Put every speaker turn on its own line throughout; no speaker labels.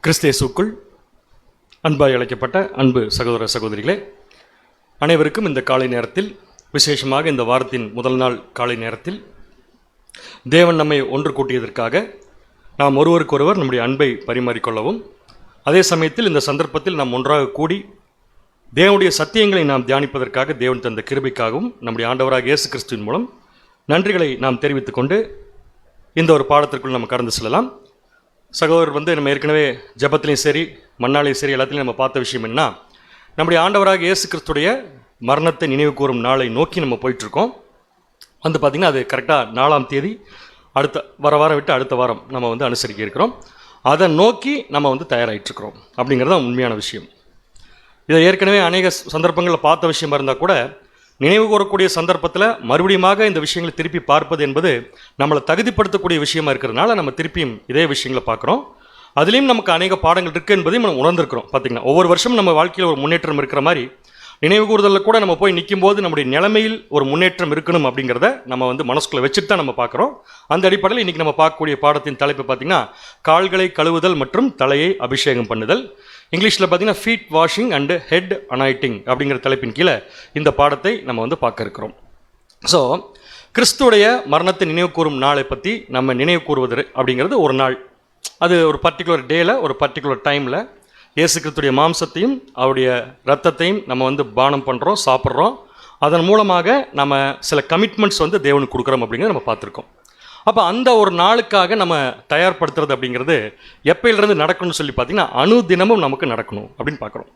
கிறிஸ்தேசுக்குள் அன்பாய் அழைக்கப்பட்ட அன்பு சகோதர சகோதரிகளே, அனைவருக்கும் இந்த காலை நேரத்தில், விசேஷமாக இந்த வாரத்தின் முதல் நாள் காலை நேரத்தில் தேவன் நம்மை ஒன்று கூட்டியதற்காக நாம் ஒருவருக்கொருவர் நம்முடைய அன்பை பரிமாறிக்கொள்ளவும், அதே சமயத்தில் இந்த சந்தர்ப்பத்தில் நாம் ஒன்றாக கூடி தேவனுடைய சத்தியங்களை நாம் தியானிப்பதற்காக தேவன் தந்த கிருபைக்காகவும் நம்முடைய ஆண்டவராக இயேசு கிறிஸ்துவின் மூலம் நன்றிகளை நாம் தெரிவித்துக் கொண்டு இந்த ஒரு பாடத்திற்குள் நம்ம கடந்து செல்லலாம். சகோதரர் நம்ம ஏற்கனவே ஜபத்திலையும் சரி மண்ணாலையும் சரி எல்லாத்துலையும் நம்ம பார்த்த விஷயம் என்ன, நம்முடைய ஆண்டவராக இயேசு கிறிஸ்துடைய மரணத்தை நினைவு கூறும் நாளை நோக்கி நம்ம போயிட்டுருக்கோம். பார்த்திங்கன்னா அது கரெக்டாக 4ஆம் தேதி அடுத்த வாரம் விட்டு அடுத்த வாரம் நம்ம அனுசரிக்க இருக்கிறோம். அதை நோக்கி நம்ம தயாராகிட்டுருக்கிறோம் அப்படிங்கிறது தான் உண்மையான விஷயம். இதை ஏற்கனவே அநேக சந்தர்ப்பங்களில் பார்த்த விஷயமா இருந்தால் கூட நினைவு கூறக்கூடிய சந்தர்ப்பத்தில் மறுபடியுமாக இந்த விஷயங்களை திருப்பி பார்ப்பது என்பது நம்மளை தகுதிப்படுத்தக்கூடிய விஷயமா இருக்கிறதுனால நம்ம திருப்பியும் இதே விஷயங்களை பார்க்குறோம். அதுலேயும் நமக்கு அநேக பாடங்கள் இருக்குது என்பதையும் நம்ம உணர்ந்திருக்கிறோம். பார்த்திங்கன்னா ஒவ்வொரு வருஷமும் நம்ம வாழ்க்கையில் ஒரு முன்னேற்றம் இருக்கிற மாதிரி நினைவு கூறுதலில் கூட நம்ம போய் நிற்கும் போது நம்முடைய நிலைமையில் ஒரு முன்னேற்றம் இருக்கணும் அப்படிங்கிறத நம்ம மனசுக்குள்ளே வச்சுட்டு தான் நம்ம பார்க்குறோம். அந்த அடிப்படையில் இன்றைக்கி நம்ம பார்க்கக்கூடிய பாடத்தின் தலைப்பு பார்த்திங்கன்னா கால்களை கழுவுதல் மற்றும் தலையை அபிஷேகம் பண்ணுதல். இங்கிலீஷில் பார்த்திங்கன்னா ஃபீட் வாஷிங் அண்டு ஹெட் அனாயிட்டிங் அப்படிங்கிற தலைப்பின் கீழே இந்த பாடத்தை நம்ம பார்க்க இருக்கிறோம். ஸோ கிறிஸ்துடைய மரணத்தை நினைவு கூறும் நாளை பற்றி நம்ம நினைவு கூறுவது அப்படிங்கிறது ஒரு நாள், அது ஒரு பர்டிகுலர் டேயில் ஒரு பர்டிகுலர் டைமில் இயேசு கிறிஸ்துடைய மாம்சத்தையும் அவருடைய இரத்தத்தையும் நம்ம பானம் பண்ணுறோம், சாப்பிட்றோம். அதன் மூலமாக நம்ம சில கமிட்மெண்ட்ஸ் தேவனுக்கு கொடுக்குறோம் அப்படிங்கிறத நம்ம பார்த்துருக்கோம். அப்போ அந்த ஒரு நாளுக்காக நம்ம தயார்படுத்துறது அப்படிங்கிறது எப்பயிலிருந்து நடக்கணும்னு சொல்லி பார்த்தீங்கன்னா அணுதினமும் நமக்கு நடக்கணும் அப்படின்னு பார்க்குறோம்.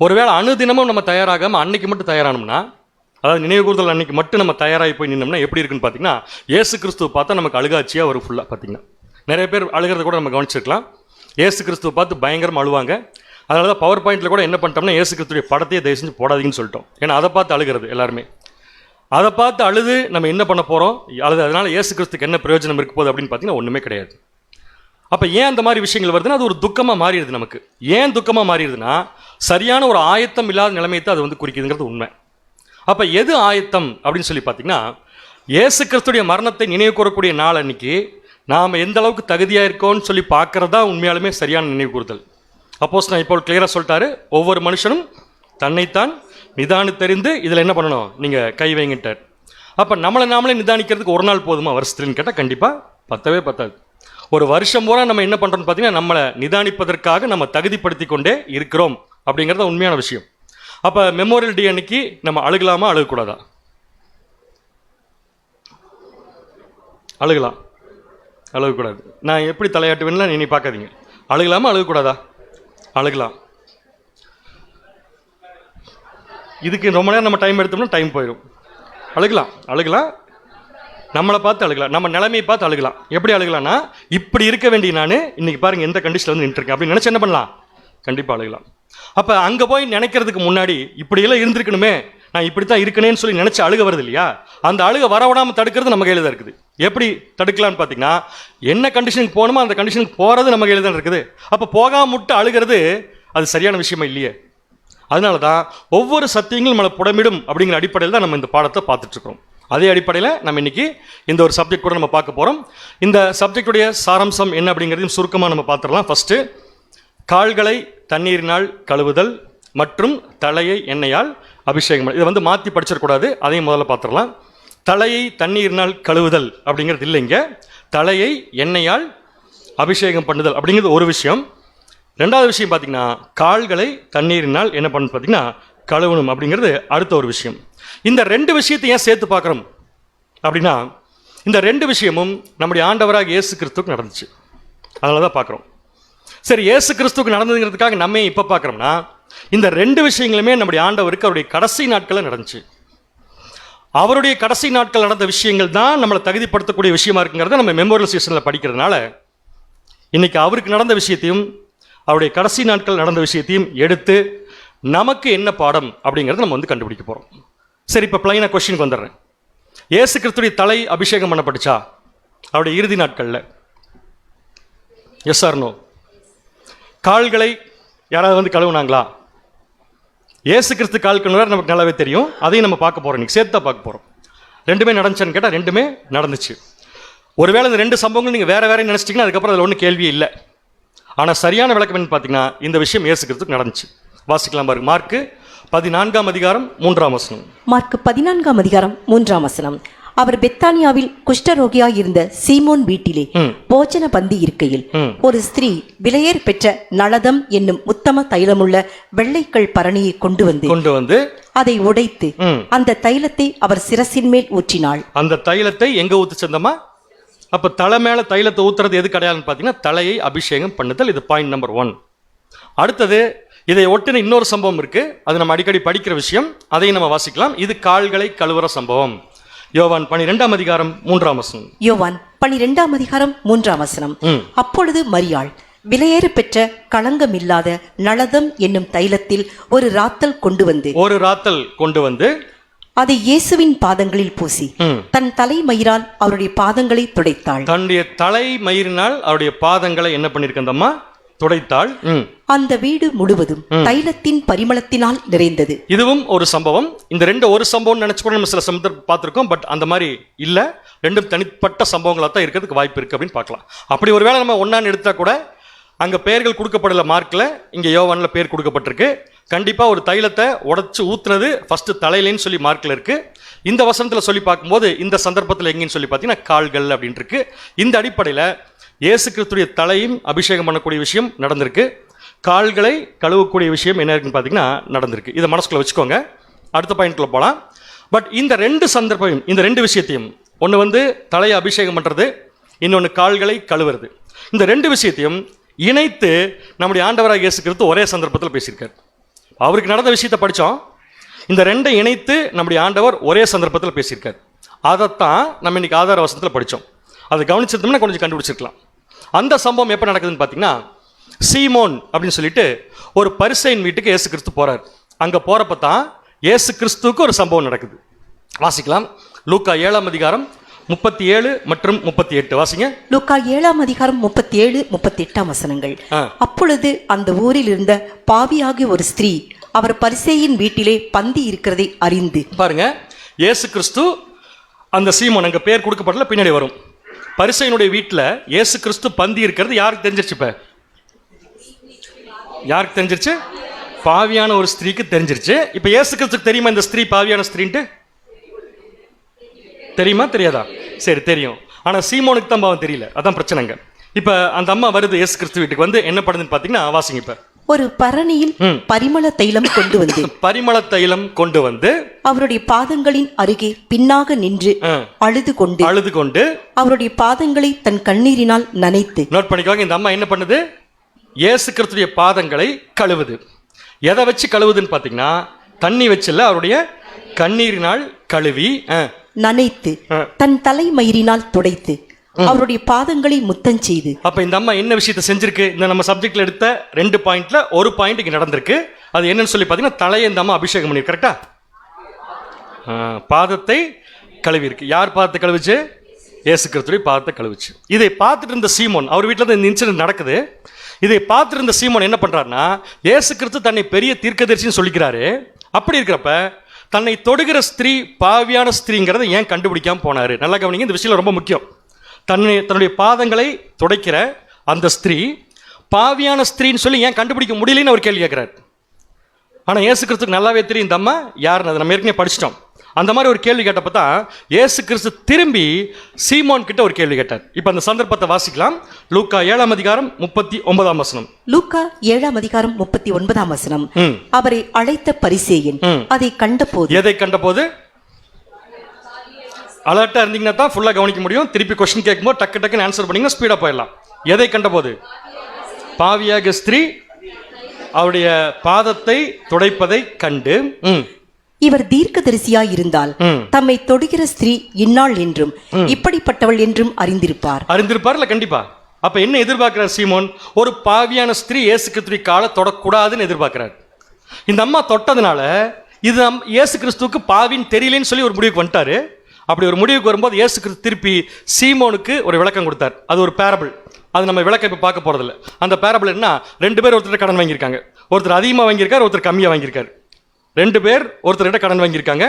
ஒருவேளை அணுதினமும் நம்ம தயாராகாமல் அன்னைக்கு மட்டும் தயாரானோம்னா, அதாவது நினைவு கூறுதல் அன்னைக்கு மட்டும் நம்ம தயாராகி போய் நின்னோம்னா எப்படி இருக்குன்னு பார்த்தீங்கன்னா இயேசு கிறிஸ்துவை பார்த்தா நமக்கு அழுகாட்சியாக வரும். ஃபுல்லாக பார்த்தீங்கன்னா நிறைய பேர் அழுகிறத கூட நம்ம கவனிச்சிருக்கலாம். இயேசு கிறிஸ்துவை பார்த்து பயங்கரமாக அழுவாங்க. அதனால தான் பவர் பாயிண்டில் கூட என்ன பண்ணிட்டோம்னா இயேசு கிறிஸ்துடைய படத்தையே தயவு செஞ்சு போடாதீங்கன்னு சொல்லிட்டோம். ஏன்னா அதை பார்த்து அழுகிறது எல்லாருமே. அதை பார்த்து அழுது நம்ம என்ன பண்ண போகிறோம், அதனால் இயேசு கிறிஸ்துக்கு என்ன பிரயோஜனம் இருக்க போகுது அப்படின்னு பார்த்தீங்கன்னா ஒன்றுமே கிடையாது. அப்போ ஏன் அந்த மாதிரி விஷயங்கள் வருதுன்னா அது ஒரு துக்கமாக மாறிடுது நமக்கு. ஏன் துக்கமாக மாறிடுதுன்னா சரியான ஒரு ஆயத்தம் இல்லாத நிலைமையை தான் அது குறிக்குதுங்கிறது உண்மை. அப்போ எது ஆயத்தம் அப்படின்னு சொல்லி பார்த்தீங்கன்னா இயேசு கிறிஸ்துடைய மரணத்தை நினைவு கூறக்கூடிய நாள் அன்னைக்கு நாம் எந்த அளவுக்கு தகுதியாக இருக்கோன்னு சொல்லி பார்க்குறதா உண்மையாலுமே சரியான நினைவு கூறுதல். அப்போஸ் நான் இப்போ கிளியராக சொல்லிட்டாரு, ஒவ்வொரு மனுஷனும் தன்னைத்தான் நிதானித்தறிந்து இதில் என்ன பண்ணணும், நீங்கள் கை வைங்கிட்டார். அப்போ நாமளே நிதானிக்கிறதுக்கு ஒரு நாள் போதுமா வருஷத்துலன்னு கேட்டால் கண்டிப்பாக பத்தாது. ஒரு வருஷம் பூரா நம்ம என்ன பண்ணுறோன்னு பார்த்தீங்கன்னா நம்மளை நிதானிப்பதற்காக நம்ம தகுதிப்படுத்தி கொண்டே இருக்கிறோம் அப்படிங்கிறத உண்மையான விஷயம். அப்போ மெமோரியல் டே அன்னைக்கு நம்ம அழுகலாமா அழுகக்கூடாதா? அழுகலாம், அழுகக்கூடாது. நான் எப்படி தலையாட்டுவேன்னா நீ பார்க்காதீங்க. அழுகலாமா அழுகக்கூடாதா? அழுகலாம். இதுக்கு ரொம்ப நேரம் நம்ம டைம் எடுத்தோம்னா டைம் போயிடும். அழுகலாம், நம்மளை பார்த்து அழுகலாம், நம்ம நிலைமையை பார்த்து அழுகலாம். எப்படி அழுகலாம்னா இப்படி இருக்க வேண்டிய நான் இன்னைக்கு பாருங்கள் எந்த கண்டிஷனில் நின்றுருக்கேன் அப்படின்னு நினச்சி என்ன பண்ணலாம், கண்டிப்பாக அழுகலாம். அப்போ அங்கே போய் நினைக்கிறதுக்கு முன்னாடி இப்படியெல்லாம் இருந்திருக்கணுமே, நான் இப்படி தான் இருக்கணும்னு சொல்லி நினச்சி அழுக வருது இல்லையா, அந்த அழுக வரவிடாமல் தடுக்கிறது நம்ம கையில் தான் இருக்குது. எப்படி தடுக்கலான்னு பார்த்தீங்கன்னா என்ன கண்டிஷனுக்கு போகணுமோ அந்த கண்டிஷனுக்கு போகிறது நம்ம கையில் தான் இருக்குது. அப்போ போகாம விட்டு அழுகிறது அது சரியான விஷயமா இல்லையே. அதனால தான் ஒவ்வொரு சத்தியங்களும் நம்மளை புடமிடும் அப்படிங்கிற அடிப்படையில் தான் நம்ம இந்த பாடத்தை பார்த்துட்ருக்கோம். அதே அடிப்படையில் நம்ம இன்றைக்கி இந்த ஒரு சப்ஜெக்ட் கூட நம்ம பார்க்க போகிறோம். இந்த சப்ஜெக்டுடைய சாராம்சம் என்ன அப்படிங்கிறதையும் சுருக்கமாக நம்ம பார்த்துடலாம். ஃபஸ்ட்டு கால்களை தண்ணீரினால் கழுவுதல் மற்றும் தலையை எண்ணெயால் அபிஷேகம். இதை மாற்றி படிச்சிடக்கூடாது, அதையும் முதல்ல பார்த்துடலாம். தலையை தண்ணீரினால் கழுவுதல் அப்படிங்கிறது இல்லைங்க, தலையை எண்ணெயால் அபிஷேகம் பண்ணுதல் அப்படிங்கிறது ஒரு விஷயம். ரெண்டாவது விஷயம் பார்த்திங்கன்னா கால்களை தண்ணீரினால் என்ன பண்ணு பார்த்திங்கன்னா கழுவணும் அப்படிங்கிறது அடுத்த ஒரு விஷயம். இந்த ரெண்டு விஷயத்தை ஏன் சேர்த்து பார்க்குறோம் அப்படின்னா இந்த ரெண்டு விஷயமும் நம்முடைய ஆண்டவராக இயேசு கிறிஸ்துவுக்கு நடந்துச்சு, அதனால தான் பார்க்குறோம். சரி, இயேசு கிறிஸ்துவுக்கு நடந்ததுங்கிறதுக்காக நம்ம இப்போ பார்க்குறோம்னா இந்த ரெண்டு விஷயங்களுமே நம்முடைய ஆண்டவருக்கு அவருடைய கடைசி நாட்களில் நடந்துச்சு. அவருடைய கடைசி நாட்கள் நடந்த விஷயங்கள் தான் நம்மளை தகுதிப்படுத்தக்கூடிய விஷயமா இருக்குங்கிறத நம்ம மெமோரியல் சீசனில் படிக்கிறதுனால இன்றைக்கி அவருக்கு நடந்த விஷயத்தையும் அவருடைய கடைசி நாட்கள் நடந்த விஷயத்தையும் எடுத்து நமக்கு என்ன பாடம் அப்படிங்கிறத நம்ம கண்டுபிடிக்க போகிறோம். சரி, இப்போ பிளைனாக கொஸ்டினுக்கு வந்துடுறேன். இயேசு கிறிஸ்துடைய தலை அபிஷேகம் பண்ணப்பட்டுச்சா அவருடைய இறுதி நாட்களில்? Yes or no? கால்களை யாராவது கழுவுனாங்களா? இயேசு கிறிஸ்து கால் கழுவுனார், நமக்கு நல்லாவே தெரியும். அதையும் நம்ம பார்க்க போகிறோம், இன்றைக்கி சேர்த்து தான் பார்க்க போகிறோம். ரெண்டுமே நடந்துச்சான்னு கேட்டால் ரெண்டுமே நடந்துச்சு. ஒருவேளை இந்த ரெண்டு சம்பவங்கள் நீங்கள் வேறு நினச்சிட்டிங்கன்னா அதுக்கப்புறம் அதில் ஒன்றும் கேள்வியே இல்லை. ஆனால் சரியான விளக்கம் என்ன பார்த்தீங்கன்னா இந்த விஷயம் இயேசு கிறிஸ்துக்கு நடந்துச்சு. வாசிக்கலாம் பாருங்க. மார்க்கு 14ஆம் அதிகாரம் 3ஆம் வசனம்.
மார்க்கு 14ஆம் அதிகாரம் 3ஆம் வசனம். அவர் பெத்தானியாவில் குஷ்டரோகியாய் இருந்த சீமோன் வீட்டிலே போஜன பந்தி இருக்கையில் ஒரு ஸ்திரீ விலையேற பெற்ற நளதம் என்னும் உத்தம தைலமுள்ள வெள்ளைக்கல் பரணியை கொண்டு வந்து அதை உடைத்து அந்த தைலத்தை அவர் சிரசின் மேல் ஊற்றினாள்.
அந்த தைலத்தை எங்க ஊத்து செந்தமா? அப்ப தலை மேல தைலத்தை ஊத்துறது எது கிடையாதுன்னு பாத்தீங்கன்னா தலையை அபிஷேகம் பண்ணுதல். இது பாயிண்ட் நம்பர் 1. அடுத்தது இதை ஒட்டின இன்னொரு சம்பவம் இருக்கு. அது நம்ம அடிக்கடி படிக்கிற விஷயம். அதையும் நம்ம வாசிக்கலாம். இது கால்களை கழுவுற சம்பவம். யோவான் 12ஆம் அதிகாரம் 3ஆம் வசனம்.
யோவான் 12ஆம் அதிகாரம் 3ஆம் வசனம். அப்பொழுது மரியாள் விலையேற பெற்ற களங்கமில்லாத நளதம் என்னும் தைலத்தில் ஒரு ராத்தல் கொண்டு வந்து அதை இயேசுவின் பாதங்களில் பூசி தன் தலைமயிரால் அவருடைய பாதங்களை துடைத்தாள்.
தன்னுடைய தலைமயிரினால் அவருடைய பாதங்களை என்ன பண்ணிருக்கந்தம்மா? துடைத்தாள்.
அந்த வீடு முழுவதும் தைலத்தின் பரிமளத்தினால் நிறைந்தது.
இதுவும் ஒரு சம்பவம். இந்த ரெண்டு ஒரு சம்பவம் நினைச்சு கூட நம்ம சில சம்பவம் பார்த்திருக்கோம். பட் அந்த மாதிரி இல்ல, ரெண்டும் தனிப்பட்ட சம்பவங்களா தான் இருக்கிறதுக்கு வாய்ப்பு இருக்கு அப்படின்னு பார்க்கலாம். அப்படி ஒருவேளை நம்ம ஒன்னான்னு எடுத்தா கூட அங்க பெயர்கள் கொடுக்கப்படல மார்க்ல, இங்க யோவான்ல பேர் கொடுக்கப்பட்டிருக்கு. கண்டிப்பா ஒரு தைலத்தை உடைச்சு ஊத்துனது ஃபர்ஸ்ட் தலையிலேன்னு சொல்லி மார்க்ல இருக்கு. இந்த வசனத்துல சொல்லி பார்க்கும்போது இந்த சந்தர்ப்பத்தில் எங்கன்னு சொல்லி பார்த்தீங்கன்னா கால்கள் அப்படின்னு இருக்கு. இந்த அடிப்படையில் இயேசு கிறிஸ்துடைய தலையும் அபிஷேகம் பண்ணக்கூடிய விஷயம் நடந்திருக்கு. கால்களை கழுவக்கூடிய விஷயம் என்ன இருக்குன்னு பார்த்தீங்கன்னா நடந்திருக்கு. இதை மனசுக்குள்ள வச்சுக்கோங்க. அடுத்த பாயிண்ட்குள்ள போகலாம். பட் இந்த ரெண்டு சந்தர்ப்பம், இந்த ரெண்டு விஷயத்தையும், ஒன்று வந்து தலையை அபிஷேகம் பண்ணுறது, இன்னொன்று கால்களை கழுவுறது, இந்த ரெண்டு விஷயத்தையும் இணைத்து நம்முடைய ஆண்டவராக இயேசு கிறிஸ்து ஒரே சந்தர்ப்பத்தில் பேசியிருக்கார். அவருக்கு நடந்த விஷயத்தை படித்தோம். இந்த ரெண்டை இணைத்து நம்முடைய ஆண்டவர் ஒரே சந்தர்ப்பத்தில் பேசியிருக்கார். அதைத்தான் நம்ம இன்னைக்கு ஆதார வசனத்தில் படித்தோம். அதை கவனிச்சிருந்தோம்னா கொஞ்சம் கண்டுபிடிச்சிருக்கலாம். அந்த சம்பவம் எப்போ நடக்குதுன்னு பார்த்தீங்கன்னா, சீமோன் அப்படின்னு சொல்லிட்டு ஒரு பரிசேயன் வீட்டுக்கு இயேசு கிறிஸ்து போறார். அங்கே போறப்ப தான் இயேசு கிறிஸ்துவுக்கு ஒரு சம்பவம் நடக்குது. வாசிக்கலாம். லூக்கா 7ஆம் அதிகாரம் 37 மற்றும் 38 வாசிங்க.
லூக்கா 7ஆம் அதிகாரம் 37, 38 வசனங்கள். அப்பொழுது அந்த ஊரில் இருந்த பாவியாகிய ஒரு ஸ்திரீ அவர் பரிசேயின் வீட்டிலே பந்தி இருக்கிறதை அறிந்து.
பாருங்க, இயேசு கிறிஸ்து அந்த சீமோன், அங்க பேர் கொடுக்கப்படல, பின்னாடி வரும். பரிசேயனுடைய வீட்டில் இயேசு கிறிஸ்து பந்தி இருக்கிறது யாருக்கு தெரிஞ்சிருச்சு? இப்ப யாருக்கு தெரிஞ்சிருச்சு? பாவியான ஒரு ஸ்திரீக்கு தெரிஞ்சிருச்சு. இப்ப இயேசு கிறிஸ்துக்கு தெரியுமா இந்த ஸ்திரீ பாவியான ஸ்திரீன்ட்டு? தெரியுமா தெரியாதா? சரி, தெரியும். ஆனா சீமோனுக்கு தான் பாவம் தெரியல. அதான் பிரச்சனைங்க. இப்ப அந்த அம்மா வருது இயேசு கிறிஸ்து வீட்டுக்கு. வந்து என்ன பண்ணுதுன்னு பாத்தீங்கன்னா, வாசிங்க. இப்ப
ஒரு பரணியில் பரிமள தைலம் கொண்டு வந்து அவருடைய பாதங்களின் அருகே பின்னாக நின்று அழுது கொண்டு அவருடைய பாதங்களை தன் கண்ணீரினால் நனைத்து.
நோட் பண்ணிக்கோங்க, இந்த அம்மா என்ன பண்ணுது? இயேசு கிறிஸ்துடைய பாதங்களை கழுவுது. எதை வச்சு கழுவுதுன்னு பாத்தீங்கன்னா, தண்ணி வச்சுல, அவருடைய கண்ணீரினால் கழுவி
நனைத்து தன் தலைமயிரினால் துடைத்து அவருடைய பாதங்களை முத்தம் செய்து.
அப்ப இந்த அம்மா என்ன விஷயத்தை செஞ்சிருக்கு? இந்த நம்ம சப்ஜெக்ட்ல எடுத்த 2 பாயிண்ட்ல ஒரு பாயிண்ட் இங்க நடந்திருக்கு. அது என்னன்னு சொல்லி பாத்தீங்கன்னா, தலையை இந்த அம்மா அபிஷேகம் பண்ணி. கரெக்டா? பாதத்தை கழுவி இருக்கு. யார் பாதத்தை கழுவிச்சு? இயேசு கிறிஸ்துடைய பாதத்தை கழுவிச்சு. இதை பார்த்துட்டு இருந்த சீமோன், அவர் வீட்டில் தான் இந்த இன்சிடென்ட் நடக்குது. இதை பார்த்துட்டு இருந்த சீமோன் என்ன பண்றாருன்னா, இயேசு கிறிஸ்து தன்னை பெரிய தீர்க்கதரிசின்னு சொல்லிக்கிறாரு. அப்படி இருக்கிறப்ப தன்னை தொடுகிற ஸ்திரீ பாவியான ஸ்திரீங்கிறத ஏன் கண்டுபிடிக்காம போனாரு? நல்லா கவனிங்க, இந்த விஷயம் ரொம்ப முக்கியம். தன்னுடைய பாதங்களை துடைக்கிற அந்த ஸ்திரீ பாவியான ஸ்திரீன்னு சொல்லி ஏன் கண்டுபிடிக்க முடியலன்னு ஒரு கேள்வி கேட்கிறார். ஆனா இயேசு கிறிஸ்துக்கு நல்லாவே தெரியும் இந்த அம்மா யாருன்னு. அதை நம்ம ஏற்கனவே படிச்சிட்டோம். அந்த மாதிரி ஒரு கேள்வி கேட்டப்ப தான் இயேசு கிறிஸ்து திரும்பி சீமோன் கிட்ட ஒரு கேள்வி கேட்டார். இப்ப அந்த சந்தர்ப்பத்தை வாசிக்கலாம். லூக்கா 7ஆம் அதிகாரம் 39ஆம் வசனம்.
லூக்கா 7ஆம் அதிகாரம் 39ஆம் வசனம். அவரை அழைத்த பரிசேயன் அதை கண்டபோது.
எதை கண்டபோது? அலர்ட்டா இருந்தீங்கன்னா தான் ஃபுல்லா கவனிக்க முடியும். திருப்பி கொஸ்டின் கேட்கும்போது டக்கு டக்குன்னு ஆன்சர் பண்ணீங்கன்னா ஸ்பீடா போயிடலாம். எதை கண்டபோது? பாவியாக ஸ்திரீ அவருடைய பாதத்தை துடைப்பதை கண்டு,
இவர் தீர்க்கதரிசியாய் இருந்தால் தம்மை தொடுகிற ஸ்திரீ இன்னாள் என்றும் இப்படிப்பட்டவள் என்றும் அறிந்திருப்பார்ல. கண்டிப்பா. அப்ப என்ன எதிர்பார்க்கிறார் சீமோன்? ஒரு பாவியான ஸ்திரீ இயேசு கிறிஸ்துவை காலை தொடக்கூடாதுன்னு எதிர்பார்க்கிறார். இந்த அம்மா தொட்டதுனால இது இயேசு கிறிஸ்துவுக்கு பாவின்னு தெரியலன்னு சொல்லி ஒரு முடிவுக்கு வந்துட்டாரு. அப்படி ஒரு முடிவுக்கு வரும்போது இயேசு கிறிஸ்து திருப்பி சீமோனுக்கு ஒரு விளக்கம் கொடுத்தார். அது ஒரு பேரபிள். அது நம்ம விளக்கம் இப்போ பார்க்க போறதில்ல. அந்த பேரபிள் என்ன? 2 பேர் ஒருத்தர் கடன் வாங்கியிருக்காங்க. ஒருத்தர் அதிகமாக வாங்கியிருக்காரு, ஒருத்தர் கம்மியாக வாங்கியிருக்காரு. 2 பேர் ஒருத்தர்கிட்ட கடன் வாங்கியிருக்காங்க.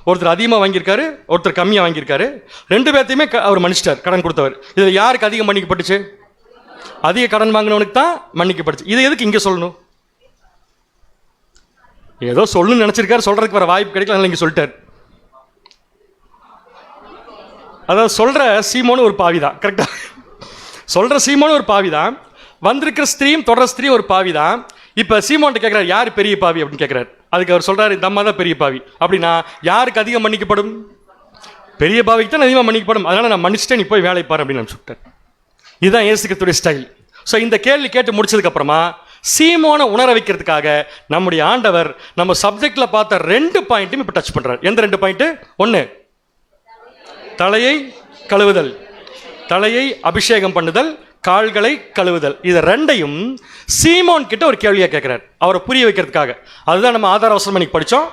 ஒருத்தர் அதிகமாக வாங்கியிருக்காரு, ஒருத்தர் கம்மியாக வாங்கியிருக்காரு. 2 பேர்த்தையுமே அவர் மன்னிச்சிட்டார், கடன் கொடுத்தவர். இதில் யாருக்கு அதிகம் மன்னிக்கப்பட்டுச்சு?
அதிக கடன் வாங்கினவனுக்கு தான் மன்னிக்கப்படுச்சு. இதை எதுக்கு இங்கே சொல்லணும்? ஏதோ சொல்லணும்னு நினச்சிருக்காரு, சொல்கிறதுக்கு வர வாய்ப்பு கிடைக்கல, அதனால இங்கே சொல்லிட்டார். அதாவது சொல்கிற சீமோனு ஒரு பாவி தான். கரெக்டாக சொல்கிற சீமோனு ஒரு பாவி தான். வந்திருக்கிற ஸ்திரீயும் தொடர ஸ்திரீ ஒரு பாவி தான். இப்போ சீமோன்ட்ட கேட்குறாரு, யார் பெரிய பாவி அப்படின்னு கேட்குறாரு. அதுக்கு அவர் சொல்கிறாரு, இந்த அம்மா தான் பெரிய பாவி. அப்படின்னா யாருக்கு அதிகம் மன்னிக்கப்படும்? பெரிய பாவிக்கு தான் அதிகமாக மன்னிக்கப்படும். அதனால் நான் மன்னிச்சிட்டேன், நீ போய் வேலை பாரு அப்படின்னு நான் சொல்லிட்டேன். இதுதான் இயேசு கிறிஸ்துவின் ஸ்டைல். ஸோ இந்த கேள்வி கேட்டு முடிச்சதுக்கப்புறமா சீமோனை உணர வைக்கிறதுக்காக நம்முடைய ஆண்டவர் நம்ம சப்ஜெக்டில் பார்த்த 2 பாயிண்ட்டும் இப்போ டச் பண்ணுறார். எந்த 2 பாயிண்ட்டு? ஒன்று, தலையை கழுவுதல், தலையை அபிஷேகம் பண்ணுதல், கால்களை கழுவுதல். இது 2ஐயும் சீமோன் கிட்ட ஒரு கேள்வியாக கேட்குறார், அவரை புரிய வைக்கிறதுக்காக. அதுதான் நம்ம ஆதார வசனம் இன்னைக்கு படித்தோம்.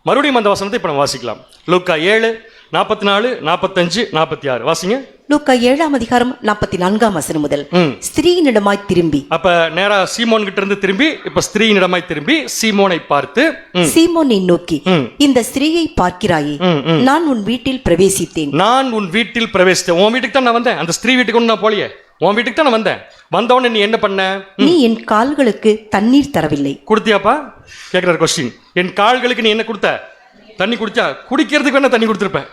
மறுபடியும் அந்த வசனத்தை இப்போ நம்ம வாசிக்கலாம். லூக்கா 7:44, 45, 46 வாசிங்க.
லூக்கா 7:44 முதல். ஸ்திரீயினிடமாய் திரும்பி,
அப்ப நேரா சீமோன் கிட்ட இருந்து திரும்பி இப்ப ஸ்திரீயினிடமாய் திரும்பி சீமோனை பார்த்து,
சீமோனை நோக்கி, இந்த ஸ்திரீயை பார்க்கிறாயே, நான் உன் வீட்டில் பிரவேசித்தேன்.
நான் உன் வீட்டில் பிரவேசித்தேன். உன் வீட்டுக்கு தான் நான் வந்தேன், அந்த ஸ்திரீ வீட்டுக்கு ஒன்றும் நான் போலியே, உன் வீட்டுக்கு தான் நான் வந்தேன். வந்தவொடனே நீ என்ன பண்ண?
நீ என் கால்களுக்கு தண்ணீர் தரவில்லை.
கொடுத்தியாப்பா? கேட்குறாரு கொஸ்டின். என் கால்களுக்கு நீ என்ன கொடுத்த? தண்ணி குடிச்சா? குடிக்கிறதுக்கு வேணா தண்ணி கொடுத்துருப்பேன்,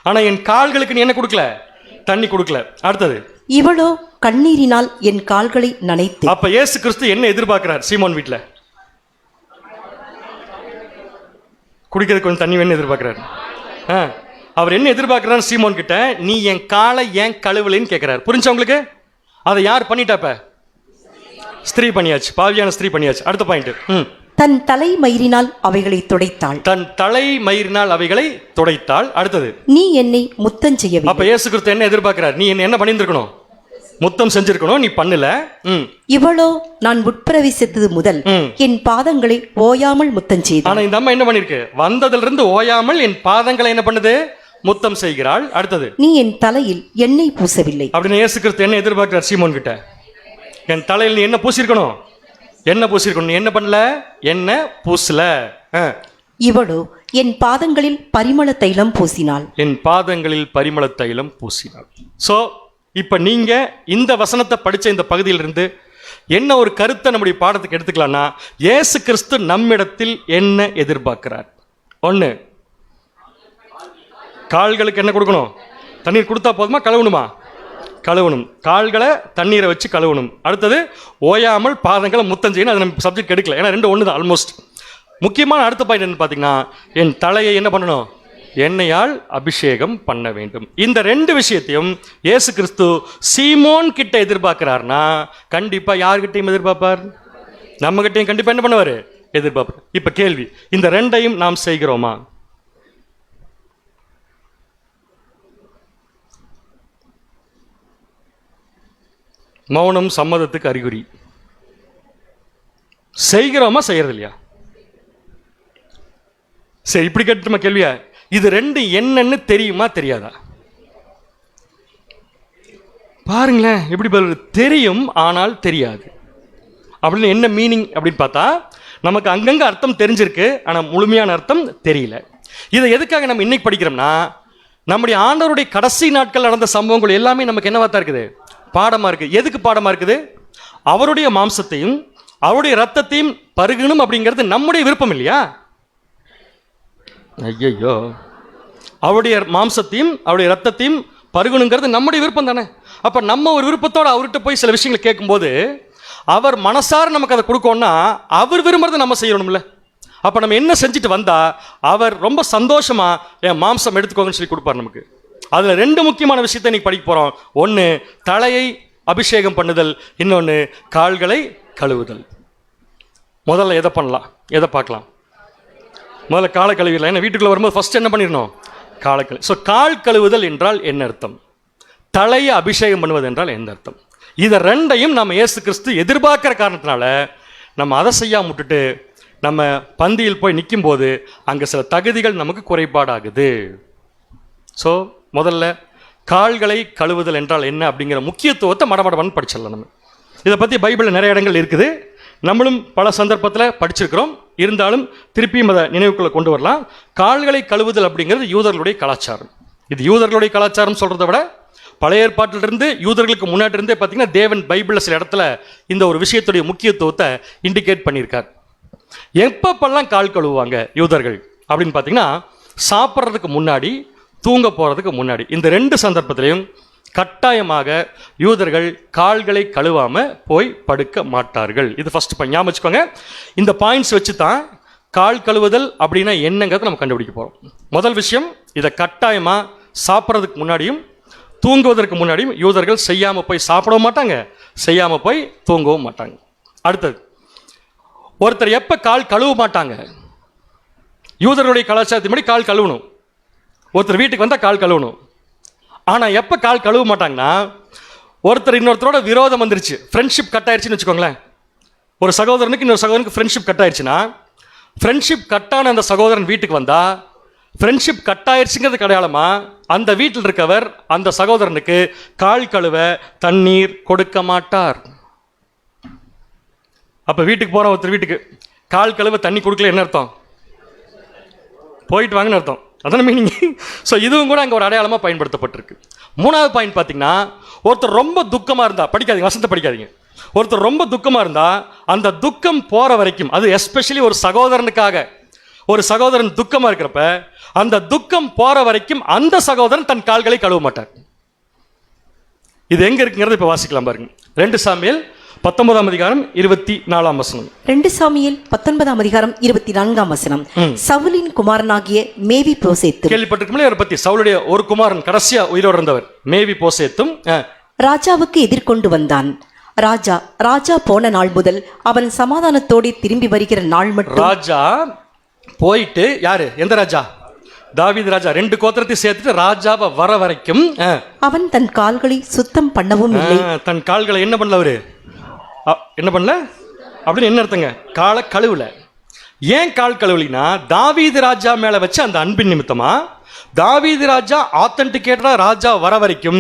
ஆனா என் கால்களுக்கு நீ என்ன கொடுக்கல? தண்ணி கொடுக்கல. அடுத்தது,
இவளோ கண்ணீரினால் என் கால்களை நனைத்து.
அப்ப இயேசு கிறிஸ்து என்ன எதிர்பார்க்கிறார் சீமோன் வீட்டுல? குடிக்கிறதுக்கு கொஞ்சம் தண்ணி வேணும் எதிர்பார்க்கிறார். அவர் என்ன எதிர்பார்க்கிறார் சீமோன் கிட்ட? நீ என் காலை ஏன் கழுவலைன்னு கேட்கிறார். புரிஞ்சா உங்களுக்கு? அதை யார் பண்ணிட்டாப்ப? ஸ்திரீ பண்ணியாச்சு, பாவியான ஸ்திரீ பண்ணியாச்சு. அடுத்த பாயிண்ட்,
தன் தலை மயிரினால் அவைகளை துடைத்தாள்.
தன் தலை மயிரினால் அவைகளை துடைத்தாள். அடுத்தது,
நீ என்னை முத்தம் செய்யவில்லை.
அப்ப இயேசு கிறிஸ்து என்ன எதிர்பார்க்கிறார்? நீ என்ன பண்ணியிருக்கணும்? முத்தம் செஞ்சிருக்கணும், நீ பண்ணல.
இவளோ நான் உட்பிரவேசித்தது முதல் என் பாதங்களை ஓயாமல் முத்தம் செய்தாள்.
ஆனா இந்த அம்மா என்ன பண்ணிருக்கு? வந்ததுல இருந்து ஓயாமல் என் பாதங்களை என்ன பண்ணுது? முத்தம் செய்கிறாள். அடுத்தது,
நீ என் தலையில் எண்ணெய் பூசவில்லை.
அப்படின்னு இயேசு கிறிஸ்து என்ன எதிர்பார்க்கிறார் சீமோன் கிட்ட? என் தலையில் நீ என்ன பூசிருக்கணும்? என்ன பூசிருக்கணும்? நீ என்ன பண்ணல? என்ன பூசல.
இவளோ என் பாதங்களில் பரிமள தைலம் பூசினாள்.
என் பாதங்களில் பரிமள தைலம் பூசினாள். ஸோ இப்போ நீங்க இந்த வசனத்தை படிச்ச இந்த பகுதியிலிருந்து என்ன ஒரு கருத்தை நம்முடைய பாடத்துக்கு எடுத்துக்கலாம்னா, இயேசு கிறிஸ்து நம்மிடத்தில் என்ன எதிர்பார்க்கிறார்? ஒன்று, கால்களுக்கு என்ன கொடுக்கணும்? தண்ணீர் கொடுத்தா போதுமா? கழுவணுமா? கழுவணும். கால்களை தண்ணீரை வச்சு கழுவணும். அடுத்தது, ஓயாமல் பாதங்களை முத்தம் செய்யணும். அது நம்ம சப்ஜெக்ட் எடுக்கல, ஏன்னா 2 ஒன்று தான் ஆல்மோஸ்ட். முக்கியமான அடுத்த பாயிண்ட் என்ன பார்த்தீங்கன்னா, என் தலையை என்ன பண்ணணும்? எண்ணெயால் அபிஷேகம் பண்ண வேண்டும். இந்த 2 விஷயத்தையும் இயேசு கிறிஸ்து சீமோன் கிட்ட எதிர்பார்க்கிறார்னா கண்டிப்பாக யார்கிட்டையும் எதிர்பார்ப்பார்? நம்ம கிட்டையும் கண்டிப்பாக என்ன பண்ணுவார்? எதிர்பார்ப்பார். இப்போ கேள்வி, இந்த 2ஐயும் நாம் செய்கிறோமா? மௌனம் சம்மதத்துக்கு அறிகுறி. செய்கிறோமா, செய்யறது இல்லையா? சரி, இப்படி கேட்டுமா கேள்வியா? இது 2 என்னன்னு தெரியுமா தெரியாதா? பாருங்களேன் எப்படி பதில். தெரியும் ஆனால் தெரியாது அப்படின்னு என்ன மீனிங் அப்படின்னு பார்த்தா, நமக்கு அங்கங்க அர்த்தம் தெரிஞ்சிருக்கு, ஆனால் முழுமையான அர்த்தம் தெரியல. இதை எதுக்காக நம்ம இன்னைக்கு படிக்கிறோம்னா, நம்முடைய ஆண்டவருடைய கடைசி நாட்கள் நடந்த சம்பவங்கள் எல்லாமே நமக்கு என்னவா தான் இருக்குது? பாடமா இருக்கு. எதுக்கு பாடமா இருக்குது? அவருடைய மாம்சத்தையும் அவருடைய ரத்தத்தையும் பருகணும் அப்படிங்கிறது நம்முடைய விருப்பம் இல்லையா? ஐயோ, அவருடைய மாம்சத்தையும் அவருடைய ரத்தத்தையும் பருகணுங்கிறது நம்முடைய விருப்பம் தானே. அப்ப நம்ம ஒரு விருப்பத்தோடு அவர்கிட்ட போய் சில விஷயங்களை கேட்கும்போது அவர் மனசார நமக்கு அதை கொடுக்கணும்னா அவர் விரும்புறதை நம்ம செய்யணும்ல. அப்ப நம்ம என்ன செஞ்சுட்டு வந்தா அவர் ரொம்ப சந்தோஷமா என் மாம்சம் எடுத்துக்கோங்கன்னு சொல்லி கொடுப்பார் நமக்கு. அதுல 2 முக்கியமான விஷயத்தை இன்னைக்கு படிக்க போறோம். ஒன்று, தலையை அபிஷேகம் பண்ணுதல். இன்னொன்று, கால்களை கழுவுதல். முதல்ல எதை பண்ணலாம், எதை பார்க்கலாம்? முதல்ல காலை கழுவிடலாம். ஏன்னா வீட்டுக்குள்ள வரும்போது ஃபர்ஸ்ட் என்ன பண்ணிடணும்? காலை கழுவு. ஸோ கால் கழுவுதல் என்றால் என்ன அர்த்தம்? தலையை அபிஷேகம் பண்ணுவது என்றால் என்ன அர்த்தம்? இதை 2ஐயும் நம்ம இயேசு கிறிஸ்து எதிர்பார்க்கிற காரணத்தினால நம்ம அதை செய்யாம விட்டுட்டு நம்ம பந்தியில் போய் நிற்கும் போது அங்கே சில தகுதிகள் நமக்கு குறைபாடாகுது. ஸோ முதல்ல கால்களை கழுவுதல் என்றால் என்ன அப்படிங்கிற முக்கியத்துவத்தை மடமடன்னு படிச்சிடலாம். நம்ம இதை பற்றி பைபிளில் நிறைய இடங்கள் இருக்குது, நம்மளும் பல சந்தர்ப்பத்தில் படிச்சிருக்கிறோம். இருந்தாலும் திருப்பியும் அதை நினைவுக்குள்ள கொண்டு வரலாம். கால்களை கழுவுதல் அப்படிங்கிறது யூதர்களுடைய கலாச்சாரம். இது யூதர்களுடைய கலாச்சாரம் சொல்கிறத விட பழைய ஏற்பாட்டிலிருந்து யூதர்களுக்கு முன்னாடி இருந்தே பார்த்தீங்கன்னா தேவன் பைபிளில் சில இடத்துல இந்த ஒரு விஷயத்துடைய முக்கியத்துவத்தை இண்டிகேட் பண்ணியிருக்கார். எப்பப்பெல்லாம் கால் கழுவுவாங்க யூதர்கள் அப்படின்னு பார்த்தீங்கன்னா, சாப்பிட்றதுக்கு முன்னாடி, தூங்க போகிறதுக்கு முன்னாடி, இந்த 2 சந்தர்ப்பத்திலையும் கட்டாயமாக யூதர்கள் கால்களை கழுவாம போய் படுக்க மாட்டார்கள். இது ஃபர்ஸ்ட் பாயிண்ட், ஞாபகம் வச்சுக்கோங்க. இந்த பாயிண்ட்ஸ் வச்சு தான் கால் கழுவுதல் அப்படின்னா என்னங்கிறத நம்ம கண்டுபிடிக்க போகிறோம். முதல் விஷயம், இதை கட்டாயமாக சாப்பிட்றதுக்கு முன்னாடியும் தூங்குவதற்கு முன்னாடியும் யூதர்கள் செய்யாமல் போய் சாப்பிடவும் மாட்டாங்க, செய்யாமல் போய் தூங்கவும் மாட்டாங்க. அடுத்தது, ஒருத்தர் எப்போ கால் கழுவ மாட்டாங்க? யூதர்களுடைய கலாச்சாரத்தின்படி கால் கழுவணும். ஒருத்தர் வீட்டுக்கு வந்தால் கால் கழுவணும். ஆனால் எப்போ கால் கழுவ மாட்டாங்கன்னா, ஒருத்தர் இன்னொருத்தரோட விரோதம் வந்துருச்சு, ஃப்ரெண்ட்ஷிப் கட் ஆயிடுச்சுன்னு வச்சுக்கோங்களேன். ஒரு சகோதரனுக்கு இன்னொரு சகோதரனுக்கு ஃப்ரெண்ட்ஷிப் கட் ஆயிடுச்சுன்னா, ஃப்ரெண்ட்ஷிப் கட்டான அந்த சகோதரன் வீட்டுக்கு வந்தால், ஃப்ரெண்ட்ஷிப் கட் ஆயிடுச்சுங்கிறது அடையாளமா அந்த வீட்டில் இருக்கவர் அந்த சகோதரனுக்கு கால் கழுவ தண்ணீர் கொடுக்க மாட்டார். அப்போ வீட்டுக்கு போகிற ஒருத்தர் வீட்டுக்கு கால் கழுவ தண்ணி கொடுக்கல, என்ன அர்த்தம்? போயிட்டு வாங்கன்னு அர்த்தம். அதான மீனிங். ஸோ இதுவும் கூட அங்கே ஒரு அடையாளமாக பயன்படுத்தப்பட்டிருக்கு. 3வது பாயிண்ட் பார்த்தீங்கன்னா, ஒருத்தர் ரொம்ப துக்கமாக இருந்தால், படிக்காதீங்க, வசனத்தை படிக்காதீங்க. ஒருத்தர் ரொம்ப துக்கமாக இருந்தால் அந்த துக்கம் போகிற வரைக்கும், அது எஸ்பெஷலி ஒரு சகோதரனுக்காக, ஒரு சகோதரன் துக்கமாக இருக்கிறப்ப அந்த துக்கம் போகிற வரைக்கும் அந்த சகோதரன் தன் கால்களை கழுவ மாட்டார். இது எங்கே இருக்குங்கிறத இப்போ வாசிக்கலாம் பாருங்க. 2 சாமுவேல் 19ஆம் அதிகாரம் 24ஆம் வசனம்.
2 சாமுவேல் 19ஆம் அதிகாரம் 24ஆம் வசனம். சவுலின் குமாரனாகிய மேவி போசேத்தும்,
கேள்விப்பட்டிருக்கீங்களா இவரை பத்தி? சவுலுடைய ஒரு குமாரன் கடைசியா உயிரோடு இருந்தவர் மேவி போசேத்தும்
ராஜாவுக்கு எதிர்கொண்டு வந்தான். ராஜா போன நாள் முதல் அவன் சமாதானத்தோடு திரும்பி வருகிற நாள் மட்டும். ராஜா
போயிட்டு, யாரு? எந்த ராஜா? தாவீது ராஜா. 2 கோத்திரத்தை சேர்த்துட்டு ராஜாவை வர வரைக்கும்
அவன் தன் கால்களை சுத்தம் பண்ணவும் இல்லை.
தன் கால்களை என்ன பண்ணல? அவரு என்ன பண்ணல அப்படின்னு என்ன அர்த்தங்க? காலை கழுவுல. ஏன் கால் கழுவுலினா, தாவீது ராஜா மேல வச்சு அந்த அன்பின் நிமித்தமா. தாவீது ராஜா ஆத்தன்டிகேட்டடா ராஜா வர வரைக்கும்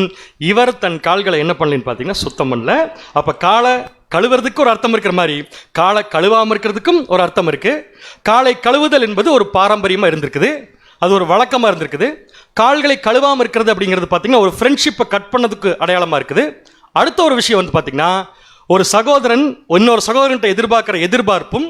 இவர் தன் கால்களை என்ன பண்ணலன்னு பார்த்தீங்கன்னா சுத்தம் பண்ணல. அப்ப காலை கழுவுறதுக்கு ஒரு அர்த்தம் இருக்கிற மாதிரி காலை கழுவாமல் இருக்கிறதுக்கும் ஒரு அர்த்தம் இருக்கு. காலை கழுவுதல் என்பது ஒரு பாரம்பரியமா இருந்திருக்குது, அது ஒரு வழக்கமா இருந்திருக்குது. கால்களை கழுவாமல் இருக்கிறது அப்படிங்கிறது பார்த்தீங்கன்னா ஒரு ஃப்ரெண்ட்ஷிப்பை கட் பண்ணதுக்கு அடையாளமா இருக்குது. அடுத்த ஒரு விஷயம் வந்து பார்த்தீங்கன்னா, ஒரு சகோதரன் இன்னொரு சகோதரன்ட்ட எதிர்பார்க்கிற எதிர்பார்ப்பும்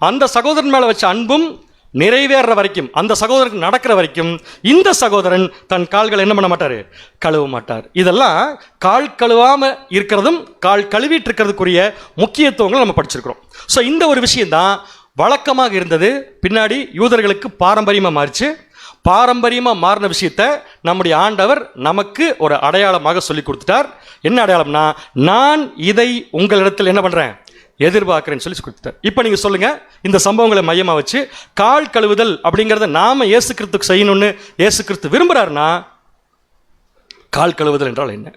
அந்த சகோதரன் மேலே வச்ச அன்பும் நிறைவேற வரைக்கும், அந்த சகோதரனுக்கு நடக்கிற வரைக்கும் இந்த சகோதரன் தன் கால்களை என்ன பண்ண மாட்டார்? கழுவ மாட்டார். இதெல்லாம் கால் கழுவாம இருக்கிறதும் கால் கழுவிட்டு இருக்கிறதுக்குரிய முக்கியத்துவங்களை நம்ம படிச்சிருக்கிறோம். ஸோ இந்த ஒரு விஷயம்தான் வழக்கமாக இருந்தது, பின்னாடி யூதர்களுக்கு பாரம்பரியமாக மாறிச்சு. பாரம்பரியமாக மாறின விஷயத்த நம்முடைய ஆண்டவர் நமக்கு ஒரு அடையாளமாக சொல்லி கொடுத்துட்டார். என்ன அடையாளம்னா, நான் இதை உங்களிடத்தில் என்ன பண்ணுறேன்? எதிர்பார்க்கிறேன்னு சொல்லி கொடுத்துட்டார். இப்போ நீங்கள் சொல்லுங்கள், இந்த சம்பவங்களை மையமாக வச்சு கால் கழுவுதல் அப்படிங்கிறத நாம இயேசு கிறிஸ்துக்கு செய்யணும்னு இயேசு கிறிஸ்து விரும்புகிறாருன்னா, கால் கழுவுதல் என்றால் என்ன?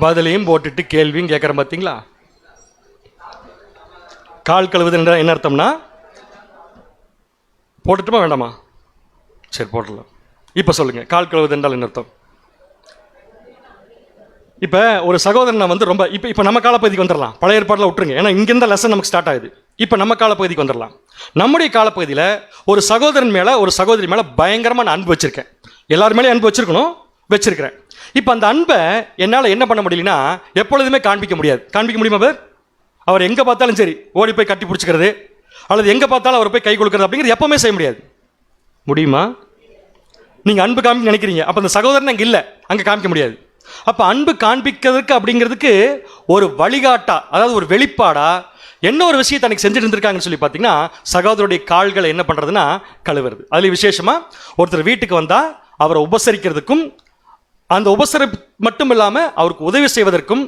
பதிலையும் போட்டுட்டு கேள்வியும் கேட்குற பார்த்தீங்களா? கால் கழுவுதல் என்றால் என்ன அர்த்தம்னா, போட்டுட்டுமா வேண்டாமா? சரி போடலாம். இப்போ சொல்லுங்கள், கால் கழுவுதல் என்றால் என்ன அர்த்தம்? இப்போ ஒரு சகோதரனை வந்து ரொம்ப இப்போ நம்ம காலப்பகுதிக்கு வந்துடலாம். பழைய ஏற்பாட்டில் விட்டுருங்க, ஏன்னா இங்கேருந்த லெசன் நமக்கு ஸ்டார்ட் ஆகுது. இப்போ நம்ம காலப்பகுதிக்கு வந்துடலாம். நம்முடைய காலப்பகுதியில் ஒரு சகோதரன் மேலே ஒரு சகோதரி மேலே பயங்கரமான அன்பு வச்சுருக்கேன். எல்லார் மேலேயும் அன்பு வச்சுருக்கணும், வச்சுருக்கிறேன். இப்போ அந்த அன்பை என்னால் என்ன பண்ண முடியலன்னா எப்பொழுதுமே காண்பிக்க முடியாது. காண்பிக்க முடியுமா பேர்? அவர் எங்கே பார்த்தாலும் சரி ஓடி போய் கட்டி பிடிச்சிக்கிறது, அல்லது எங்கே பார்த்தாலும் அவர் போய் கை கொடுக்குறது அப்படிங்கிறது எப்பவுமே செய்ய முடியாது. முடியுமா? நீங்கள் அன்பு காமிக்க நினைக்கிறீங்க, அப்போ அந்த சகோதரன் அங்கே இல்லை, அங்கே காமிக்க முடியாது. அப்போ அன்பு காண்பிக்கிறதுக்கு அப்படிங்கிறதுக்கு ஒரு வழிகாட்டா, அதாவது ஒரு வெளிப்பாடா என்ன ஒரு விஷயத்தை அன்னைக்கு செஞ்சுட்டு இருந்திருக்காங்கன்னு சொல்லி பார்த்தீங்கன்னா, சகோதரருடைய கால்களை என்ன பண்ணுறதுன்னா கழுவுறது. அதில் விசேஷமாக ஒருத்தர் வீட்டுக்கு வந்தால் அவரை உபசரிக்கிறதுக்கும், அந்த உபசரிப்பு மட்டும் இல்லாமல் அவருக்கு உதவி செய்வதற்கும்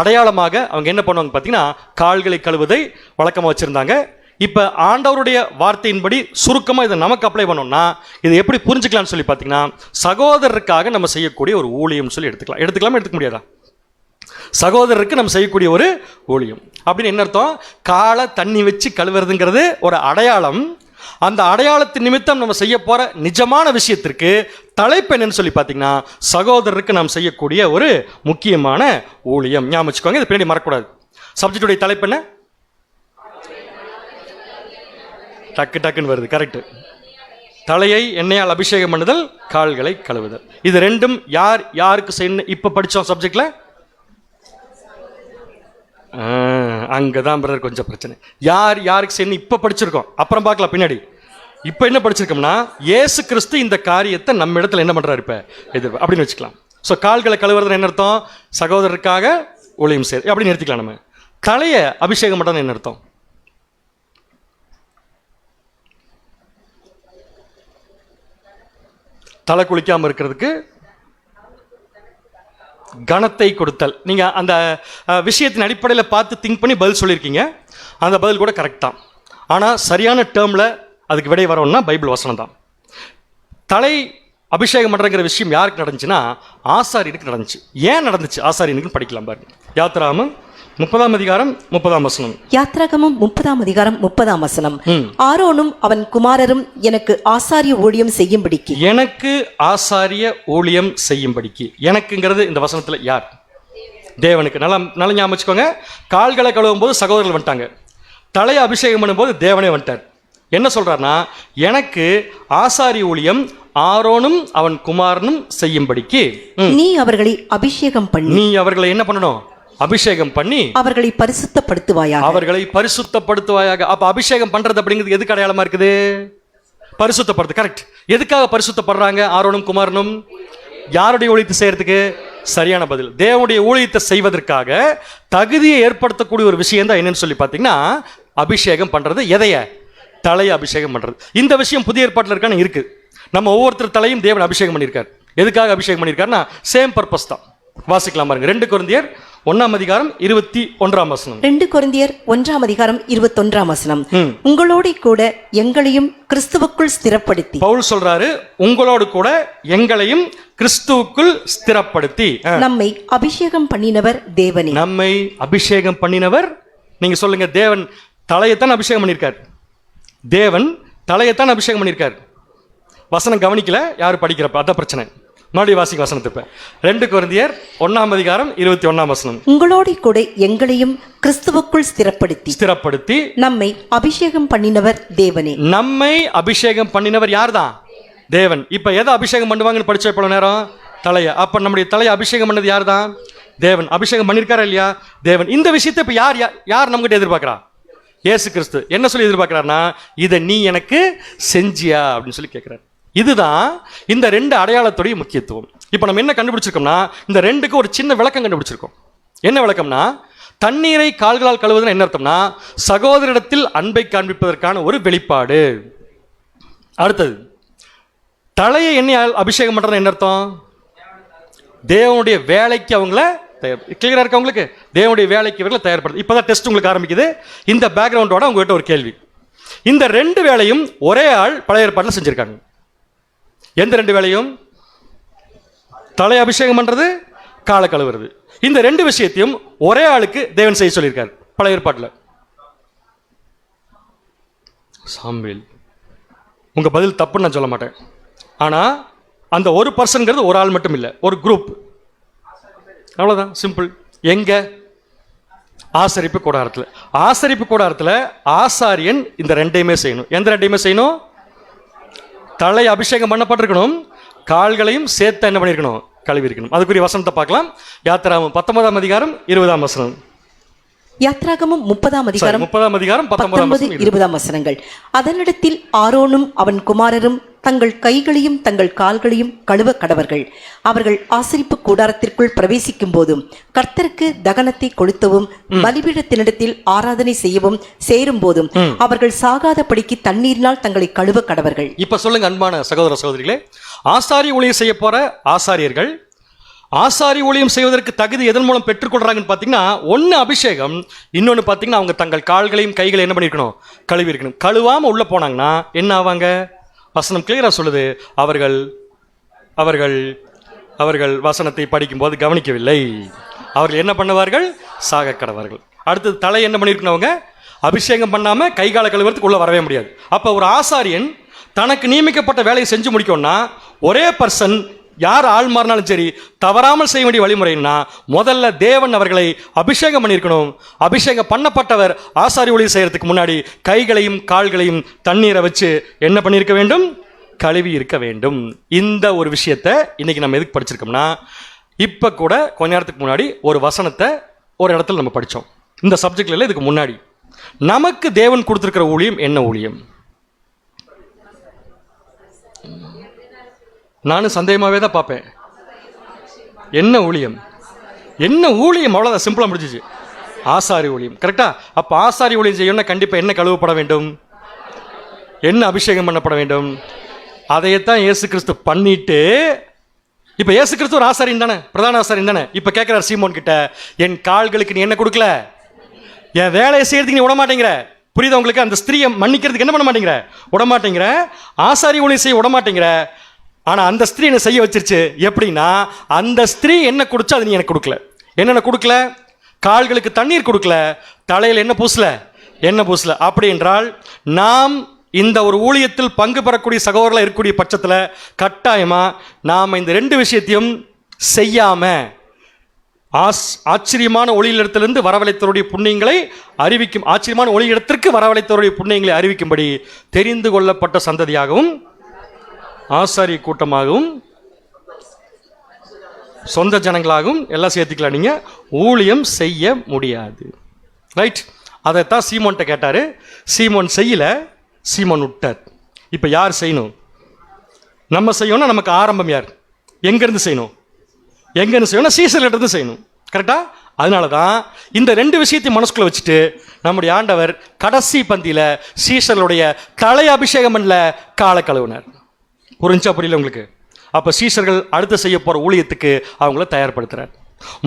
அடையாளமாக அவங்க என்ன பண்ணுவாங்க பார்த்தீங்கன்னா கால்களை கழுவுவதை வழக்கமாக வச்சுருந்தாங்க. இப்போ ஆண்டவருடைய வார்த்தையின்படி சுருக்கமாக இதை நமக்கு அப்ளை பண்ணோம்னா இதை எப்படி புரிஞ்சுக்கலாம்னு சொல்லி பார்த்தீங்கன்னா, சகோதரருக்காக நம்ம செய்யக்கூடிய ஒரு ஊழியம் சொல்லி எடுத்துக்கலாமா எடுத்துக்க முடியாதா? சகோதரருக்கு நம்ம செய்யக்கூடிய ஒரு ஊழியம் அப்படின்னு என்ன அர்த்தம்? காலை தண்ணி வச்சு கழுவுறதுங்கிறது ஒரு அடையாளம். அந்த அடையாளத்தின் நிமித்தம் நம்ம செய்ய போகிற நிஜமான விஷயத்திற்கு தலைப்பு என்னன்னு சொல்லி பார்த்தீங்கன்னா, சகோதரருக்கு நாம் செய்யக்கூடிய ஒரு முக்கியமான ஊழியம். ஞாபகம் வச்சுக்கோங்க, இது பின்னாடி மறக்கக்கூடாது. சப்ஜெக்டுடைய தலைப்பு என்ன? டக்குன்னு வருது, கரெக்டு. தலையை எண்ணெயால் அபிஷேகம் பண்ணுதல், கால்களை கழுவுதல். இது ரெண்டும் யார் யாருக்கு செய்யணும்? இப்போ படித்தோம் சப்ஜெக்ட்ல, அங்கதான் பிரதர் கொஞ்சம் பிரச்சனை. யார் யாருக்கு செய்யணும் இப்போ படிச்சிருக்கோம், அப்புறம் பார்க்கலாம் பின்னாடி. இப்போ என்ன படிச்சிருக்கோம்னா, இயேசு கிறிஸ்து இந்த காரியத்தை நம்ம இடத்துல என்ன பண்றாரு இப்போ எதிர்ப்பு அப்படின்னு வச்சுக்கலாம். ஸோ கால்களை கழுவுறது என்ன அர்த்தம்? சகோதரருக்காக ஊழியம் செய்ய அப்படின்னு நிறுத்திக்கலாம். நம்ம தலையை அபிஷேகம் பண்ணுறது என்ன அர்த்தம்? தலை குளிக்காமல் இருக்கிறதுக்கு கணத்தை கொடுத்தல். நீங்கள் அந்த விஷயத்தின் அடிப்படையில் பார்த்து திங்க் பண்ணி பதில் சொல்லியிருக்கீங்க. அந்த பதில் கூட கரெக்ட் தான். ஆனால் சரியான டேர்மில் அதுக்கு விடை வரணும்னா பைபிள் வசனம் தான். தலை அபிஷேகம் பண்ணுறங்கிற விஷயம் யாருக்கு நடந்துச்சுன்னா ஆசாரியனுக்கு நடந்துச்சு. ஏன் நடந்துச்சு ஆசாரியனுக்கு படிக்கலாம் பாருங்க. யாத்திராகமம் 30ஆம் அதிகாரம் 30ஆம் வசனம்.
யாத்திராகமம் 30ஆம் அதிகாரம் 30ஆம் வசனம். ஆரோனும் அவன் குமாரரும் எனக்கு ஆசாரிய ஊழியம் செய்யும்படிக்கு. எனக்கு
ஆசாரிய ஊழியம் செய்யும்படிக்கு. எனக்குங்கிறது இந்த வசனத்தில் யார்? தேவனுக்கு. நல்லா நல்லா ஞாபகம் வச்சுக்கோங்க. கால்களை கழுவும் போது சகோதரர்கள் வந்துட்டாங்க, தலையை அபிஷேகம் பண்ணும்போது தேவனே வந்துட்டார். என்ன சொல்றாருன்னா, எனக்கு ஆசாரிய ஊழியம் ஆரோனும் அவன் குமாரனும் செய்யும்படிக்கு
நீ அவர்களை அபிஷேகம் பண்ணி.
நீ அவர்களை என்ன பண்ணணும்? அபிஷேகம் பண்ணி
அவர்களை பரிசுத்தப்படுத்துவாயாக.
அவர்களை பரிசுத்தப்படுத்துவாயாக. அப்ப அபிஷேகம் பண்றது அப்படிங்கிறது எதுக்கு அடையாளமா இருக்குது? பரிசுத்தப்படுத்து. கரெக்ட். எதுக்காக பரிசுத்தப்படுறாங்க ஆரோனும் குமாரனும்? யாருடைய ஊழியத்தை செய்யறதுக்கு? சரியான பதில். தேவனுடைய ஊழியத்தை செய்வதற்காக தகுதியை ஏற்படுத்தக்கூடிய ஒரு விஷயம் தான் என்னன்னு சொல்லி பார்த்தீங்கன்னா அபிஷேகம் பண்றது. எதைய? தலையை அபிஷேகம் பண்றது. இந்த விஷயம் புதிய ஏற்பாட்டில் இருக்கான்னு இருக்கு. நம்ம ஒவ்வொருத்தர் தலையும் தேவன் அபிஷேகம் பண்ணியிருக்கார். எதுக்காக அபிஷேகம் பண்ணியிருக்காருன்னா சேம் பர்பஸ் தான். வாசிக்கலாம் பாருங்க. 2 கொரிந்தியர் 1ஆம் அதிகாரம் 21ஆம் வசனம்.
2 கொரிந்தியர் 1ஆம் அதிகாரம் 21ஆம் வசனம். உங்களோடு கூட எங்களையும் கிறிஸ்துவுக்குள் ஸ்திரப்படுத்தி.
பவுல் சொல்றாரு, உங்களோடு கூட எங்களையும் கிறிஸ்துவுக்குள் ஸ்திரப்படுத்தி.
நம்மை அபிஷேகம் பண்ணினவர் தேவனே.
நம்மை அபிஷேகம் பண்ணினவர். நீங்க சொல்லுங்க, தேவன் தலையைத்தான் அபிஷேகம் பண்ணியிருக்கார். தேவன் தலையைத்தான் அபிஷேகம் பண்ணியிருக்கார். வசனம் கவனிக்கல யாரு படிக்கிறப்ப, அதான் பிரச்சனை. மறுபடியும் வாசிக்க வசனத்தை. 2 கொரிந்தியர் 1ஆம் அதிகாரம் 21ஆம் வசனம்.
உங்களோடு கூட எங்களையும் கிறிஸ்துவுக்குள் ஸ்திரப்படுத்தி நம்மை அபிஷேகம் பண்ணினவர் தேவனே.
நம்மை அபிஷேகம் பண்ணினவர் யார் தான்? தேவன். இப்ப எதை அபிஷேகம் பண்ணுவாங்கன்னு படிச்ச எவ்வளவு நேரம்? தலைய. அப்ப நம்முடைய தலையை அபிஷேகம் பண்ணது யார் தான்? தேவன். அபிஷேகம் பண்ணிருக்காரா இல்லையா? தேவன். இந்த விஷயத்தை இப்ப யார் நம்மகிட்ட எதிர்பார்க்கிறா? இயேசு கிறிஸ்து. என்ன சொல்லி எதிர்பார்க்கிறார்னா, இதை நீ எனக்கு செஞ்சியா அப்படின்னு சொல்லி கேட்கிறார். இதுதான் இந்த 2 அடையாளத்துடைய முக்கியத்துவம். இப்போ நம்ம என்ன கண்டுபிடிச்சிருக்கோம்னா, இந்த 2க்கு ஒரு சின்ன விளக்கம் கண்டுபிடிச்சிருக்கோம். என்ன விளக்கம்னா, தண்ணீரை கால்களால் கழுவுதுன்னு என்ன அர்த்தம்னா, சகோதரிடத்தில் அன்பை காண்பிப்பதற்கான ஒரு வெளிப்பாடு. அடுத்தது, தலையை எண்ணெயால் அபிஷேகம் பண்றது என்ன அர்த்தம்? தேவனுடைய வேலைக்கு அவங்கள கிளியரா இருக்கு உங்களுக்கு? தேவனுடைய வேலைக்கு இவர்களை தயார்படுது. இப்பதான் டெஸ்ட் உங்களுக்கு ஆரம்பிக்குது. இந்த பேக்ரவுண்டோட உங்ககிட்ட ஒரு கேள்வி. இந்த 2 வேலையும் ஒரே ஆள் பழைய ஏற்பாட்டில் செஞ்சிருக்காங்க. எந்த 2 வேலையும்? தலை அபிஷேகம் பண்றது, காலை கழுவுறது. இந்த 2 விஷயத்தையும் ஒரே ஆளுக்கு தேவன் செய்ய சொல்லியிருக்காரு பழைய ஏற்பாட்டில். சாமுவேல். உங்க பதில் தப்புன்னு நான் சொல்ல மாட்டேன். ஆனா அந்த ஒரு பர்சன்ங்கிறது ஒரு ஆள் மட்டும் இல்லை, ஒரு குரூப். அவ்வளவுதான், சிம்பிள். எங்க? ஆசரிப்பு கூடாரத்தில். ஆசரிப்பு கூடாரத்தில் ஆசாரியன் இந்த 2யுமே செய்யணும். எந்த 2யுமே செய்யணும்? தலை அபிஷேகம் பண்ணப்பட்டிருக்கணும், கால்களையும் சேர்த்து என்ன பண்ணியிருக்கணும்? கழுவி இருக்கணும். அதுக்குரிய வசனத்தை பார்க்கலாம். யாத்திராகமம் 19ஆம் அதிகாரம் 20ஆம் வசனம்.
யாத்திராகமம் 30ஆம் அதிகாரம்
19
20ஆம் வசனங்கள். அதனிடத்தில் ஆரோனும் அவன் குமாரரும் தங்கள் கைகளையும் தங்கள் கால்களையும் கழுவ கடவர்கள். அவர்கள் ஆசரிப்பு கூடாரத்திற்குள் பிரவேசிக்கும் போதும் கர்த்தருக்கு தகனத்தை கொளுத்தவும் பலிபீடத்தினிடத்தில் ஆராதனை செய்யவும் சேரும் போதும் அவர்கள் சாகாதபடிக்கு தண்ணீரினால் தங்களை கழுவ கடவர்கள்.
இப்ப சொல்லுங்க அன்பான சகோதர சகோதரிகளே, ஆசாரிய ஊழியம் செய்ய போற ஆசாரியர்கள் ஆசாரி ஊழியம் செய்வதற்கு தகுதி எதன் மூலம் பெற்றுக்கொள்றாங்கன்னு பார்த்தீங்கன்னா, ஒன்று அபிஷேகம், இன்னொன்று பார்த்தீங்கன்னா அவங்க தங்கள் கால்களையும் கைகளையும் என்ன பண்ணியிருக்கணும்? கழுவி இருக்கணும். கழுவாமல் உள்ளே போனாங்கன்னா என்ன ஆவாங்க? வசனம் கிளியராக சொல்லுது, அவர்கள் அவர்கள் அவர்கள் வசனத்தை படிக்கும்போது கவனிக்கவில்லை. அவர்கள் என்ன பண்ணுவார்கள்? சாக கடவார்கள். அடுத்தது, தலை என்ன பண்ணியிருக்கணும்? அவங்க அபிஷேகம் பண்ணாமல் கை கால கழுவுறதுக்கு உள்ளே வரவே முடியாது. அப்போ ஒரு ஆசாரியன் தனக்கு நியமிக்கப்பட்ட வேலையை செஞ்சு முடிக்கணும்னா, ஒரே பர்சன் யார் ஆள் மாறினாலும் சரி தவறாமல் செய்ய வேண்டிய வழிமுறைன்னா, முதல்ல தேவன் அவர்களை அபிஷேகம் பண்ணியிருக்கணும். அபிஷேகம் பண்ணப்பட்டவர் ஆசாரி ஊழியம் செய்யறதுக்கு முன்னாடி கைகளையும் கால்களையும் தண்ணீரை வச்சு என்ன பண்ணியிருக்க வேண்டும்? கழுவி இருக்க வேண்டும். இந்த ஒரு விஷயத்தை இன்னைக்கு நம்ம எதுக்கு படிச்சிருக்கோம்னா, இப்போ கூட கொஞ்ச நேரத்துக்கு முன்னாடி ஒரு வசனத்தை ஒரு இடத்துல நம்ம படித்தோம். இந்த சப்ஜெக்ட்ல இல்லை, இதுக்கு முன்னாடி நமக்கு தேவன் கொடுத்துருக்கிற ஊழியம் என்ன ஊழியம்? நானும் சந்தேகமாகவே தான் பார்ப்பேன். என்ன ஊழியம்? என்ன ஊழியம்? அவ்வளோதான், சிம்பிளாக முடிஞ்சிச்சு. ஆசாரி ஊழியம். கரெக்டா? அப்போ ஆசாரி ஊழியம் செய்யணும்னா கண்டிப்பாக என்ன கழுவப்பட வேண்டும்? என்ன அபிஷேகம் பண்ணப்பட வேண்டும்? அதையத்தான் இயேசு கிறிஸ்து பண்ணிட்டு, இப்போ இயேசு கிறிஸ்து ஒரு ஆசாரியம் தானே, பிரதான ஆசாரியம் தானே. இப்போ கேட்குறாரு சீமோன் கிட்ட, என் கால்களுக்கு நீ என்ன கொடுக்கல, என் வேலையை செய்யறதுக்கு நீ விடமாட்டேங்கிற. புரியுதா உங்களுக்கு? அந்த ஸ்திரீயை மன்னிக்கிறதுக்கு என்ன பண்ண மாட்டேங்கிற, விடமாட்டேங்கிற. ஆசாரி ஊழியம் செய்ய விடமாட்டேங்கிற. ஆனால் அந்த ஸ்திரீ என்ன செய்ய வச்சிருச்சு? எப்படின்னா, அந்த ஸ்திரீ என்ன குடிச்சா அது நீ எனக்கு கொடுக்கல. என்னென்ன கொடுக்கல? கால்களுக்கு தண்ணீர் கொடுக்கல, தலையில் என்ன பூசல, என்ன பூசல. அப்படி என்றால் நாம் இந்த ஒரு ஊழியத்தில் பங்கு பெறக்கூடிய சகோதரர்கள் இருக்கக்கூடிய பட்சத்தில் கட்டாயமாக நாம் இந்த ரெண்டு விஷயத்தையும் செய்யாம ஆச்சரியமான ஒளியிடத்திலிருந்து வரவழைத்தவருடைய புண்ணியங்களை அறிவிக்கும், ஆச்சரியமான ஒளியிடத்திற்கு வரவழைத்தவருடைய புண்ணியங்களை அறிவிக்கும்படி தெரிந்து கொள்ளப்பட்ட சந்ததியாகவும் ஆசாரிய கூட்டமாகவும் சொந்த ஜனங்களாகவும் எல்லாம் சேர்த்துக்கலாம். நீங்கள் ஊழியம் செய்ய முடியாது. ரைட்? அதைத்தான் சீமோன்ட்ட கேட்டார். சீமோன் செய்யல, சீமோன் விட்டார். இப்போ யார் செய்யணும்? நம்ம செய்யணும்னா நமக்கு ஆரம்பம் யார்? எங்கேருந்து செய்யணும்? எங்கேருந்து செய்யணும்? சீசர்கிட்ட செய்யணும். கரெக்டா? அதனால தான் இந்த ரெண்டு விஷயத்தையும் மனசுக்குள்ள வச்சுட்டு நம்முடைய ஆண்டவர் கடைசி பந்தியில் சீசர்களுடைய தலை அபிஷேகம் பண்ணல, காலை கழுவினார். புரிஞ்சா புரியல உங்களுக்கு? அப்போ சீசர்கள் அடுத்து செய்ய போகிற ஊழியத்துக்கு அவங்கள தயார்படுத்துறார்.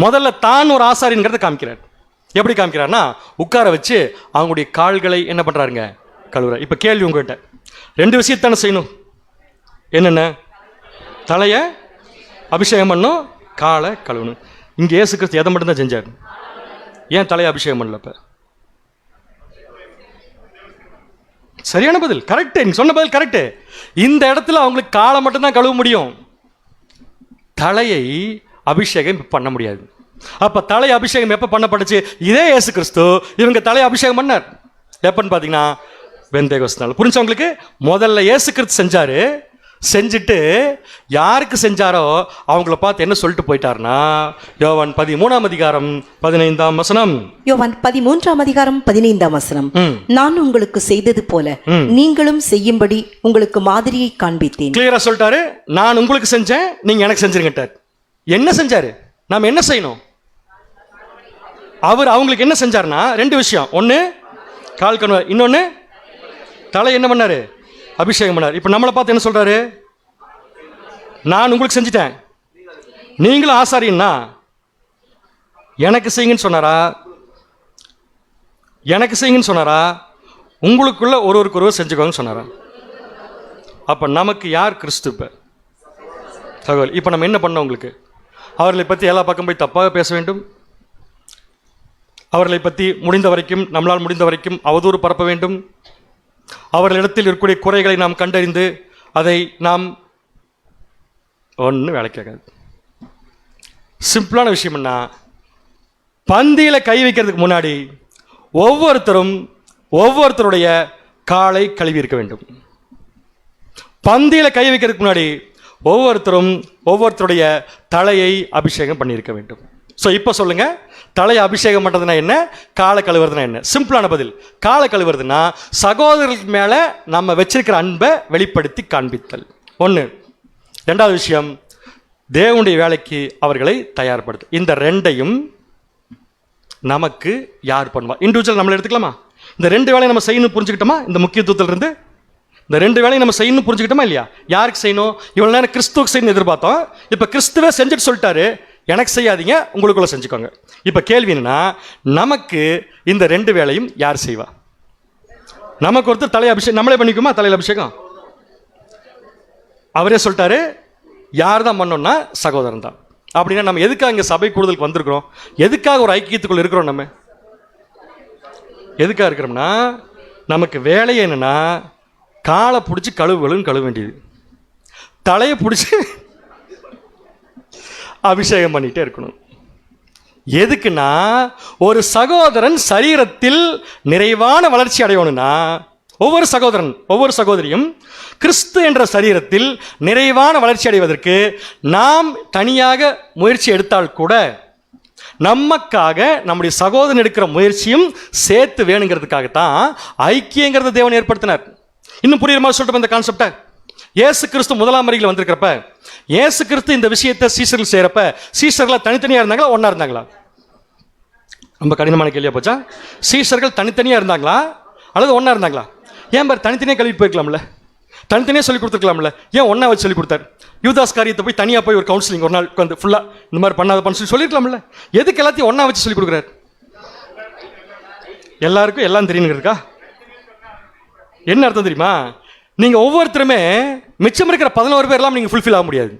முதல்ல தான் ஒரு ஆசாரிங்கிறத காமிக்கிறார். எப்படி காமிக்கிறார்னா, உட்கார வச்சு அவங்களுடைய கால்களை என்ன பண்ணுறாருங்க, கழுவுறார். இப்போ கேள்வி உங்கள்கிட்ட, ரெண்டு விஷயத்தானே செய்யணும். என்னென்ன? தலையை அபிஷேகம் பண்ணும், காலை கழுவணும். இங்கே இயேசு கிறிஸ்து எதை மட்டும்தான் செஞ்சார்? ஏன் தலையை அபிஷேகம் பண்ணல? இப்போ சரியான பதில், கரெக்டு. நீ சொன்ன பதில் கரெக்டு. இந்த இடத்துல அவங்களுக்கு காலை மட்டும்தான் கழுவ முடியும், தலையை அபிஷேகம் பண்ண முடியாது. அப்ப தலை அபிஷேகம் எப்ப பண்ணப்பட்டுச்சு? இதே இயேசு கிறிஸ்து இவங்க தலை அபிஷேகம் பண்ணார். எப்பன்னு பாத்தீங்கன்னா பெந்தேகோஸ்து நாள். புரிஞ்சு உங்களுக்கு? முதல்ல இயேசு கிறிஸ்து செஞ்சாரு, செஞ்சுட்டு யாருக்கு செஞ்சாரோ அவங்கள பார்த்து என்ன சொல்லிட்டு போயிட்டாருன்னா, யோவான் 13:15
யோவான் 13:15 நான் உங்களுக்கு செய்தது போல நீங்களும் செய்யும்படி உங்களுக்கு மாதிரியை காண்பித்தேன்.
கிளியரா சொல்லிட்டாரு. நான் உங்களுக்கு செஞ்சேன், நீங்க எனக்கு செஞ்சிருங்கட்டார். என்ன செஞ்சாரு? நாம என்ன செய்யணும்? அவர் அவங்களுக்கு என்ன செஞ்சாருன்னா ரெண்டு விஷயம். ஒன்னு கால் கழுவார், இன்னொன்னு தலை என்ன பண்ணாரு, அபிஷேகம் பண்ணார். இப்போ நம்மளை பார்த்து என்ன சொல்றாரு? நான் உங்களுக்கு செஞ்சிட்டேன், நீங்களும் ஆசாரியன்னா எனக்கு செய்யுங்கன்னு சொன்னாரா? எனக்கு செய்யுங்கன்னு சொன்னாரா? உங்களுக்குள்ள ஒருவருக்கு ஒருவர் செஞ்சுக்கோங்கன்னு சொன்னாரா? அப்போ நமக்கு யார் கிறிஸ்து? இப்போ தகவல். இப்போ நம்ம என்ன பண்ணோம்? உங்களுக்கு அவர்களை பற்றி எல்லா பக்கம் போய் தப்பாக பேச வேண்டும், அவர்களை பற்றி முடிந்த வரைக்கும் நம்மளால் முடிந்த வரைக்கும் அவதூறு பரப்ப வேண்டும், அவர்களிடத்தில் இருக்கக்கூடிய குறைகளை நாம் கண்டறிந்து அதை நாம் ஒன்றும் வேலை கேட்காது. சிம்பிளான விஷயம் என்ன? பந்தியில் கை வைக்கிறதுக்கு முன்னாடி ஒவ்வொருத்தருடைய காலை கழுவி இருக்க வேண்டும். பந்தியில் கை வைக்கிறதுக்கு முன்னாடி ஒவ்வொருத்தருடைய தலையை அபிஷேகம் பண்ணியிருக்க வேண்டும். ஸோ இப்போ சொல்லுங்க, தலையை அபிஷேகம் பண்ணுறதுனா என்ன, காலை கழுவுறதுனா என்ன? சிம்பிளான பதில், காலை கழுவுறதுனா சகோதரர்களுக்கு மேலே நம்ம வச்சிருக்கிற அன்பை வெளிப்படுத்தி காண்பித்தல் ஒன்று. ரெண்டாவது விஷயம், தேவனுடைய வேலைக்கு அவர்களை தயார்படுத்து. இந்த ரெண்டையும் நமக்கு யார் பண்ணுவா? இண்டிவிஜுவல் நம்மளை எடுத்துக்கலாமா? இந்த ரெண்டு வேலையை நம்ம செய்யணும் புரிஞ்சுக்கிட்டோமா? இந்த முக்கியத்துவத்தில் இருந்து இந்த ரெண்டு வேலையும் நம்ம செய்யணும் புரிஞ்சுக்கிட்டோமா இல்லையா? யாருக்கு செய்யணும்? இவ்வளோ நேரம் கிறிஸ்துவுக்கு செய்யணும் எதிர்பார்த்தோம். இப்போ கிறிஸ்துவே செஞ்சுட்டு சொல்லிட்டாரு, எனக்கு செய்யாதீங்க, உங்களுக்குள்ள செஞ்சுக்கோங்க. இப்போ கேள்வி என்னன்னா, நமக்கு இந்த ரெண்டு வேலையும் யார் செய்வா? நமக்கு ஒருத்தர் தலை அபிஷேகம் நம்மளே பண்ணிக்குமா? தலையில் அபிஷேகம் அவரே சொல்லிட்டாரு. யார் தான் பண்ணோம்னா சகோதரன் தான். அப்படின்னா நம்ம எதுக்காக இங்கே சபை கூடுதலுக்கு வந்திருக்கிறோம்? எதுக்காக ஒரு ஐக்கியத்துக்குள்ள இருக்கிறோம்? நம்ம எதுக்காக இருக்கிறோம்னா, நமக்கு வேலையை என்னன்னா காலை பிடிச்சி கழுவ வேண்டியது, தலையை பிடிச்சி அபிஷேகம் பண்ணிட்டே இருக்கணும். எதுக்குன்னா, ஒரு சகோதரன் சரீரத்தில் நிறைவான வளர்ச்சி அடையணும்னா ஒவ்வொரு சகோதரன் ஒவ்வொரு சகோதரியும் கிறிஸ்து என்ற சரீரத்தில் நிறைவான வளர்ச்சி அடைவதற்கு நாம் தனியாக முயற்சி எடுத்தால் கூட நமக்காக நம்முடைய சகோதரன் எடுக்கிற முயற்சியும் சேர்த்து வேணுங்கிறதுக்காகத்தான் ஐக்கியங்கிறத தேவன் ஏற்படுத்தினார். இன்னும் புரியுற மாதிரி சொல்லிட்டு இந்த கான்செப்டை, இயேசு கிறிஸ்து முதலாம் வரியில் வந்திருக்கிறப்ப இயேசு கிறிஸ்து இந்த விஷயத்தை சீஷர்கள் செய்யறப்ப சீஷர்களா தனித்தனியா இருந்தாங்களா ஒன்னா இருந்தாங்களா? ரொம்ப கடினமான கேள்வியா போச்சா? சீஷர்கள் தனித்தனியா இருந்தாங்களா அல்லது ஒன்னா இருந்தாங்களா? ஏன் பாரு தனித்தனியாக கல்வி போயிருக்கலாம்ல, தனித்தனியாக சொல்லி கொடுத்துருக்கலாம்ல, ஏன் ஒன்றா வச்சு சொல்லி கொடுத்தாரு? யூதாஸ் காரியத்தை போய் தனியாக போய் ஒரு கவுன்சிலிங் ஒரு நாள் உட்காந்து ஃபுல்லாக இந்த மாதிரி பண்ணாதப்பான்னு சொல்லி சொல்லியிருக்கலாம்ல. எதுக்கு எல்லாத்தையும் ஒன்றா வச்சு சொல்லி கொடுக்குறாரு? எல்லாருக்கும் எல்லாம் தெரியுங்கிறதுக்கா? என்ன அர்த்தம் தெரியுமா? நீங்கள் ஒவ்வொருத்தருமே மிச்சம் இருக்கிற 11 பேர்லாம் நீங்கள் ஃபுல்ஃபில் ஆக முடியாது.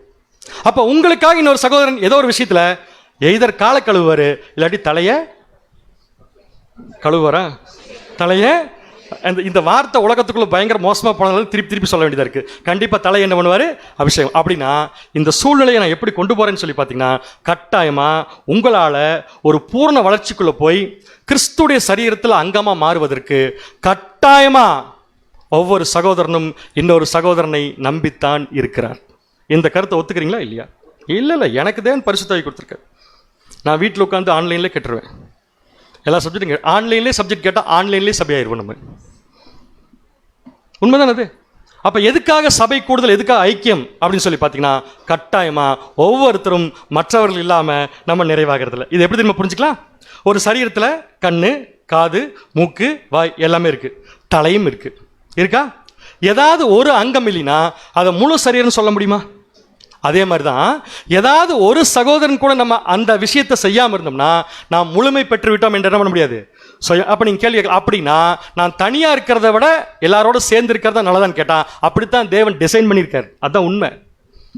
அப்போ உங்களுக்காக இன்னொரு சகோதரன் ஏதோ ஒரு விஷயத்தில் எய்தர் காலை கழுவுவார், இல்லாட்டி தலையை கழுவுவாரா? தலையை இந்த வார்த்தை உலகத்துக்குள்ள பயங்கர மோசமாக போனதால திருப்பி சொல்ல வேண்டியதாக இருக்குது. கண்டிப்பாக தலை என்ன பண்ணுவார்? அபிஷேகம். அப்படின்னா இந்த சூழ்நிலையை நான் எப்படி கொண்டு போகிறேன்னு சொல்லி பார்த்தீங்கன்னா, கட்டாயமாக உங்களால் ஒரு பூர்ண வளர்ச்சிக்குள்ளே போய் கிறிஸ்துடைய சரீரத்தில் அங்கமாக மாறுவதற்கு கட்டாயமாக ஒவ்வொரு சகோதரனும் இன்னொரு சகோதரனை நம்பித்தான் இருக்கிறார். இந்த கருத்தை ஒத்துக்கிறீங்களா இல்லையா? இல்லை, எனக்கு தேவன் பரிசுத்தாவி கொடுத்துருக்காரு. நான் வீட்டில் உட்காந்து ஆன்லைன்லேயே கேட்டுருவேன். எல்லா சப்ஜெக்டும் ஆன்லைன்லேயே சப்ஜெக்ட் கேட்டால் ஆன்லைன்லேயே சபையாயிருவோம் நம்ம. உண்மைதான் அது. அப்போ எதுக்காக சபை கூடுதல், எதுக்காக ஐக்கியம் அப்படின்னு சொல்லி பார்த்தீங்கன்னா, கட்டாயமாக ஒவ்வொருத்தரும் மற்றவர்கள் இல்லாமல் நம்ம நிறைவாகிறதில்ல. இது எப்படி நம்ம புரிஞ்சுக்கலாம்? ஒரு சரீரத்தில் கண்ணு, காது, மூக்கு, வாய் எல்லாமே இருக்குது, தலையும் இருக்கா? ஏதாவது ஒரு அங்கம் இல்லைன்னா அதை முழு சரீரம்னு சொல்ல முடியுமா? அதே மாதிரி தான் ஏதாவது ஒரு சகோதரன் கூட நம்ம அந்த விஷயத்தை செய்யாமல் இருந்தோம்னா நாம் முழுமை பெற்று விட்டோம் என்று என்ன பண்ண முடியாது. அப்போ நீங்கள் கேள்வி கேட்கலாம், அப்படின்னா நான் தனியாக இருக்கிறத விட எல்லாரோட சேர்ந்து இருக்கிறதா நல்லதான்னு கேட்டால் அப்படித்தான் தேவன் டிசைன் பண்ணியிருக்கார். அதுதான் உண்மை.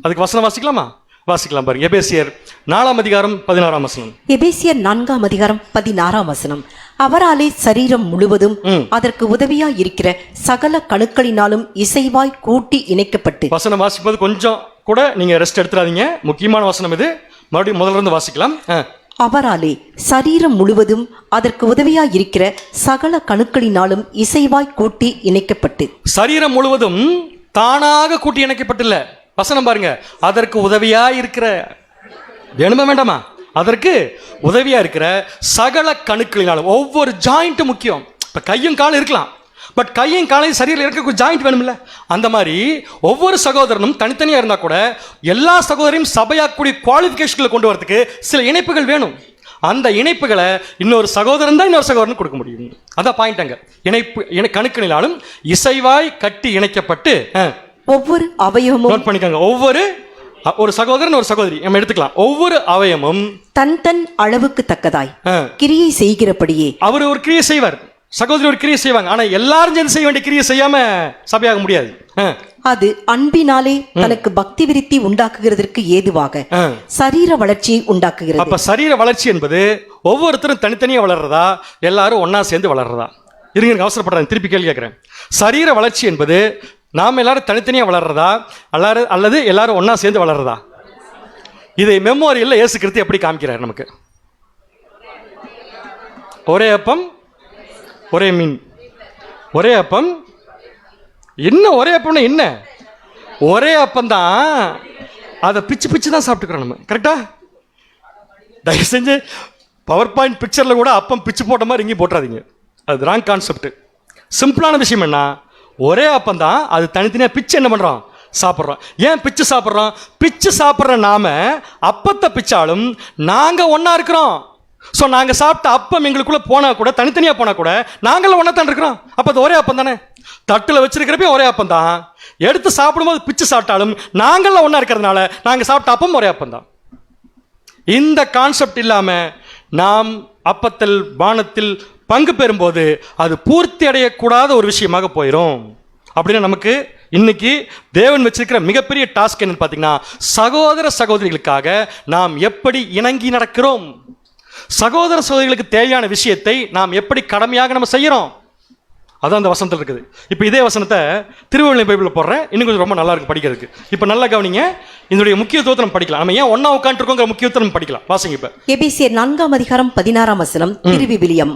அதுக்கு வசனம் வாசிக்கலாமா? வாசிக்கலாம் பாருங்க. எபேசியர் 4:16.
எபேசியர் 4:16. அவராலே சரீரம் முழுவதும் அதற்கு உதவியா இருக்கிற சகல கணுக்களினாலும் இசைவாய் கூட்டி இணைக்கப்பட்டு.
வசனம் வாசிப்பது கொஞ்சம் கூட நீங்க ரெஸ்ட் எடுத்துறாதீங்க, முக்கியமான வசனம் இது. மறுபடியும் முதல்ல இருந்து வாசிக்கலாம்.
அவராலே சரீரம் முழுவதும் அதற்கு உதவியா இருக்கிற சகல கணுக்களினாலும் இசைவாய் கூட்டி இணைக்கப்பட்டு.
சரீரம் முழுவதும் தானாக கூட்டி இணைக்கப்பட்டில்ல. வசனம் பாருங்க, அதற்கு உதவியா இருக்கிற, வேணுமா வேண்டாமா? அதற்கு உதவியா இருக்கிற சகல கணுக்களினாலும். ஒவ்வொரு ஜாயிண்ட் முக்கியம். இப்போ கையும் காலும் இருக்கலாம், பட் கையும் காலையும் சரீரில் இருக்க ஜாயிண்ட் வேணும்ல. அந்த மாதிரி ஒவ்வொரு சகோதரனும் தனித்தனியாக இருந்தால் கூட எல்லா சகோதரையும் சபையாக்கூடிய குவாலிஃபிகேஷன்களை கொண்டு வரதுக்கு சில இணைப்புகள் வேணும். அந்த இணைப்புகளை இன்னொரு சகோதரன் தான் இன்னொரு சகோதரன் கொடுக்க முடியும். அதான் பாயிண்ட். அங்க இணைப்பு கணுக்களினாலும் இசைவாய் கட்டி இணைக்கப்பட்டு.
ஒவ்வொரு அவயவமும் நோட்
பண்ணிக்கோங்க. ஒரு சகோதரன் ஒரு சகோதரி நம்ம எடுத்துக்கலாம். ஒவ்வொரு அவயமும்
தன் அளவுக்கு தக்கதாய் கிரியை செய்கிறபடியே
அவர் ஒரு கிரியை செய்வார், சகோதரி ஒரு கிரியை செய்வாங்க. ஆனா எல்லாரும் சேர்ந்து செய்ய வேண்டிய கிரியை செய்யாம சபையாக முடியாது.
அது அன்பினாலே தனக்கு பக்தி விருத்தி உண்டாக்குகிறதற்கு ஏதுவாக சரீர வளர்ச்சியை உண்டாக்குகிறது.
அப்ப சரீர வளர்ச்சி என்பது ஒவ்வொருத்தரும் தனித்தனியா வளர்றதா, எல்லாரும் ஒன்னா சேர்ந்து வளர்றதா? இருங்க, அவசரப்படுறேன், திருப்பி கேள்வி கேட்கிறேன். சரீர வளர்ச்சி என்பது நாம் எல்லாரும் தனித்தனியாக வளர்றதா அல்லது எல்லாரும் ஒன்றா சேர்ந்து வளர்றதா? இதை மெமோரியலில் இயேசு கிறிஸ்து எப்படி காமிக்கிறார் நமக்கு? ஒரே அப்பம் ஒரே மீன். ஒரே அப்பம் என்ன? ஒரே அப்பம்னா என்ன? ஒரே அப்பம் தான், அதை பிச்சு தான் சாப்பிட்டுக்கிறோம் நம்ம. கரெக்டா? தயவு செஞ்சு பவர் பாயிண்ட் பிக்சரில் கூட அப்பம் பிச்சு போட்ட மாதிரி இங்கேயும் போட்டுறாதீங்க, அது ராங் கான்செப்ட். சிம்பிளான விஷயம் என்ன? ஒரே அப்பம் தான், அது தனித்தனியாக பிச்சு என்ன பண்ணுறோம்? சாப்பிட்றோம். ஏன் பிச்சு சாப்பிட்றோம்? பிச்சு சாப்பிட்ற நாம அப்பத்தை பிச்சாலும் நாங்கள் ஒன்றா இருக்கிறோம். ஸோ நாங்கள் சாப்பிட்ட அப்பம் எங்களுக்குள்ளே போனால் கூட, தனித்தனியாக போனால் கூட நாங்களும் ஒன்றா தான் இருக்கிறோம். அப்போ அது ஒரே அப்பம் தானே. தட்டில் வச்சிருக்கிறப்ப ஒரே அப்பம் தான், எடுத்து சாப்பிடும்போது பிச்சு சாப்பிட்டாலும் நாங்கள்லாம் ஒன்றா இருக்கிறதுனால நாங்கள் சாப்பிட்ட அப்பம் ஒரே அப்பம் தான். இந்த கான்செப்ட் இல்லாமல் நாம் அப்பத்தில் பானத்தில் பங்கு பெறும்போது அது பூர்த்தி அடையக்கூடாத ஒரு விஷயமாக போயிடும். அப்படின்னா நமக்கு இன்னைக்கு தேவன் வச்சிருக்கிற மிகப்பெரிய டாஸ்க் என்னன்னு பார்த்தீங்கன்னா, சகோதர சகோதரிகளுக்காக நாம் எப்படி இணங்கி நடக்கிறோம், சகோதர சகோதரிகளுக்கு தேவையான விஷயத்தை நாம் எப்படி கடமையாக நம்ம செய்யறோம். அதான் அந்த வசனத்தில் இருக்குது. இப்போ இதே வசனத்தை திருவள்ளுவர் பைபிளில் போடுறேன், இன்னும் கொஞ்சம் ரொம்ப நல்லா இருக்கு படிக்கிறதுக்கு. இப்போ நல்லா கவனிங்க, இதனுடைய முக்கியத்துவத்தை நம்ம படிக்கலாம். நம்ம ஏன் ஒன்னா உட்காந்துருக்கோங்கிற முக்கியத்துவம் நம்ம படிக்கலாம். வாசிங்க. இப்போ
எபேசியர் 4:16 திருவிவிலியம்.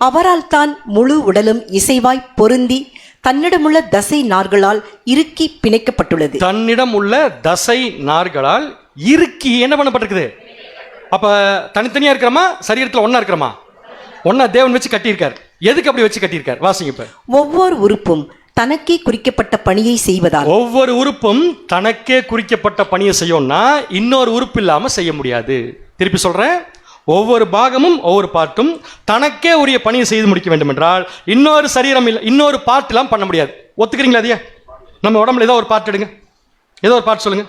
அவரால் தான் முழு உடலும் இசைவாய் பொருந்தி தன்னிடமுள்ள தசை நார்களால் இறுக்கி பிணைக்கப்பட்டுள்ளது.
தன்னிடம் உள்ள தசை நார்களால் இறுக்கி என்ன பண்ணப்பட்டிருக்குது? அப்ப தனித்தனியா இருக்கிறோமா, சரீரத்தில் ஒன்னா இருக்கிறோமா? ஒன்னா தேவன் வச்சு கட்டியிருக்கார். எதுக்கு அப்படி வச்சு கட்டியிருக்கார்? வாசிங்க. இப்ப ஒவ்வொரு
உறுப்பும் தனக்கே குறிக்கப்பட்ட பணியை செய்வதால்,
ஒவ்வொரு உறுப்பும் தனக்கே குறிக்கப்பட்ட பணியை செய்யணும்னா இன்னொரு உறுப்பு இல்லாம செய்ய முடியாது. திருப்பி சொல்றேன், ஒவ்வொரு பாகமும் ஒவ்வொரு பார்ட்டும் தனக்கே உரிய பணியை செய்து முடிக்க வேண்டும் என்றால் இன்னொரு சரீரம் இல்லை, இன்னொரு பார்ட் எல்லாம் பண்ண முடியாது. ஒத்துக்கிறீங்களா? அதையா நம்ம உடம்புல ஏதோ ஒரு பார்ட் எடுங்க, ஏதோ ஒரு பார்ட் சொல்லுங்க.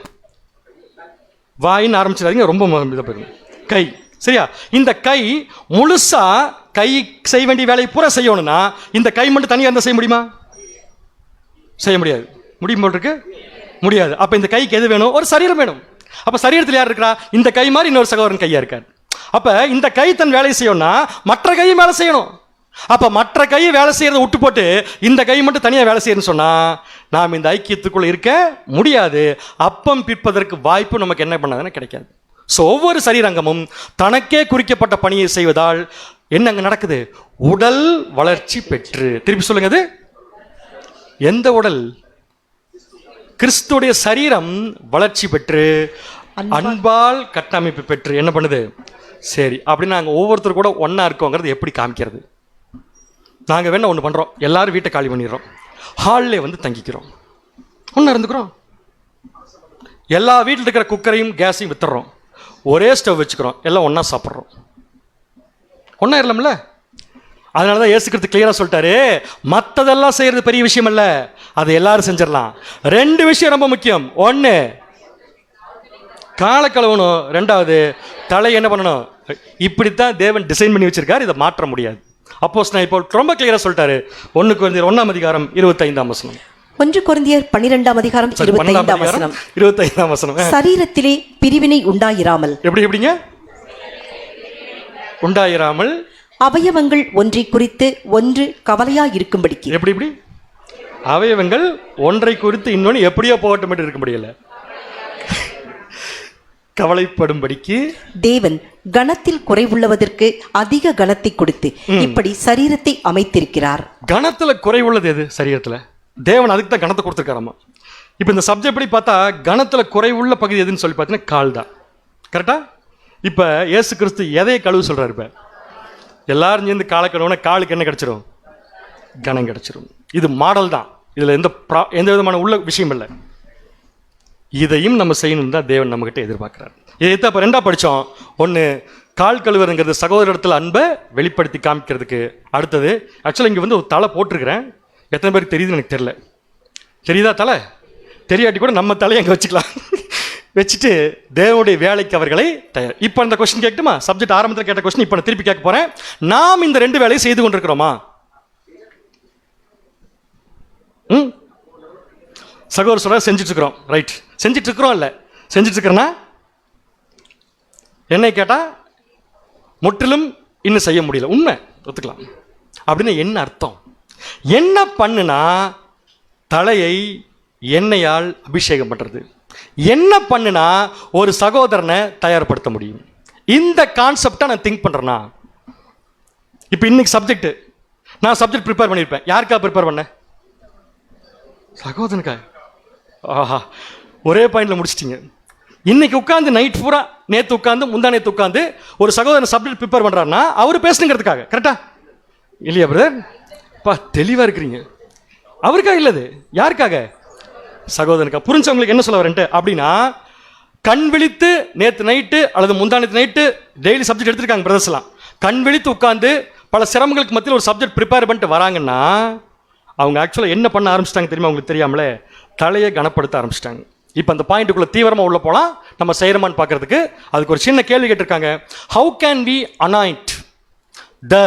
வாயின்னு ஆரம்பிச்சிடாதீங்க, ரொம்ப இதாக போயிருங்க. கை, சரியா? இந்த கை முழுசா கை செய்ய வேண்டிய வேலையை பூரா செய்யணும்னா இந்த கை மட்டும் தனியாக இருந்தால் செய்ய முடியுமா? செய்ய முடியாது. முடியும் போல் இருக்கு, முடியாது. அப்ப இந்த கைக்கு எது வேணும்? ஒரு சரீரம் வேணும். அப்ப சரீரத்தில் யார் இருக்கிறா? இந்த கை மாதிரி இன்னொரு சகோதரன் கையா இருக்கார். அப்ப இந்த கை தன் வேலையை செய்யணும்னா மற்ற கையும் வேலை செய்யணும். அப்ப மற்ற கை வேலை செய்யறதை விட்டு போட்டு இந்த கை மட்டும் தனியாக வேலை செய்யணும்னு சொன்னா நாம் இந்த ஐக்கியத்துக்குள்ள இருக்க முடியாது. அப்பம் பிற்பதற்கு வாய்ப்பு நமக்கு என்ன பண்ணாதுன்னு கிடைக்காது. ஸோ ஒவ்வொரு சரீரங்கமும் தனக்கே குறிக்கப்பட்ட பணியை செய்வதால் என்ன அங்க நடக்குது? உடல் வளர்ச்சி பெற்று. திருப்பி சொல்லுங்க, அது எந்த உடல்? கிறிஸ்துடைய சரீரம் வளர்ச்சி பெற்று அன்பால் கட்டமைப்பு பெற்று என்ன பண்ணுது? சரி, அப்படின்னு நாங்கள் ஒவ்வொருத்தர் கூட ஒன்றா இருக்கோங்கிறது எப்படி காமிக்கிறது? நாங்கள் வேணா ஒன்று பண்ணுறோம், எல்லாரும் வீட்டை காலி பண்ணிடுறோம், ஹாலில் வந்து தங்கிக்கிறோம், ஒன்றா இருந்துக்கிறோம். எல்லா வீட்டில் இருக்கிற குக்கரையும் கேஸையும் வித்துடுறோம், ஒரே ஸ்டவ் வச்சுக்கிறோம், எல்லாம் ஒன்றா சாப்பிட்றோம். ஒன்றா இல்லைம்ல? அதனால தான் இயேசு கிறிஸ்து கிளியராக சொல்லிட்டாரு, மற்றதெல்லாம் செய்கிறது பெரிய விஷயம் இல்லை, அதை எல்லாரும் செஞ்சிடலாம். ரெண்டு விஷயம் ரொம்ப முக்கியம். ஒன்று காலை கழுவணும், ரெண்டாவது தலை என்ன பண்ணணும். இப்படித்தான் தேவன் டிசைன் பண்ணி வச்சிருக்காரு, இதை மாற்ற முடியாது. அப்போஸ்தலன் இப்போ ரொம்ப கிளியராக சொல்லிட்டாரு. 1 கொரிந்தியர் 1ஆம் அதிகாரம் 25ஆம் வசனம்.
1 கொரிந்தியர் 12ஆம் அதிகாரம் 25ஆம் வசனம்.
25ஆம் வசனம்.
சரீரத்திலே பிரிவினை உண்டாயிராமல்.
எப்படிங்க உண்டாயிராமல்?
அவயவங்கள் ஒன்றை குறித்து ஒன்று கவலையா இருக்கும்படிக்கு.
எப்படி அவயவங்கள் ஒன்றை குறித்து இன்னொன்று எப்படியோ போகட்டும் இருக்க முடியல, கவலைப்படும்படிக்கு தேவன்
கணத்தில் குறைவுள்ளவதற்கு அதிக கணத்தை கொடுத்து இப்படி சரீரத்தை அமைத்திருக்கிறார்.
கணத்துல குறைவுள்ளது எது? சரீரத்துல. தேவன் அதுக்கு தான் கணத்தை கொடுத்துருக்காராமா. இப்போ இந்த சப்ஜெக்ட் படி பார்த்தா கணத்துல குறைவுள்ள பகுதி எதுன்னு சொல்லி பார்த்தீங்கன்னா கால் தான். கரெக்டா? இப்போ இயேசு கிறிஸ்து எதையை கழுவு சொல்றாரு? இப்போ எல்லாரும் சேர்ந்து காலை கழுவுனா காலுக்கு என்ன கிடைச்சிரும்? கணம் கிடைச்சிரும். இது மாடல் தான், இதுல எந்த விதமான உள்ள விஷயம் இல்லை. இதையும் நம்ம செய்யணும் தான் தேவன் நம்மகிட்ட எதிர்பார்க்கிறார். இதை இப்போ ரெண்டா படித்தோம். ஒன்று கால் கழுவுறங்கிறது சகோதரத்தில் அன்பை வெளிப்படுத்தி காமிக்கிறதுக்கு. அடுத்தது ஆக்சுவலாக இங்கே வந்து ஒரு தலை போட்டிருக்கிறேன், எத்தனை பேருக்கு தெரியுதுன்னு எனக்கு தெரியல. தெரியுதா தலை? தெரியாட்டி கூட நம்ம தலையை அங்கே வச்சுக்கலாம். வச்சுட்டு தேவனுடைய வேலைக்கு அவர்களை தயார். இப்போ அந்த கொஸ்டின் கேட்கட்டுமா? சப்ஜெக்ட் ஆரம்பத்தில் கேட்ட கொஸ்டின் இப்போ நான் திருப்பி கேட்க போகிறேன். நாம் இந்த ரெண்டு வேலையை செய்து கொண்டிருக்கிறோமா? சகோதரர் சொல்ற செஞ்சுட்டு இருக்கிறோம். ரைட், செஞ்சுட்டு இருக்கிறோம். இல்லை செஞ்சுட்டு இருக்கிறேன்னா என்னை கேட்டால் முற்றிலும் இன்னும் செய்ய முடியல. உண்மை ஒத்துக்கலாம். அப்படின்னு என்ன அர்த்தம்? என்ன பண்ணுனா தலையை எண்ணெயால் அபிஷேகம் பண்ணுறது, என்ன பண்ணுனா ஒரு சகோதரனை தயார்படுத்த முடியும். இந்த கான்செப்டை நான் திங்க் பண்ணுறேன்னா, இப்போ இன்னைக்கு சப்ஜெக்ட் நான் சப்ஜெக்ட் ப்ரிப்பேர் பண்ணியிருப்பேன். யாருக்கா ப்ரிப்பேர் பண்ண? சகோதரனுக்கா? ஆஹா, ஒரே பாயிண்ட்ல முடிச்சிட்டிங்க. இன்னைக்கு உட்காந்து நைட் பூரா, நேற்று உட்காந்து முந்தா நேற்று உட்காந்து ஒரு சகோதரன் சப்ஜெக்ட் ப்ரிப்பேர் பண்ணுறாருன்னா அவர் பேசணுங்கிறதுக்காக. கரெக்டா இல்லையா பிரதர்? பா தெளிவாக இருக்கிறீங்க. அவருக்காக இல்லது, யாருக்காக? சகோதரனுக்கா. புரிஞ்சவங்களுக்கு என்ன சொல்ல வரேன்ட்டு அப்படின்னா, கண் விழித்து நேற்று நைட்டு அல்லது முந்தா நேற்று நைட்டு டெய்லி சப்ஜெக்ட் எடுத்திருக்காங்க பிரதர்ஸ்லாம். கண் விழித்து உட்காந்து பல சிரமங்களுக்கு மத்தியில் ஒரு சப்ஜெக்ட் ப்ரிப்பேர் பண்ணிட்டு வராங்கன்னா அவங்க ஆக்சுவலாக என்ன பண்ண ஆரம்பிச்சிட்டாங்க தெரியுமா? அவங்களுக்கு தெரியாமலே தலையை கனப்படுத்த ஆரம்பிச்சிட்டாங்க. இப்போ அந்த பாயிண்ட்டுக்குள்ள தீவிரமாக உள்ள போகலாம். நம்ம செய்கிறோமான்னு பார்க்கறதுக்கு அதுக்கு ஒரு சின்ன கேள்வி கேட்டிருக்காங்க. How can we anoint the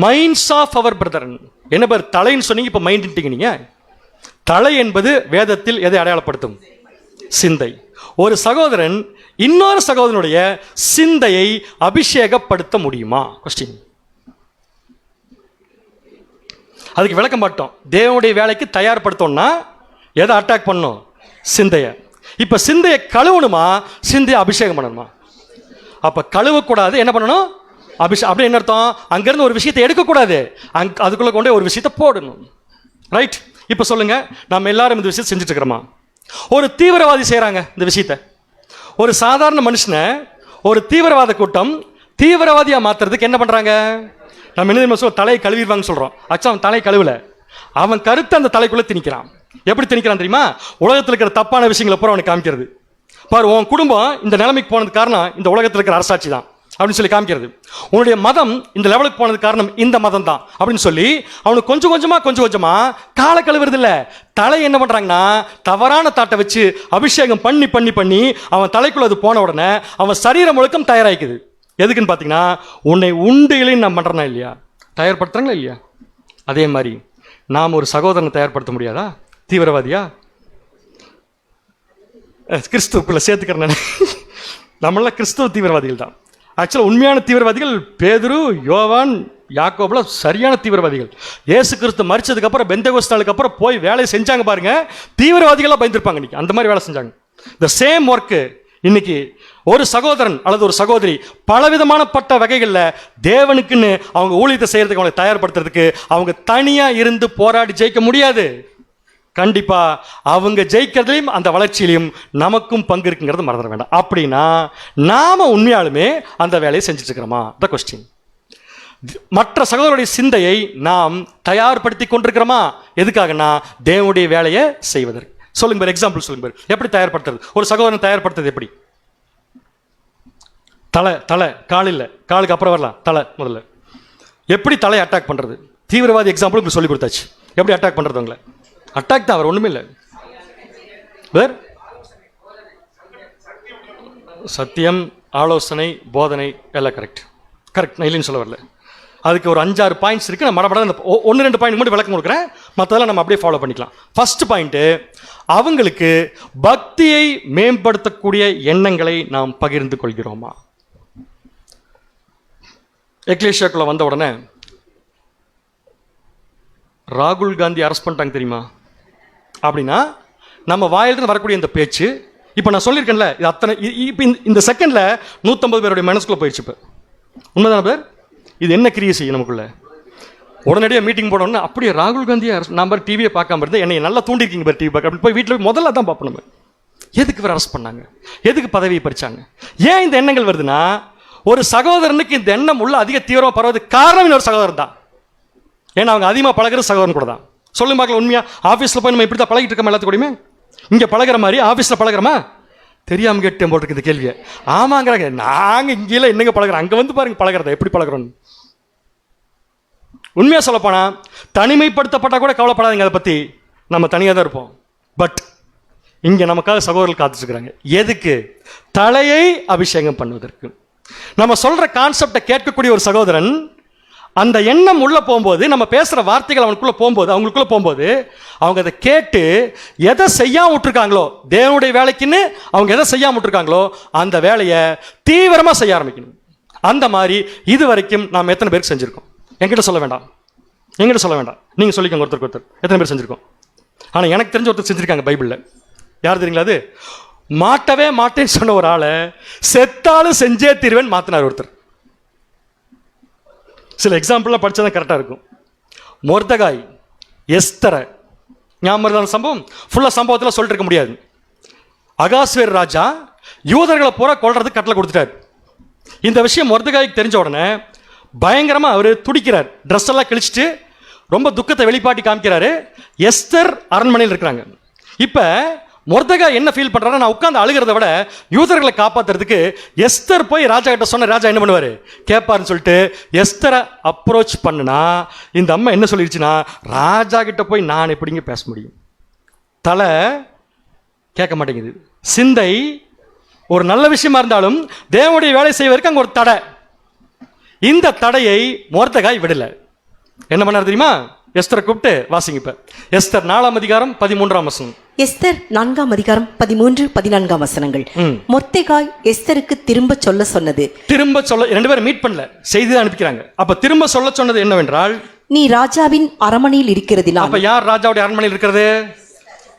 minds of our brethren? என்ன பேர் தலைன்னு சொன்னீங்க, இப்போ மைண்ட்ட்டீங்க நீங்கள். தலை என்பது வேதத்தில் எதை அடையாளப்படுத்தும்? சிந்தை. ஒரு சகோதரன் இன்னொரு சகோதரனுடைய சிந்தையை அபிஷேகப்படுத்த முடியுமா? கொஸ்டின். அதுக்கு விளக்கம் மாட்டோம். தேவனுடைய வேலைக்கு தயார்படுத்தோம்னா எதை அட்டாக் பண்ணணும்? சிந்தையை. இப்போ சிந்தையை கழுவணுமா, சிந்தையை அபிஷேகம் பண்ணணுமா? அப்போ கழுவக்கூடாது, என்ன பண்ணணும்? அப்படி என்ன அர்த்தம்? அங்கேருந்து ஒரு விஷயத்தை எடுக்கக்கூடாது, அதுக்குள்ளே கொண்டே ஒரு விஷயத்தை போடணும். ரைட். இப்போ சொல்லுங்க, நம்ம எல்லாரும் இந்த விஷயத்தை செஞ்சுட்டு இருக்கிறோமா? ஒரு தீவிரவாதி செய்கிறாங்க இந்த விஷயத்தை. ஒரு சாதாரண மனுஷனை ஒரு தீவிரவாத கூட்டம் தீவிரவாதியாக மாற்றுறதுக்கு என்ன பண்ணுறாங்க? நம்ம என்ன தெரியுமா தலையை கழுவிடுவாங்கன்னு சொல்கிறோம். ஆக்சுவலாக அவன் தலையை கழுவல, அவன் கருத்தை அந்த தலைக்குள்ளே திணிக்கிறான். எப்படி திணிக்கிறான் தெரியுமா? உலகத்தில் இருக்கிற தப்பான விஷயங்களை பூரா அவனுக்கு காமிக்கிறது. பாரு, உன் குடும்பம் இந்த நிலைமைக்கு போனதுக்கு காரணம் இந்த உலகத்தில் இருக்கிற அரசாட்சி தான் அப்படின்னு சொல்லி காமிக்கிறது. உன்னுடைய மதம் இந்த லெவலுக்கு போனதுக்கு காரணம் இந்த மதம் தான் அப்படின்னு சொல்லி அவனுக்கு கொஞ்சம் கொஞ்சமா காலை கழுவுறது இல்லை, தலை என்ன பண்றாங்கன்னா தவறான தாட்டை வச்சு அபிஷேகம் பண்ணி அவன் தலைக்குள்ள அது போன உடனே அவன் சரீரம் முழுக்கம் தயாராகிக்குது. எதுக்குன்னு பார்த்தீங்கன்னா, உன்னை உண்டு இல்லைன்னு நான் பண்றேனா இல்லையா, தயார்படுத்துறாங்களா இல்லையா? அதே மாதிரி நாம் ஒரு சகோதரனை தயார்படுத்த முடியாதா? தீவிரவாதியா கிறிஸ்துவுக்குள்ள சேர்த்துக்கிறேன். நம்மளாம் கிறிஸ்துவ தீவிரவாதிகள் தான். ஆக்சுவலாக உண்மையான தீவிரவாதிகள் பேதுரு, யோவான், யாக்கோபுல சரியான தீவிரவாதிகள். இயேசு கிறிஸ்து மரிச்சதுக்கு அப்புறம் பெந்தெகோஸ்து நாளுக்கு அப்புறம் போய் வேலையை செஞ்சாங்க பாருங்க, தீவிரவாதிகளாக பயந்துருப்பாங்க. இன்னைக்கு அந்த மாதிரி வேலை செஞ்சாங்க. த சேம் ஒர்க்கு இன்னைக்கு ஒரு சகோதரன் அல்லது ஒரு சகோதரி பலவிதமானப்பட்ட வகைகளில் தேவனுக்குன்னு அவங்க ஊழியத்தை செய்யறதுக்கு அவங்களை தயார்படுத்துறதுக்கு அவங்க தனியாக இருந்து போராடி ஜெயிக்க முடியாது. கண்டிப்பா அவங்க ஜெயிக்கிறதுலையும் அந்த வளர்ச்சியிலையும் நமக்கும் பங்கு இருக்குங்கிறது மறந்துட வேண்டாம். அப்படின்னா நாம உண்மையாலுமே அந்த வேலையை செஞ்சுட்டு இருக்கிறோமா? The question. மற்ற சகோதரருடைய சிந்தையை நாம் தயார்படுத்தி கொண்டிருக்கிறோமா? எதுக்காகனா தேவனுடைய வேலையை செய்வதற்கு. சொல்லுங்க பாரு, எக்ஸாம்பிள் சொல்லுங்க பாரு, எப்படி தயார்படுத்துறது? ஒரு சகோதரனை தயார்படுத்துறது எப்படி? தலை கால் இல்லை, காலுக்கு அப்புறம் வரலாம், தலை முதல்ல. எப்படி தலையை அட்டாக் பண்றது? தீவிரவாதி எக்ஸாம்பிள் உங்களுக்கு சொல்லி கொடுத்தாச்சு. எப்படி அட்டாக் பண்றது? உங்களை அட்டாக் தான், அவர் ஒண்ணுமே இல்லை. வேறு சத்தியம், ஆலோசனை, போதனை எல்லாம் கரெக்ட். நான் இல்லைன்னு சொல்ல வரல. அதுக்கு ஒரு 5-6 பாயிண்ட்ஸ் இருக்கு. நான் மடப்பட 1-2 பாயிண்ட் மட்டும் விளக்கம் கொடுக்குறேன், மற்றதெல்லாம் நம்ம அப்படியே ஃபாலோ பண்ணிக்கலாம். ஃபர்ஸ்ட் பாயிண்ட், அவங்களுக்கு பக்தியை மேம்படுத்தக்கூடிய எண்ணங்களை நாம் பகிர்ந்து கொள்கிறோமா? எக்லேஷியாக்குள்ள வந்த உடனே ராகுல் காந்தி அரெஸ்ட் பண்ணிட்டாங்க தெரியுமா? அப்படின்னா நம்ம வாயிலிருந்து வரக்கூடிய இந்த பேச்சு, இப்போ நான் சொல்லியிருக்கேன்ல, இது அத்தனை இப்போ இந்த செகண்டில் 150 பேருடைய மனசுக்குள்ளே போயிடுச்சு. இப்போ உண்மைதான பேர்? இது என்ன கிரியை செய்யும் நமக்குள்ள? உடனடியாக மீட்டிங் போடணும்னா அப்படியே ராகுல் காந்தியை நான் பாரு டிவியை பார்க்காம இருந்து என்னை நல்லா தூண்டிருக்கீங்க பாரு டிவி பார்க்க. அப்படி போய் வீட்டில் முதல்ல தான் பார்ப்போம் நம்ம. எதுக்கு இவர் அரெஸ்ட் பண்ணாங்க? எதுக்கு பதவியை பறிச்சாங்க? ஏன் இந்த எண்ணங்கள் வருதுன்னா, ஒரு சகோதரனுக்கு இந்த எண்ணம் உள்ள அதிக தீவிரமாக பரவுறதுக்கு காரணம் இன்னொரு சகோதரன் தான். ஏன்னா அவங்க அதிகமாக பழகிற சகோதரன் கூட தான். சொல்லுங்க பார்க்கலாம், உண்மையா ஆஃபீஸில் போய் நம்ம இப்படி தான் பழகிட்டு இருக்கோம் எல்லாத்துக்கூடயுமே? இங்கே பழகிற மாதிரி ஆஃபீஸில் பழகிறோமா? தெரியாமல் கேட்டேன் போட்டிருக்கு இந்த கேள்வியை. ஆமாங்கிறாங்க. நாங்கள் இங்கேலாம் என்னங்க பழகிறோம், அங்கே வந்து பாருங்க பழகிறத எப்படி பழகிறோன்னு. உண்மையாக சொல்லப்போனா தனிமைப்படுத்தப்பட்டால் கூட கவலைப்படாதீங்க, அதை பற்றி நம்ம தனியாக தான் இருப்போம். பட் இங்கே நமக்காக சகோதரர்கள் காத்துச்சுக்கிறாங்க. எதுக்கு? தலையை அபிஷேகம் பண்ணுவதற்கு. நம்ம சொல்கிற கான்செப்டை கேட்கக்கூடிய ஒரு சகோதரன் அந்த எண்ணம் உள்ளே போகும்போது, நம்ம பேசுகிற வார்த்தைகள் அவங்களுக்குள்ளே போகும்போது அவங்க அதை கேட்டு எதை செய்யாமல் விட்டுருக்காங்களோ, தேவனுடைய வேலைக்குன்னு அவங்க எதை செய்யாமல் விட்டுருக்காங்களோ அந்த வேலையை தீவிரமாக செய்ய ஆரம்பிக்கணும். அந்த மாதிரி இது வரைக்கும் நாம் எத்தனை பேருக்கு செஞ்சுருக்கோம்? என்கிட்ட சொல்ல வேண்டாம், நீங்கள் சொல்லிக்கோங்க ஒருத்தருக்கு ஒருத்தர் எத்தனை பேர் செஞ்சுருக்கோம். ஆனால் எனக்கு தெரிஞ்ச ஒருத்தர் செஞ்சுருக்காங்க பைபிளில். யார் தெரியுங்களா? அது மாட்டவே மாட்டேன்னு சொன்ன ஒரு ஆளை செத்தாலும் செஞ்சே தீர்வேன் மாற்றினார் ஒருத்தர். சில எக்ஸாம்பிள்லாம் படித்தா தான் கரெக்டாக இருக்கும். மொர்தகாய், எஸ்தரை, ஞாபகம் சம்பவம் ஃபுல்லாக சம்பவத்தில் சொல்லிட்டு இருக்க முடியாது. அகாஸ்வேர் ராஜா யூதர்களை பூரா கொல்றதுக்கு கட்டளை கொடுத்துட்டார். இந்த விஷயம் மொர்தகாய்க்கு தெரிஞ்ச உடனே பயங்கரமாக அவர் துடிக்கிறார். ட்ரெஸ் எல்லாம் கிழிச்சிட்டு ரொம்ப துக்கத்தை வெளிப்பாட்டி காமிக்கிறாரு. எஸ்தர் அரண்மனையில் இருக்கிறாங்க. இப்போ மொர்தகாய் என்ன ஃபீல் பண்ணுறாரு? நான் உட்காந்து அழுகிறத விட யூதர்களை காப்பாற்றுறதுக்கு எஸ்தர் போய் ராஜா கிட்ட சொன்ன, ராஜா என்ன பண்ணுவார் கேட்பாருன்னு சொல்லிட்டு எஸ்தரை அப்ரோச் பண்ணுனா, இந்த அம்மா என்ன சொல்லிடுச்சுன்னா, ராஜா கிட்ட போய் நான் எப்படிங்க பேச முடியும்? தலை கேட்க மாட்டேங்குது. சிந்தை ஒரு நல்ல விஷயமா இருந்தாலும் தேவனுடைய வேலை செய்வதற்கு அங்கே ஒரு தடை. இந்த தடையை மொர்தகாய் விடல. என்ன பண்ணார் தெரியுமா? எஸ்தரை கூப்பிட்டு வாசிங்க. இப்ப எஸ்தர் 4ஆம் அதிகாரம் 13ஆம் வசனம்.
எஸ்தர் 4ஆம் அதிகாரம் 13-14 வசனங்கள். மொர்தெகாய் எஸ்தருக்கு திரும்ப சொன்னது. திரும்ப சொல்ல 2 பேரும் மீட் பண்ணல, செய்தி தான் அனுப்பிக்கிறாங்க. அப்ப திரும்ப சொல்ல சொன்னது என்னவென்றால், நீ ராஜாவின் அரண்மனையில் இருக்கிறதினால். அப்ப யார் ராஜாவுடைய அரண்மனையில் இருக்கிறது?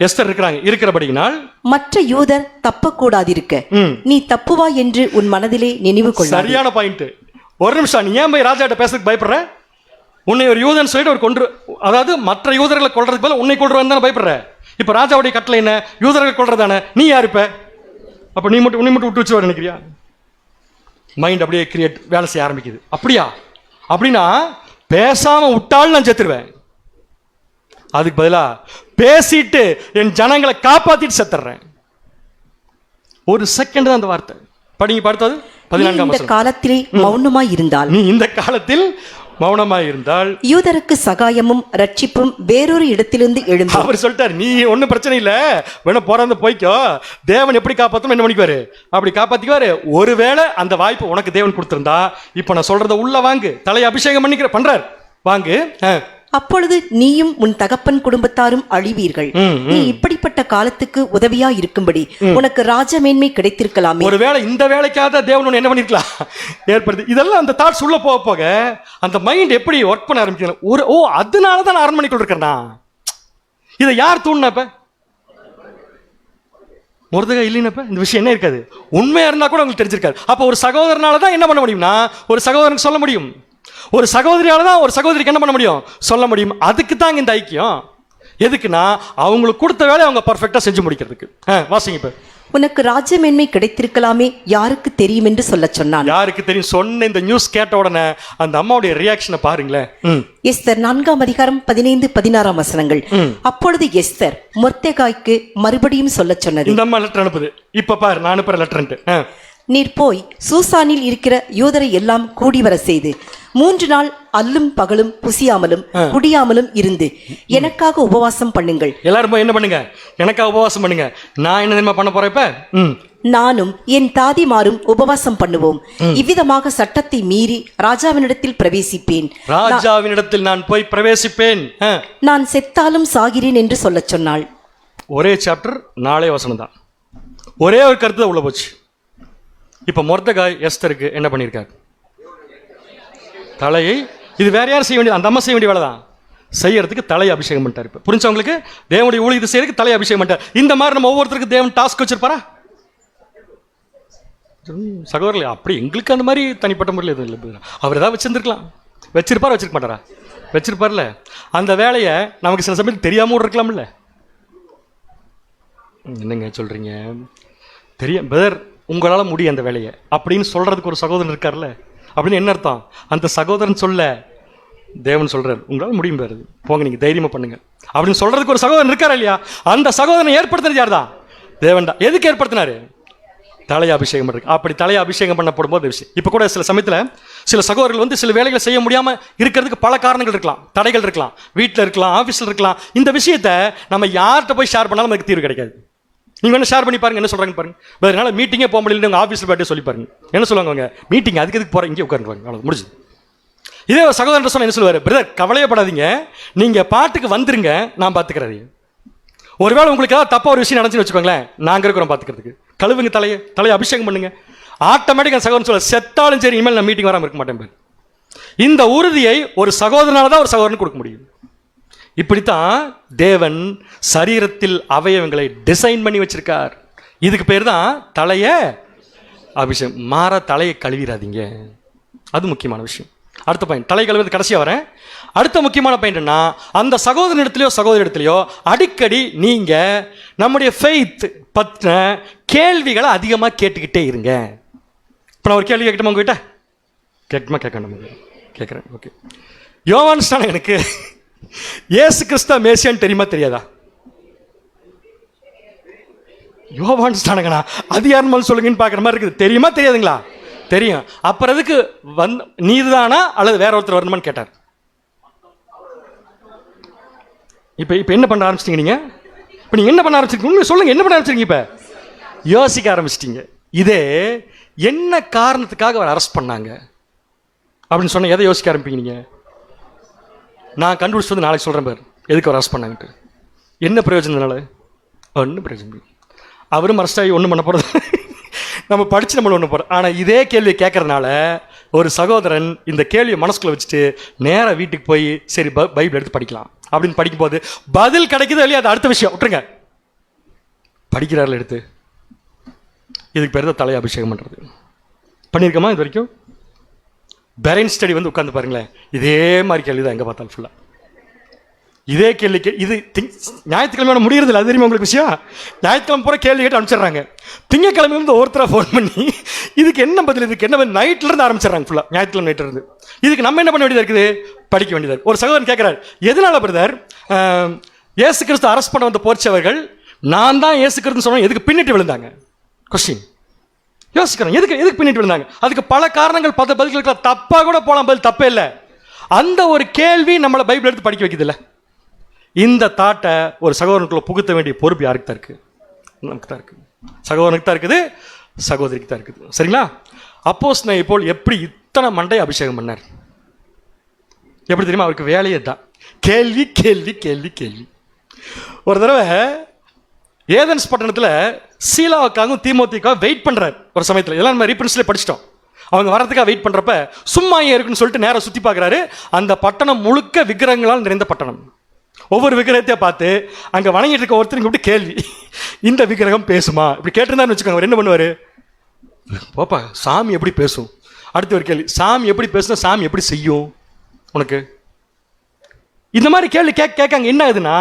எஸ்தர் இருக்கிறபடியினால் மற்ற யூதர் தப்பக்கூடாதிருக்க நீ தப்புவா என்று உன் மனதிலே நினைவு கொள்ள. சரியான பாயிண்ட். ஒரு நிமிஷம், நீ ஏன் போய் ராஜாட்ட பேசுறதுக்கு பயப்படுற?
உன்னை ஒரு யூதன் சொல்லிட்டு ஒரு கொன்று, அதாவது மற்ற யூதர்களை கொல்றதுக்கு பதிலா உன்னை கொல்றவன் தானே பயப்படுற. இப்ப ராஜாவுடைய கட்டளை என்ன? யூதர்களை கொல்றதானே. நீ யார் இப்ப? அப்ப நீ மட்டும் விட்டு வச்சு நினைக்கிறியா? மைண்ட் அப்படியே கிரியேட் வேலை செய்ய ஆரம்பிக்குது. அப்படியா? அப்படின்னா பேசாம விட்டாலும் நான் செத்துருவேன். அதுக்கு பதிலா பேசிட்டு என் ஜனங்களை காப்பாத்திட்டு செத்துறேன். ஒரு செகண்ட் தான் அந்த வார்த்தை. படிங்க பார்த்தது 14ஆம் வசனம்.
காலத்திலே மௌனமாய் இருந்தால்,
நீ இந்த காலத்தில் மௌனமாய் இருந்தால்
யூதருக்கு சகாயமும் ரட்சிப்பும் வேறொரு இடத்திலிருந்து எழுந்து.
அவர் சொல்லிட்டார், நீ ஒன்றும் பிரச்சனை இல்லை, வேணா போறாந்து போய்க்கோ, தேவன் எப்படி காப்பாற்றணும் என்ன பண்ணிக்குவாரு, அப்படி காப்பாத்திக்குவாரு. ஒருவேளை அந்த வாய்ப்பு உனக்கு தேவன் கொடுத்திருந்தா, இப்ப நான் சொல்றத உள்ள வாங்கு, தலையை அபிஷேகம் பண்ணிக்கிற பண்றார் வாங்கு.
அப்பொழுது நீயும் உன் தகப்பன் குடும்பத்தாரும் அழிவீர்கள். நீ இப்படிப்பட்ட காலத்துக்கு உதவியா இருக்கும்படி உனக்கு ராஜ மேன்மை கிடைத்திருக்கலாமே.
ஒருவேளை இந்த வேலைக்காக தேவன் என்ன பண்ணிருக்கலாம் ஏற்படுத்தி. இதெல்லாம் அந்த தாட்ஸ் உள்ள போக போக அந்த மைண்ட் எப்படி ஒர்க் பண்ண ஆரம்பிக்கலாம். அதனாலதான் நான் அரண்மனைக்குள் இருக்கேன்னா. இதை யார் தூண்டினப்ப? முருதகா இல்லைன்னப்ப இந்த விஷயம் என்ன இருக்காது. உண்மையா இருந்தா கூட உங்களுக்கு தெரிஞ்சிருக்காது. அப்ப ஒரு சகோதரனாலதான் என்ன பண்ண முடியும்னா, ஒரு சகோதரனுக்கு சொல்ல முடியும். ஒரு சகோதரியால தான் ஒரு சகோதரிக்கு என்ன பண்ண முடியும், சொல்ல முடியும். அதுக்கு தாங்க இந்த ஐக்கியம். எதுக்குன்னா அவங்களுக்கு கொடுத்த வேலையை அவங்க பர்ஃபெக்டா செஞ்சு முடிக்கிறதுக்கு. வாசிங்க இப்ப.
உனக்கு ராஜ்யமேன்மை கிடைத்திருக்கலாமே, யாருக்கு தெரியும் என்று சொல்ல சொன்னான்.
யாருக்கு தெரியும் சொன்ன இந்த நியூஸ் கேட்ட உடனே அந்த அம்மாவுடைய ரியாக்ஷனை பாருங்களேன்.
எஸ்தர் 4ஆம் அதிகாரம் 15-16 வசனங்கள். அப்பொழுது எஸ்தர் மொர்தெகாய்க்கு மறுபடியும் சொல்ல சொன்னது.
இந்த அம்மா லெட்டர் அனுப்புது. இப்ப பாரு நான் அனுப்புற லெட்டர்.
நீர் போய் சூசானில் இருக்கிற யூதரை எல்லாம் கூடி வர செய்து 3 நாள் அல்லும் பகலும் புசியாமலும் குடியாமலும் இருந்து எனக்காக உபவாசம் பண்ணுங்கள்.
எல்லாரும் போய் என்ன பண்ணுங்க, எனக்காக உபவாசம் பண்ணுங்க. நான் என்ன தெரியுமா பண்ண போறேன் இப்ப?
நானும் என் தாதிமாரும் உபவாசம் பண்ணுவோம். இவ்விதமாக சட்டத்தை மீறி ராஜாவினிடத்தில் பிரவேசிப்பேன்.
ராஜாவினிடத்தில் நான் போய் பிரவேசிப்பேன்.
நான் செத்தாலும் சாகிறேன் என்று சொல்ல சொன்னாள்.
ஒரே சாப்டர், நாளே வசனம் தான். ஒரே ஒரு கருத்து தான் உள்ள போச்சு. இப்ப மொர்தெகாய் எஸ்தருக்கு என்ன பண்ணியிருக்காரு? தலையை, இது வேற யாரும் செய்ய வேண்டியது, அந்த அம்மா செய்ய வேண்டிய வேலை தான். செய்யறதுக்கு தலையை அபிஷேகம் பண்ணிட்டார். இப்ப புரிஞ்சவங்களுக்கு தேவனுடைய ஊழியத்தை செய்யறதுக்கு தலையை அபிஷேகம் பண்ணிட்டார். இந்த மாதிரி நம்ம ஒவ்வொருத்தருக்கு தேவன் டாஸ்க் வச்சிருப்பாரா? சகோதரர்களே, அப்படி எங்களுக்கு அந்த மாதிரி தனிப்பட்ட முறையில் எதுவும் இல்லை. அவர் ஏதாவது வச்சிருந்துருக்கலாம், வச்சிருப்பார், வச்சிருக்க மாட்டாரா? வச்சிருப்பார்ல. அந்த வேலையை நமக்கு சில சமயத்தில் தெரியாம இருக்கலாம்ல. என்னங்க சொல்றீங்க? தெரியும் பிரதர், உங்களால முடியும் அந்த வேலையை அப்படின்னு சொல்றதுக்கு ஒரு சகோதரன் இருக்கார்ல. அப்படின்னு என்ன அர்த்தம்? அந்த சகோதரன் சொல்ல தேவன் சொல்றாரு, உங்களால முடியும் பாரு, போங்க நீங்க தைரியமா பண்ணுங்க அப்படின்னு சொல்றதுக்கு ஒரு சகோதரன் இருக்காரு இல்லையா? அந்த சகோதரனை ஏற்படுத்தினது யார் தான்? தேவன் தான். எதுக்கு ஏற்படுத்தினாரு? தலையை அபிஷேகம் பண்ணுறது. அப்படி தலையை அபிஷேகம் பண்ணப்படும் போது விஷயம். இப்போ கூட சில சமயத்தில் சில சகோதரர்கள் சில வேலைகளை செய்ய முடியாம இருக்கிறதுக்கு பல காரணங்கள் இருக்கலாம், தடைகள் இருக்கலாம், வீட்டில் இருக்கலாம், ஆஃபீஸில் இருக்கலாம். இந்த விஷயத்தை நம்ம யார்கிட்ட போய் ஷேர் பண்ணாலும் நமக்கு தீர்வு கிடைக்காது. நீங்கள் வேணா ஷேர் பண்ணி பாருங்க, என்ன சொல்றாங்க பாருங்க. வேறனால மீட்டிங்கே போக முடியல, உங்கள் ஆஃபீஸில் போய்ட்டு சொல்லி பாருங்க என்ன சொல்லுவாங்க. அவங்க மீட்டிங் அதுக்கு எதுக்கு போகிறேன், இங்கே உட்காருங்க, அவ்வளோ முடிஞ்சது. இதே ஒரு சகோதரன் சொன்ன என்ன சொல்லுவார்? பிரதர் கவலையப்படாதீங்க, நீங்கள் பாட்டுக்கு வந்துருங்க, நான் பார்த்துக்கிறேன். ஒருவேளை உங்களுக்கு ஏதாவது தப்பா ஒரு விஷயம் நடந்துச்சுன்னு வச்சுக்கோங்களேன், நாங்கள் இருக்கிறோம் பார்த்துக்கிறதுக்கு. கழுவுங்க தலையை அபிஷேகம் பண்ணுங்க. ஆட்டோமேட்டிக்காக சகோதரன் சொல்ல செத்தாலும் சரி இனிமேல் நான் மீட்டிங் வராமல் இருக்க மாட்டேன். இந்த உறுதியை ஒரு சகோதரனால தான் ஒரு சகோதரனுக்கு கொடுக்க முடியும். இப்படித்தான் தேவன் சரீரத்தில் அவயவங்களை டிசைன் பண்ணி வச்சிருக்கார். இதுக்கு பேர் தான் தலைய அபிஷேகம். மாற தலையை கழுவிடாதீங்க, அது முக்கியமான விஷயம். அடுத்த பாயிண்ட், தலை கழுவுறது கடைசியாக வரேன். அடுத்த முக்கியமான பாயிண்ட் என்ன, அந்த சகோதரனிடத்திலையோ சகோதரி இடத்துலையோ அடிக்கடி நீங்க நம்முடைய ஃபெய்த் பற்றின கேள்விகளை அதிகமாக கேட்டுக்கிட்டே இருங்க. இப்போ நான் ஒரு கேள்வி கேட்கட்டுமா உங்ககிட்ட? கேட்கணும், கேட்குறேன். ஓகே, யோவான் ஸ்நானகனுக்கு இயேசு கிறிஸ்து மேசியான்னு தெரியுமா தெரியாதா? யோவான் ஸ்நானகனா அது யாருன்னு சொல்லுங்கன்னு பார்க்குற மாதிரி இருக்குது. தெரியுமா தெரியாதுங்களா? தெரியும். அப்புறம் அதுக்கு நீதானா அல்லது வேற ஒருத்தர் வரணுமான்னு கேட்டார். இப்போ என்ன பண்ண ஆரம்பிச்சிட்டீங்க நீங்க? இப்போ நீங்க என்ன பண்ண ஆரம்பிச்சிருக்கீங்க சொல்லுங்க, என்ன பண்ண ஆரம்பிச்சிருக்கீங்க? இப்போ யோசிக்க ஆரம்பிச்சிட்டீங்க. இதே என்ன காரணத்துக்காக அவர் அரெஸ்ட் பண்ணாங்க அப்படின்னு சொன்ன எதை யோசிக்க ஆரம்பிப்பீங்க நீங்க? நான் கண்டுபிடிச்சு வந்து நாளைக்கு சொல்றேன் பாரு எதுக்கு அவர் அரெஸ்ட் பண்ணாங்கட்டு. என்ன பிரயோஜனத்தினால? ஒன்றும் பிரயோஜனம். அவரும் அரெஸ்ட் ஆகி ஒன்றும் பண்ண போறது, நம்ம படிச்சு நம்மள ஒன்று போகிறோம். ஆனால் இதே கேள்வியை கேட்கறதுனால ஒரு சகோதரன் இந்த கேள்வியை மனசுக்குள்ள வச்சுட்டு நேராக வீட்டுக்கு போய் சரி பைபிள் எடுத்து படிக்கலாம் அப்படின்னு படிக்கும்போது பதில் கிடைக்குது இல்லையா, அது அடுத்த விஷயம், விட்டுருங்க. படிக்கிறார்கள் எடுத்து. இதுக்கு பேர் தான் தலையை அபிஷேகம் பண்ணுறது. பண்ணியிருக்கோமா இது வரைக்கும்? பெரைன் ஸ்டடி வந்து உட்காந்து பாருங்களேன், இதே மாதிரி கேள்வி தான் எங்கே பார்த்தாலும் ஃபுல்லாக இதே கேள்வி. இது ஞாயிற்றுக்கிழமை முடியறது இல்லை, அது தெரியுமா உங்களுக்கு விஷயம்? ஞாயிற்றுக்கிழமை பூரா கேள்வி கேட்டு அனுப்பிச்சிடுறாங்க. திங்கக்கிழமை வந்து ஒருத்தராக ஃபோன் பண்ணி இதுக்கு என்ன பதில், இதுக்கு என்ன பதில், நைட்லேருந்து ஆரம்பிச்சிடுறாங்க ஃபுல்லாக. ஞாயிற்றுக்கிழமை நைட்லேருந்து இதுக்கு நம்ம என்ன பண்ண வேண்டியதாக இருக்குது? படிக்க வேண்டியதாக இருக்குது. ஒரு சகோதரன் கேட்குறாரு, எதனால பிரதர் இயேசு கிறிஸ்து அரெஸ்ட் பண்ண வந்த போர்ச்சவர்கள் நான் தான் இயேசு கிறிஸ்துன்னு சொன்னால் எதுக்கு பின்னிட்டு விழுந்தாங்க? கொஸ்டின் யோசிக்கிறோம், எதுக்கு பின்னிட்டு விழுந்தாங்க? அதுக்கு பல காரணங்கள், பல பதில்களுக்கு தப்பாக கூட போகலாம், பதில் தப்பே இல்லை. அந்த ஒரு கேள்வி நம்மளை பைபிள் எடுத்து படிக்க வைக்குது இல்லை? இந்த தாட்டை ஒரு சகோதரனுக்குள்ள புகுத்த வேண்டிய பொறுப்பு யாருக்கு தான் இருக்குது? நமக்கு தான் இருக்குது, சகோதரனுக்கு தான் இருக்குது, சகோதரிக்கு தான் இருக்குது. சரிங்களா? அப்போஸ்தலனாகிய பவுல் எப்படி இத்தனை மண்டை அபிஷேகம் பண்ணார்? எப்படி தெரியுமா? அவருக்கு வேலையே தான் கேள்வி கேள்வி கேள்வி கேள்வி. ஒரு தடவை ஏதென்ஸ் பட்டணத்தில் சீலாவுக்காகவும் தீமோத்தேயுக்காகவும் வெயிட் பண்ணுறாரு. ஒரு சமயத்தில் இதெல்லாம் நம்ம ரீப்ரின்ஸ்லேயே படிச்சிட்டோம். அவங்க வரதுக்காக வெயிட் பண்ணுறப்ப சும்மா ஏன் இருக்குன்னு சொல்லிட்டு நேராக சுற்றி பார்க்குறாரு. அந்த பட்டணம் முழுக்க விக்கிரகங்களால் நிறைந்த பட்டணம். ஒவ்வொரு விக்கிரகத்தையே பார்த்து அங்கே வணங்கிட்டு இருக்க ஒருத்தருக்கு இப்படி கேள்வி, இந்த விக்கிரகம் பேசுமா? இப்படி கேட்டிருந்தான்னு வச்சுக்கோங்க, அவர் என்ன பண்ணுவார்? போப்பா, சாமி எப்படி பேசும்? அடுத்த ஒரு கேள்வி, சாமி எப்படி பேசுனா சாமி எப்படி செய்யும் உனக்கு? இந்த மாதிரி கேள்வி கேட்காங்க. என்ன ஆகுதுன்னா,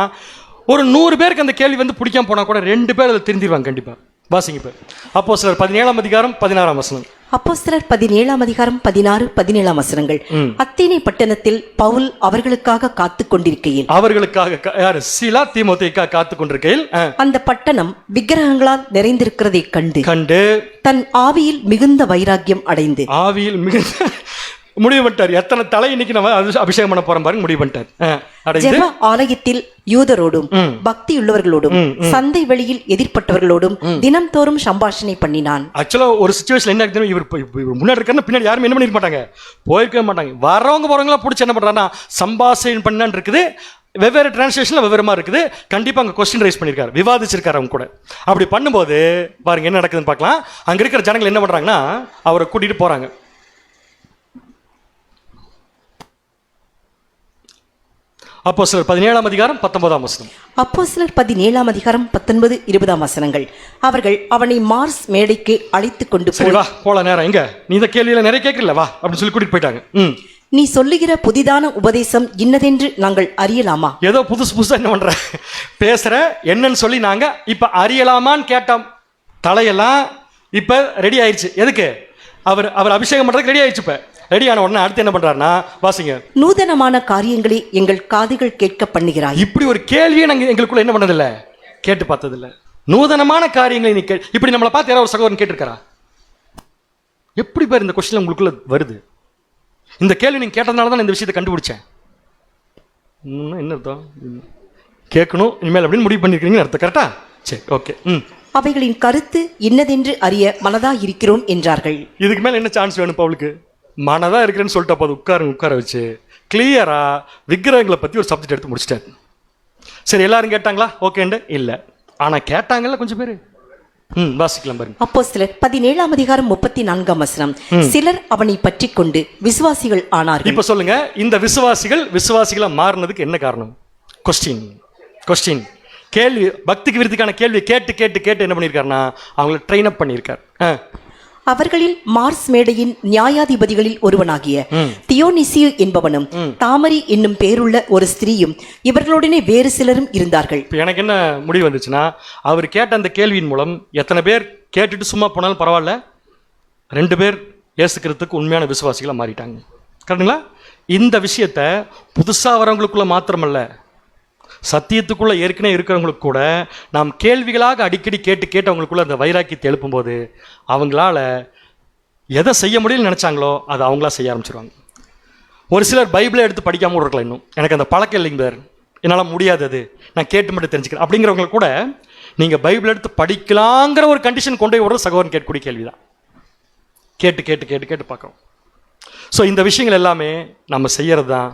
ஒரு 100 பேருக்கு அந்த கேள்வி வந்து பிடிக்காம போனால் கூட 2 பேர் அதை தெரிஞ்சிருவாங்க கண்டிப்பாக. வாசிங்க பேர் அப்போஸ்தலர் 17ஆம் அதிகாரம் 16ஆம் வசனம்.
அப்போஸ்தலர் 17ஆம் அதிகாரம் 16, 17ஆம் வசனங்கள். அத்தேனை பட்டணத்தில் பவுல் அவர்களுக்காக காத்து கொண்டிருக்கையில்,
அவர்களுக்காக யாரு? சீலா தீமோத்தேயுக்காக காத்து கொண்டிருக்கையில்
அந்த பட்டணம் விக்கிரகங்களால் நிறைந்திருக்கிறதை கண்டு தன் ஆவியில் மிகுந்த வைராக்கியம் அடைந்து,
ஆவியில் மிகுந்த முடிவு பண்ணிட்டார். எத்தனை தலை இன்னைக்கு நம்ம அபிஷேகம் பண்ண போறோம் பாருங்க, முடிவு பண்ணிட்டார்.
ஜெப ஆலயத்தில் யூதரோடும் பக்தியுள்ளவர்களோடும் சந்தை வெளியில் எதிர்ப்பட்டவர்களோடும் தினம்தோறும் சம்பாஷணை பண்ணினான்.
ஆக்சுவலா ஒரு சிச்சுவேஷன் என்ன ஆகுதுன்னா, இவர் முன்னாடி இருக்காருன்னா பின்னாடி யாரும் என்ன பண்ணிருக்க மாட்டாங்க, போயிருக்கவே மாட்டாங்க. வரவங்க போறவங்களா பிடிச்சி என்ன பண்றாங்கன்னா சம்பாஷணை பண்ணான்னு இருக்குது. வெவ்வேறு டிரான்ஸ்லேஷன்ல வெவ்வேறு இருக்குது. கண்டிப்பா அங்க கொஸ்டின் ரைஸ் பண்ணிருக்காரு, விவாதிச்சிருக்காரு அவங்க கூட. அப்படி பண்ணும்போது பாருங்க என்ன நடக்குதுன்னு பார்க்கலாம். அங்க இருக்கிற ஜனங்கள் என்ன பண்றாங்கன்னா, அவரை கூட்டிட்டு போறாங்க. அப்போஸ்தலர் 17ஆம் அதிகாரம் 19ஆம் வசனம்.
அப்போஸ்தலர் 17ஆம் அதிகாரம் 19, 20ஆம் வசனங்கள். அவர்கள் அவனை மார்ஸ் மேடைக்கு அழைத்து கொண்டு
போய், வா போல நேரம் எங்க, நீ இந்த கேள்வியில நிறைய கேட்கல, வா அப்படின்னு சொல்லி கூட்டிட்டு போயிட்டாங்க.
நீ சொல்லுகிற புதிதான உபதேசம் இன்னதென்று நாங்கள் அறியலாமா?
ஏதோ புதுசா என்ன பண்ற பேசுற என்னன்னு சொல்லி நாங்க இப்ப அறியலாமான்னு கேட்டோம். தலையெல்லாம் இப்ப ரெடி ஆயிடுச்சு. எதுக்கு? அவர் அபிஷேகம் பண்றதுக்கு ரெடி ஆயிடுச்சு. இப்ப ரெடியான உடனே அடுத்து என்ன பண்றாருன்னா, வாசிங்க.
நூதனமான காரியங்களை எங்கள் காதுகள் கேட்க பண்ணுகிறாய்.
இப்படி ஒரு கேள்வியை நாங்க எங்களுக்குள்ள என்ன பண்ணதில்ல, கேட்டு பார்த்ததில்ல. நூதனமான காரியங்களை நீ இப்படி நம்மளை பார்த்து யாராவது ஒரு சகோதரன் கேட்டிருக்காரா? எப்படி பேர் இந்த கொஸ்டின் உங்களுக்குள்ள வருது? இந்த கேள்வி நீங்க கேட்டதுனால தான் இந்த விஷயத்தை கண்டுபிடிச்சேன். என்ன அர்த்தம்? கேட்கணும் இனிமேல் அப்படின்னு முடிவு பண்ணிருக்கீங்கன்னு அர்த்தம். கரெக்டா? சரி, ஓகே.
அவைகளின் கருத்து இன்னதென்று அறிய மனதா இருக்கிறோம் என்றார்கள்.
இதுக்கு மேல என்ன சான்ஸ் வேணும் அவளுக்கு? மனதா இருக்கிறேன்னு சொல்லிட்டு அப்போ உட்கார வச்சு கிளியரா விக்கிரகங்களை பத்தி ஒரு சப்ஜெக்ட் எடுத்து முடிச்சிட்டாரு. சரி, எல்லாரும் கேட்டாங்களா? ஓகேண்டு இல்லை, ஆனா கேட்டாங்கல்ல கொஞ்சம் பேரு. வாசிக்கலாம் பாருங்க.
அப்போஸ்தலர் 17ஆம் அதிகாரம் 34ஆம் வசனம். சிலர் அவனை பற்றி கொண்டு விசுவாசிகள் ஆனார்கள்.
இப்ப சொல்லுங்க, இந்த விசுவாசிகளா மாறினதுக்கு என்ன காரணம்? கொஸ்டின் கேள்வி, பக்திக்கு விருத்திக்கான கேள்வி கேட்டு கேட்டு கேட்டு என்ன பண்ணிருக்காருன்னா அவங்களை ட்ரெயின் அப் பண்ணியிருக்கார்.
அவர்களில் மார்ஸ் மேடையின் நியாயாதிபதிகளில் ஒருவனாகிய தியோனிசியு என்பவனும் தாமரி என்னும் பேருள்ள ஒரு ஸ்திரீயும் இவர்களுடனே வேறு சிலரும் இருந்தார்கள்.
எனக்கு என்ன முடிவு வந்துச்சுன்னா, அவர் கேட்ட அந்த கேள்வியின் மூலம் எத்தனை பேர் கேட்டுட்டு சும்மா போனாலும் பரவாயில்ல, 2 பேர் இயேசு கிறிஸ்துவுக்கு உண்மையான விசுவாசிகளை மாறிட்டாங்க. கரெக்டுங்களா? இந்த விஷயத்த புதுசா வரவங்களுக்குள்ள மாத்திரமல்ல, சத்தியத்துக்குள்ள ஏற்கனவே இருக்கிறவங்களுக்கு கூட நாம் கேள்விகளாக அடிக்கடி கேட்டு கேட்டு அவங்களுக்குள்ள அந்த வைராக்கியத்தை எழுப்பும்போது அவங்களால எதை செய்ய முடியும்னு நினைச்சாங்களோ அதை அவங்களா செய்ய ஆரம்பிச்சிருவாங்க. ஒரு சிலர் பைபிளை எடுத்து படிக்காம இருக்கலாம். இன்னும் எனக்கு அந்த பழக்கம் இல்லைங்க பேர், என்னால் முடியாது, அது நான் கேட்டு மட்டும் தெரிஞ்சுக்கிறேன் அப்படிங்கிறவங்க கூட நீங்கள் பைபிள் எடுத்து படிக்கலாங்கிற ஒரு கண்டிஷன் கொண்டு போய் விடுற சகோதரன் கேட்கக்கூடிய கேள்விதான். கேட்டு கேட்டு கேட்டு கேட்டு பார்க்குறோம். ஸோ இந்த விஷயங்கள் எல்லாமே நம்ம செய்யறது தான்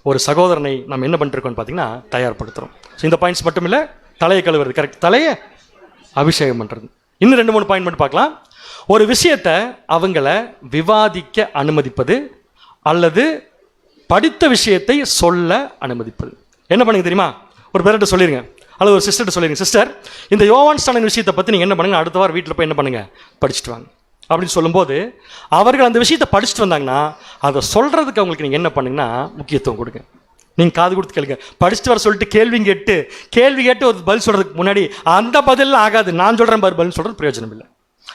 ஒரு சகோதரனை நம்ம என்ன பண்ணிருக்கோம்னு பார்த்தீங்கன்னா தயார்படுத்துகிறோம். ஸோ இந்த பாயிண்ட்ஸ் மட்டும் இல்லை, தலையை கழுவுறது, கரெக்ட், தலையை அபிஷேகம் பண்ணுறது. இன்னும் 2-3 பாயிண்ட் மட்டும் பார்க்கலாம். ஒரு விஷயத்தை அவங்கள விவாதிக்க அனுமதிப்பது அல்லது படித்த விஷயத்தை சொல்ல அனுமதிப்பது. என்ன பண்ணுங்க தெரியுமா? ஒரு பேர்கிட்ட சொல்லிடுங்க அல்லது ஒரு சிஸ்டர்கிட்ட சொல்லிடுங்க, சிஸ்டர் இந்த யோவான் ஸ்நானன் விஷயத்தை பற்றி நீங்கள் என்ன பண்ணுங்க, அடுத்த வாரம் வீட்டில் போய் என்ன பண்ணுங்க, படிச்சுட்டு வாங்க. அப்படின்னு சொல்லும்போது அவர்கள் அந்த விஷயத்தை படிச்சுட்டு வந்தாங்கன்னா அதை சொல்கிறதுக்கு அவங்களுக்கு நீங்கள் என்ன பண்ணுங்கன்னா முக்கியத்துவம் கொடுங்க. நீங்கள் காது கொடுத்து கேளுங்க. படிச்சுட்டு வர சொல்லிட்டு கேள்வி கேட்டு ஒரு பதில் சொல்கிறதுக்கு முன்னாடி அந்த பதில் ஆகாது, நான் சொல்கிறேன் பதில் சொல்கிறது பிரயோஜனம் இல்லை.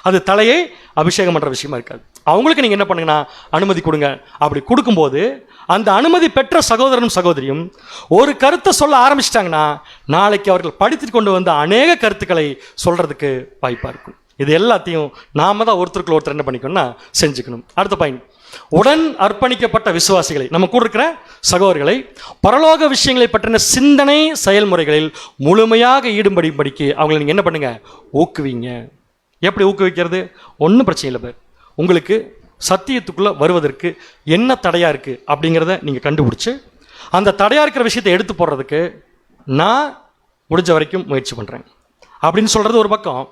அது தலையை அபிஷேகம் பண்ணுற விஷயமா இருக்காது. அவங்களுக்கு நீங்கள் என்ன பண்ணுங்கன்னா அனுமதி கொடுங்க. அப்படி கொடுக்கும்போது அந்த அனுமதி பெற்ற சகோதரனும் சகோதரியும் ஒரு கருத்தை சொல்ல ஆரம்பிச்சிட்டாங்கன்னா நாளைக்கு அவர்கள் படித்து கொண்டு வந்த அநேக கருத்துக்களை சொல்கிறதுக்கு வாய்ப்பாக இருக்கும். இது எல்லாத்தையும் நாம தான் ஒருத்தருக்குள்ள ஒருத்தர் என்ன பண்ணிக்கணும்னா செஞ்சுக்கணும். அடுத்த பாயிண்ட், உடன் அர்ப்பணிக்கப்பட்ட விசுவாசிகளை, நம்ம கூட இருக்கிற சகோதரர்களை பரலோக விஷயங்களை பற்றின சிந்தனை செயல்முறைகளில் முழுமையாக ஈடுபடிக்கு அவங்களை நீங்கள் என்ன பண்ணுங்க, ஊக்குவிங்க. எப்படி ஊக்குவிக்கிறது? ஒன்றும் பிரச்சனை இல்லை பேர். உங்களுக்கு சத்தியத்துக்குள்ளே வருவதற்கு என்ன தடையாக இருக்குது அப்படிங்கிறத நீங்கள் கண்டுபிடிச்சி அந்த தடையாக இருக்கிற விஷயத்தை எடுத்து போடுறதுக்கு நான் முடிஞ்ச வரைக்கும் முயற்சி பண்ணுறேன் அப்படின்னு சொல்கிறது ஒரு பக்கம்.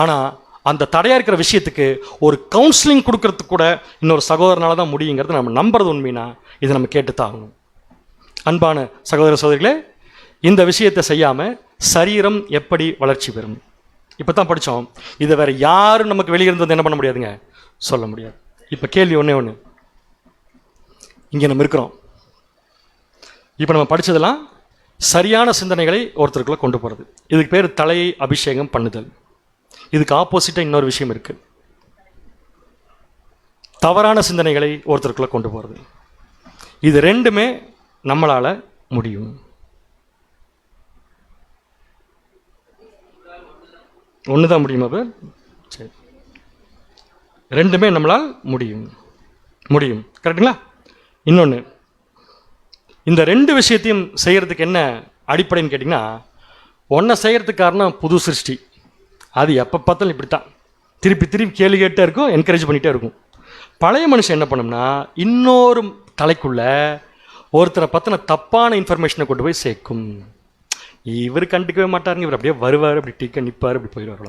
ஆனால் அந்த தடையாக இருக்கிற விஷயத்துக்கு ஒரு கவுன்சிலிங் கொடுக்கறதுக்கு கூட இன்னொரு சகோதரனால தான் முடியுங்கிறது நம்ம நம்புறது உண்மைனா இதை நம்ம கேட்டுத்தான் ஆகணும். அன்பான சகோதர சகோதரிகளே, இந்த விஷயத்தை செய்யாமல் சரீரம் எப்படி வளர்ச்சி பெறும்? இப்போ தான் படித்தோம். இதை வேறு யாரும் நமக்கு வெளியே இருந்தது என்ன பண்ண முடியாதுங்க, சொல்ல முடியாது. இப்போ கேள்வி ஒன்று, இங்கே நம்ம இருக்கிறோம். இப்போ நம்ம படித்ததெல்லாம் சரியான சிந்தனைகளை ஒருத்தருக்குள்ளே கொண்டு போகிறது. இதுக்கு பேர் தலையை அபிஷேகம் பண்ணுதல். இதுக்கு ஆப்போசிட்டாக இன்னொரு விஷயம் இருக்குது, தவறான சிந்தனைகளை ஒருத்தருக்குள்ளே கொண்டு போகிறது. இது ரெண்டுமே நம்மளால் முடியும். ஒன்று தான் முடியுமா? சரி, ரெண்டுமே நம்மளால் முடியும். கரெக்டுங்களா? இன்னொன்று, இந்த ரெண்டு விஷயத்தையும் செய்கிறதுக்கு என்ன அடிப்படைன்னு கேட்டிங்கன்னா, ஒன்றை செய்கிறதுக்கு காரணம் புது சிருஷ்டி. அது எப்போ பார்த்தாலும் இப்படி தான் திருப்பி கேள்வி கேட்டே இருக்கும், என்கரேஜ் பண்ணிகிட்டே இருக்கும். பழைய மனுஷன் என்ன பண்ணும்னா இன்னொரு தலைக்குள்ள ஒருத்தரை பற்றின தப்பான இன்ஃபர்மேஷனை கொண்டு போய் சேர்க்கும். இவர் கண்டுக்கவே மாட்டாருங்க, இவர் அப்படியே வருவார், அப்படி டீக்க நிற்பார், அப்படி போயிடுவார்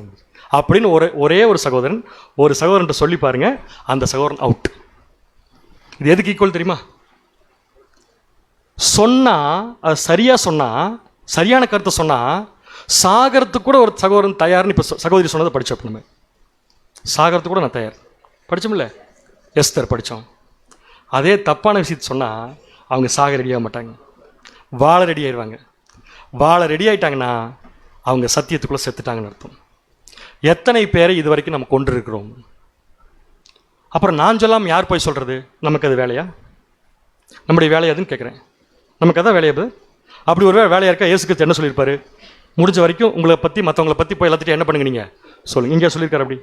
அப்படின்னு ஒரே ஒரு சகோதரன் சொல்லி பாருங்க, அந்த சகோதரன் அவுட். இது எதுக்கு ஈக்குவல் தெரியுமா? அது சரியாக சொன்னால், சரியான கருத்தை சொன்னால் சாகரத்துக்கு கூட ஒரு சகோதரன் தயார்னு இப்போ சகோதரி சொன்னதை படித்தோம். நம்ம சாகரத்துக்கு கூட நான் தயார் படித்தோம்ல, எஸ்தர் படித்தோம். அதே தப்பான விஷயத்தை சொன்னால் அவங்க சாக ரெடியாக மாட்டாங்க, வாழ ரெடி ஆயிடுவாங்க. வாழ ரெடி ஆகிட்டாங்கன்னா அவங்க சத்தியத்துக்குள்ளே செத்துட்டாங்கன்னு அர்த்தம். எத்தனை பேரை இது வரைக்கும் நம்ம கொண்டு இருக்கிறோம்? அப்புறம் நான் சொல்லாமல் யார் போய் சொல்கிறது? நமக்கு அது வேலையா? நம்முடைய வேலையாதுன்னு கேட்குறேன். நமக்கு அதான் வேலையாது. அப்படி ஒரு வேலையாக இருக்கா? இயேசு கிறிஸ்து என்ன சொல்லியிருப்பாரு? முடிஞ்ச வரைக்கும் உங்களை பற்றி மற்றவங்களை பற்றி போய் எல்லாத்திட்டையும் என்ன பண்ணுங்க நீங்கள் சொல்லுங்கள். இங்கே சொல்லியிருக்காரு. அப்படி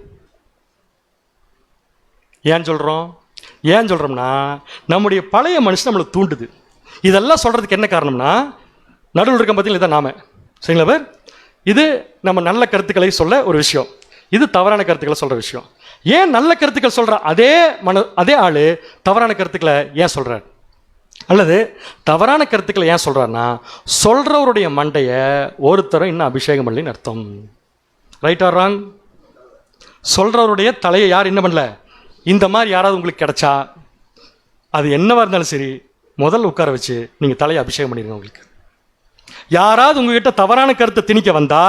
ஏன் சொல்கிறோம்னா நம்முடைய பழைய மனுஷன் நம்மளை தூண்டுது. இதெல்லாம் சொல்கிறதுக்கு என்ன காரணம்னா, நடுவில் இருக்க பார்த்தீங்கன்னா இதான் நாம, சரிங்களா பேர்? இது நம்ம நல்ல கருத்துக்களை சொல்ல ஒரு விஷயம், இது தவறான கருத்துக்களை சொல்கிற விஷயம். ஏன் நல்ல கருத்துக்கள் சொல்கிற அதே ஆள் தவறான கருத்துக்களை ஏன் சொல்கிறார்? அல்லது தவறான கருத்துக்களை ஏன் சொல்கிறாருன்னா, சொல்கிறவருடைய மண்டையை ஒருத்தரை இன்னும் அபிஷேகம் பண்ணலின்னு அர்த்தம். Right or wrong? சொல்கிறவருடைய தலையை யார் என்ன பண்ணல? இந்த மாதிரி யாராவது உங்களுக்கு கிடைச்சா, அது என்னவாக இருந்தாலும் சரி, முதல்ல உட்கார வச்சு நீங்கள் தலையை அபிஷேகம் பண்ணிடுங்க. உங்களுக்கு யாராவது உங்ககிட்ட தவறான கருத்தை திணிக்க வந்தா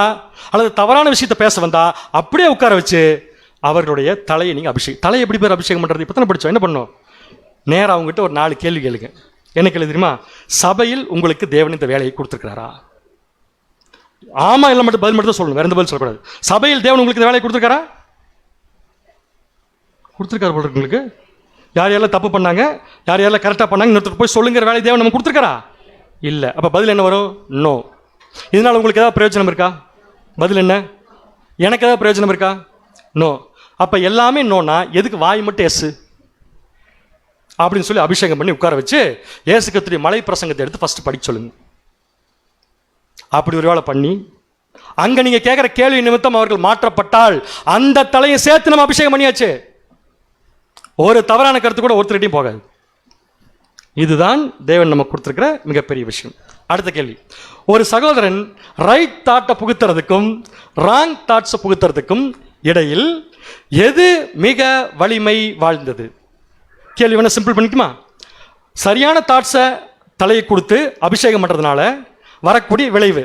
அல்லது தவறான விஷயத்தை பேச வந்தா அப்படியே உட்கார வச்சு அவர்களுடைய தலையை நீங்கள் தலையை எப்படி பேர் அபிஷேகம் பண்ணுறது? இப்போ தானே படித்தோம். என்ன பண்ணோம்? நேராக அவங்ககிட்ட ஒரு 4 கேள்வி கேளுங்க. என்ன கேள்வி தெரியுமா? சபையில் உங்களுக்கு தேவன் இந்த வேலையை கொடுத்துருக்கிறாரா? ஆமா இல்லை மட்டும் பதில் மட்டும் தான் சொல்லணும், வேற எந்த பதில் சொல்லக்கூடாது. சபையில் தேவன் உங்களுக்கு இந்த வேலையை கொடுத்துருக்காரா? கொடுத்துருக்காரு போல உங்களுக்கு. யார் யாரெல்லாம் தப்பு பண்ணாங்க, யார் யாரெல்லாம் கரெக்டாக பண்ணாங்க, இன்னொருத்தர் போய் சொல்லுங்கிற வேலையை தேவன் நம்ம கொடுத்துருக்காரா? இல்லை. அப்போ பதில் என்ன வரும்? நோ. இதனால் உங்களுக்கு ஏதாவது பிரயோஜனம் இருக்கா? பதில் என்ன? எனக்கு ஏதாவது பிரயோஜனம் இருக்கா? நோ. அப்போ எல்லாமே நோனா எதுக்கு வாய் மட்டும் எஸ் அப்படின்னு சொல்லி அபிஷேகம் பண்ணி உட்கார வச்சு இயேசு கிறிஸ்துவின் மலை பிரசங்கத்தை எடுத்து ஃபர்ஸ்ட் படிக்க சொல்லுங்க. அப்படி ஒரு வேலை பண்ணி அங்க நீங்க கேட்கிற கேள்வி நிமித்தம் அவர்கள் மாற்றப்பட்டால் அந்த தலையை சேர்த்து நம்ம அபிஷேகம் பண்ணியாச்சு. ஒரு தவறான கருத்து கூட ஒருத்தருகிட்டையும் போகாது. இதுதான் தேவன் நமக்கு கொடுத்திருக்கிற மிகப்பெரிய விஷயம். அடுத்த கேள்வி, ஒரு சகோதரன் ரைட் தாட்டை புகுத்துறதுக்கும் ராங் தாட்ஸை புகுத்துறதுக்கும் இடையில் எது மிக வலிமை வாழ்ந்தது? கேள்வி வேணா சிம்பிள் பண்ணிக்குமா? சரியான தாட்ஸை தலையை கொடுத்து அபிஷேகம் பண்ணுறதுனால வரக்கூடிய விளைவு,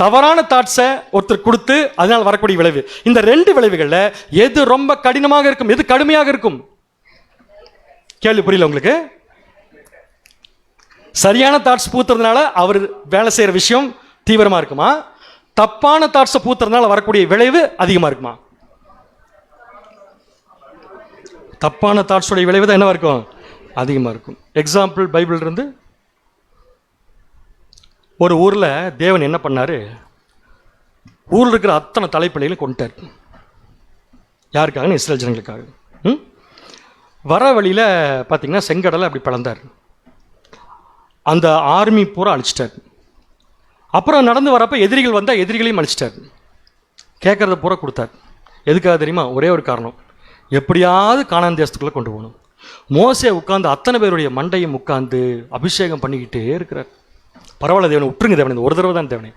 தவறான தாட்ஸை ஒருத்தர் கொடுத்து அதனால் வரக்கூடிய விளைவு. இந்த 2 விளைவுகள்ல எது ரொம்ப கடினமாக இருக்கும், எது கடுமையாக இருக்கும்? கேள்வி புரியல உங்களுக்கு? சரியான தாட்ஸ் பூத்துறதுனால அவர் வேலை செய்யற விஷயம் தீவிரமா இருக்குமா, தப்பான தாட்ஸை பூத்துறதுனால வரக்கூடிய விளைவு அதிகமா இருக்குமா? தப்பான தாட்ஸோடைய விளைவு தான் என்னவா இருக்கும்? அதிகமா இருக்கும். எக்ஸாம்பிள் பைபிள் இருந்து, ஒரு ஊர்ல தேவன் என்ன பண்ணாரு, ஊர்ல இருக்கிற அத்தனை தலைப்பிள்ளைகளும் கொண்டுட்டார். யாருக்காக? இஸ்ரேல் ஜனங்களுக்காக. வர வழியில பார்த்தீங்கன்னா செங்கடலை அப்படி பிளந்தார். அந்த ஆர்மி பூரா அழிச்சிட்டார். அப்புறம் நடந்து வரப்ப எதிரிகள் வந்தால் எதிரிகளையும் அழிச்சிட்டார். கேட்கறத பூரா கொடுத்தார். எதுக்காக தெரியுமா? ஒரே ஒரு காரணம், எப்படியாவது கானான் தேசத்துக்குள்ளே கொண்டு போகணும். மோசே உட்கார்ந்து அத்தனை பேருடைய மண்டையும் உட்கார்ந்து அபிஷேகம் பண்ணிக்கிட்டே இருக்கிறார். பரவாயில்ல தேவனை விட்டுருங்க, தேவனை இந்த ஒரு தடவை தான் தேவனை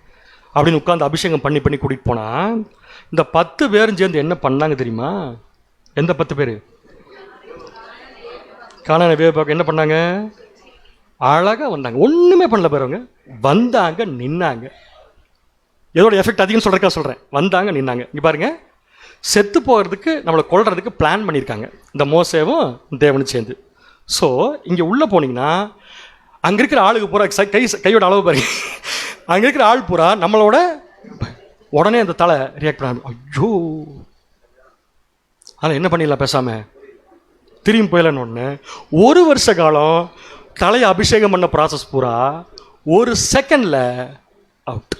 அப்படின்னு உட்கார்ந்து அபிஷேகம் பண்ணி கூட்டிகிட்டு போனால், இந்த 10 பேரும் சேர்ந்து என்ன பண்ணாங்க தெரியுமா? எந்த 10 பேர்? கானானை பார்க்க என்ன பண்ணாங்க? அழகாக வந்தாங்க, ஒன்றுமே பண்ணல பாருங்க. வந்தாங்க, நின்னாங்க. எதோட எஃபெக்ட் அதிகம்னு சொல்கிறேன். வந்தாங்க, நின்னாங்க. இங்கே பாருங்க, செத்து போகிறதுக்கு நம்மளை கொல்றதுக்கு பிளான் பண்ணியிருக்காங்க இந்த மோசேவும் தேவனும் சேர்ந்து. ஸோ இங்கே உள்ளே போனீங்கன்னா அங்கே இருக்கிற ஆளுக்கு பூரா கையோட அளவு பாருங்க, அங்கே இருக்கிற ஆள் பூரா நம்மளோட உடனே அந்த தலை ரியாக்ட் பண்ண, ஐயோ அதில் என்ன பண்ணிடலாம் பேசாமல் திரும்பி போயிடலான்னு ஒன்று. 1 வருஷ காலம் தலையை அபிஷேகம் பண்ண ப்ராசஸ் பூரா 1 செகண்டில் அவுட்.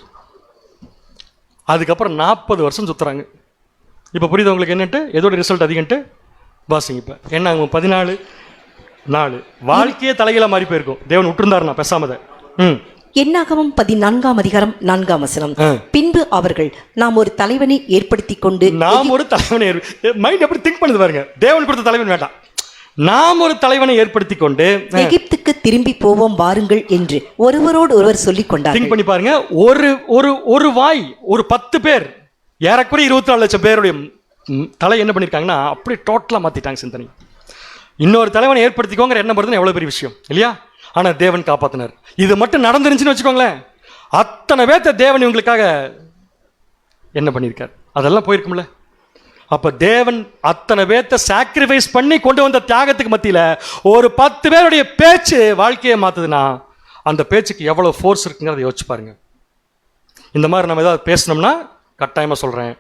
அதுக்கப்புறம் 40 வருஷம் சுற்றுறாங்க. இப்போ புரியுது உங்களுக்கு என்னன்ட்டு, எதோட ரிசல்ட் அதிகன்ட்டு? வாசிங்க. இப்போ என்ன ஆகும்? 14 நாள் வாழ்க்கையே தலைகளாக மாறி போயிருக்கும். தேவன் விட்டுருந்தாருண்ணா பேசாமதை.
என்னாகமம் 14ஆம் அதிகாரம் 4ஆம் வசனம். பின்பு அவர்கள் நாம் ஒரு தலைவனை ஏற்படுத்தி கொண்டு,
நாம் ஒரு தலைவனை, மைண்ட் எப்படி திங்க் பண்ணுது பாருங்க. தேவன் கொடுத்த தலைவன் வேண்டாம், நாம் ஒரு தலைவனை ஏற்படுத்தி கொண்டு
எகிப்துக்கு திரும்பி போவோம் வாருங்கள் என்று ஒருவரோடு ஒருவர் சொல்லிக் கொண்டார்.
திங்க் பண்ணி பாருங்க. ஒரு வாய், ஒரு 10 பேர், ஏறக்குறைய 24 லட்சம் பேருடைய தலை என்ன பண்ணியிருக்காங்கன்னா அப்படியே டோட்டலாக மாற்றிட்டாங்க சிந்தனை. இன்னொரு தலைவனை ஏற்படுத்திக்கோங்கிற எண்ணம் வருதுன்னு எவ்வளோ பெரிய விஷயம் இல்லையா? ஆனால் தேவன் காப்பாற்றினார். இது மட்டும் நடந்துருந்துச்சுன்னு வச்சுக்கோங்களேன், அத்தனை பேர்த்த தேவன் இவங்களுக்காக என்ன பண்ணியிருக்கார், அதெல்லாம் போயிருக்கும்ல. அப்போ தேவன் அத்தனை பேர்த்த சாக்ரிஃபைஸ் பண்ணி கொண்டு வந்த தியாகத்துக்கு மத்தியில் ஒரு 10 பேருடைய பேச்சு வாழ்க்கையை மாற்றுதுன்னா அந்த பேச்சுக்கு எவ்வளோ ஃபோர்ஸ் இருக்குங்கிறத யோசிச்சு பாருங்க. இந்த மாதிரி நம்ம ஏதாவது பேசினோம்னா கட்டாயமாக சொல்கிறேன்,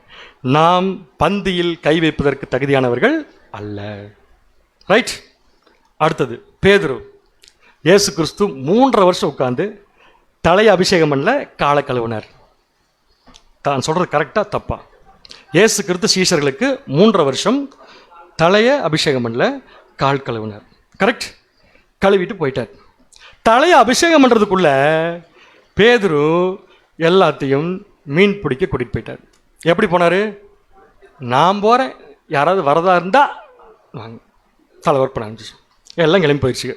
நாம் பந்தியில் கை வைப்பதற்கு தகுதியானவர்கள் அல்ல. ரைட். அடுத்தது பேதுரு. இயேசு கிறிஸ்து 3.5 வருஷம் உட்கார்ந்து தலையை அபிஷேகம் பண்ணல, காலை கழுவினார். தான் சொல்கிறது கரெக்டாக தப்பா? இயேசு கிறிஸ்து சீஷர்களுக்கு 3.5 வருஷம் தலையை அபிஷேகம் பண்ணல, கால் கழுவினார். கரெக்ட். கழுவிட்டு போயிட்டார். தலையை அபிஷேகம் பண்ணுறதுக்குள்ள பேதுரு எல்லாத்தையும் மீன் பிடிக்க கூட்டிகிட்டு போயிட்டார். எப்படி போனார்? நான் போகிறேன், யாராவது வரதா இருந்தால் வாங்க, தலை ஒர்க் பண்ண ஆரம்பிச்சு எல்லாம் கிளம்பி போயிடுச்சு.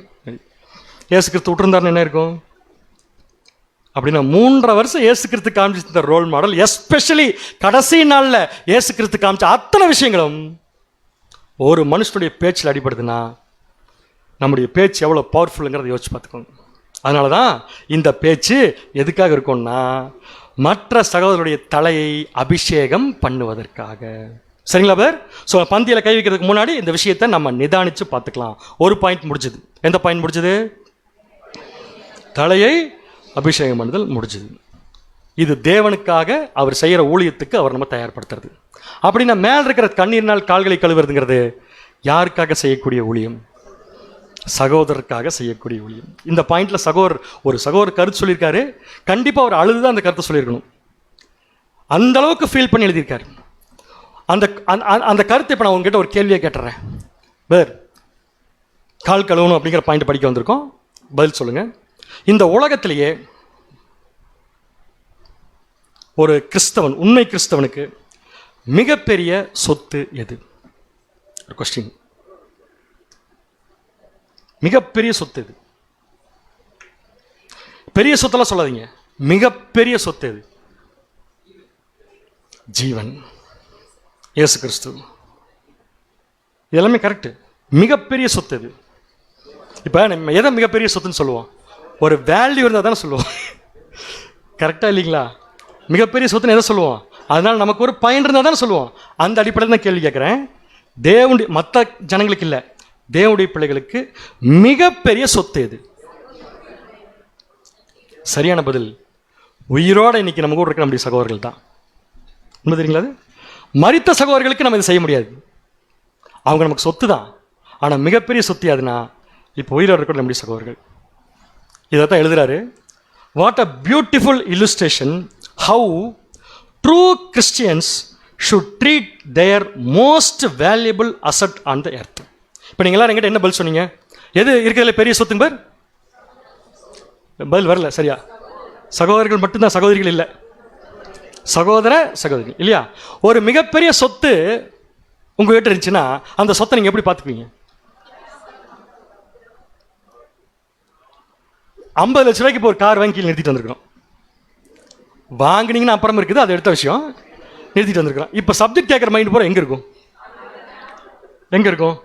இயேசு கிறிஸ்து விட்டுருந்தாருன்னு என்ன இருக்கும்? அப்படின்னா 3.5 வருஷம் இயேசு கிறிஸ்து காமிச்சிருந்த ரோல் மாடல், எஸ்பெஷலி கடைசி நாளில் இயேசு கிறிஸ்து காமிச்ச அத்தனை விஷயங்களும் ஒரு மனுஷனுடைய பேச்சில் அடிபடுதுன்னா நம்முடைய பேச்சு எவ்வளோ பவர்ஃபுல்லுங்கிறத யோசிச்சு பார்த்துக்கோங்க. அதனால தான் இந்த பேச்சு எதுக்காக இருக்கும்னா மற்ற சகோதரருடைய தலையை அபிஷேகம் பண்ணுவதற்காக. சரிங்களா பேர்? ஸோ பந்தியில் கை வைக்கிறதுக்கு முன்னாடி இந்த விஷயத்தை நம்ம நிதானித்து பார்த்துக்கலாம். ஒரு பாயிண்ட் முடிஞ்சது. எந்த பாயிண்ட் முடிஞ்சது? தலையை அபிஷேகம் பண்ணுதல் முடிஞ்சது. இது தேவனுக்காக அவர் செய்கிற ஊழியத்துக்கு அவர் நம்ம தயார்படுத்துறது. அப்படின்னா மேல் இருக்கிற கண்ணீர்னால் கால்களை கழுவுறதுங்கிறது யாருக்காக செய்யக்கூடிய ஊழியம்? சகோதரருக்காக செய்யக்கூடிய ஊழியம். இந்த பாயிண்ட்ல ஒரு சகோதரர் கருத்து சொல்லியிருக்காரு. கண்டிப்பாக அவர் அழுதுதான் அந்த கருத்தை சொல்லியிருக்கணும். அந்த அளவுக்கு ஃபீல் பண்ணி எழுதியிருக்காரு. அந்த கருத்தை இப்போ நான் உங்ககிட்ட ஒரு கேள்வியை கேட்டுறேன். பேர் கால் கழுவணும் அப்படிங்கிற பாயிண்ட் படிக்க வந்திருக்கோம், பதில் சொல்லுங்க. இந்த உலகத்திலேயே ஒரு கிறிஸ்தவன், உண்மை கிறிஸ்தவனுக்கு மிகப்பெரிய சொத்து எது? ஒரு கொஸ்டின். மிகப்பெரிய சொத்து எது? பெரிய சொத்தெல்லாம் சொல்லாதீங்க, மிகப்பெரிய சொத்து எது? ஜீவன். இயேசு கிறிஸ்து. இதெல்லாமே கரெக்டு. மிகப்பெரிய சொத்து இது. இப்போ நம்ம எதை மிகப்பெரிய சொத்துன்னு சொல்லுவோம்? ஒரு வேல்யூ இருந்தால் தானே சொல்லுவோம். கரெக்டாக இல்லைங்களா? மிகப்பெரிய சொத்துன்னு எதை சொல்லுவோம்? அதனால் நமக்கு ஒரு பயன் இருந்தால் தானே சொல்லுவோம். அந்த அடிப்படையில் தான் கேள்வி கேட்குறேன். தேவனுடைய மற்ற ஜனங்களுக்கு இல்லை, தேவனுடைய பிள்ளைகளுக்கு மிகப்பெரிய சொத்து எது? சரியான பதில் உயிரோட இன்னைக்கு நம்ம கூட இருக்க நம்முடைய சகோதரர்கள் தான். உண்மை தெரியுங்களா? அது மரித்த சகோதரர்களுக்கு நம்ம இதை செய்ய முடியாது. அவங்க நமக்கு சொத்து தான். ஆனால் மிகப்பெரிய சொத்து யாதுன்னா இப்போ உயிரோடு இருக்கிற நம்முடைய சகோதரர்கள். இதை தான் எழுதுறாரு. What a beautiful illustration how true Christians should treat their most valuable asset on the earth. இப்போ நீங்கள் எல்லாரும் என்கிட்ட என்ன பதில் சொன்னீங்க? எது இருக்கிறதுல பெரிய சொத்துங்க பேர்? பதில் வரல சரியா. சகோதரர்கள் மட்டும்தான், சகோதரிகள் இல்லை. சகோதர சகோதரி இல்லையா? ஒரு மிகப்பெரிய சொத்து உங்ககிட்ட இருந்துச்சுன்னா அந்த சொத்தை நீங்கள் எப்படி பார்த்துக்குவீங்க? 50 லட்ச ரூபாய்க்கு இப்போ ஒரு கார் வாங்கி கீழே நிறுத்திட்டு வந்திருக்கிறோம். வாங்கினீங்கன்னா அப்புறம் இருக்குது, அது எடுத்த விஷயம். நிறுத்திட்டு வந்திருக்கிறோம். இப்போ சப்ஜெக்ட் கேட்குற மைண்ட் போகிற எங்கே இருக்கும்? எங்கே இருக்கும்?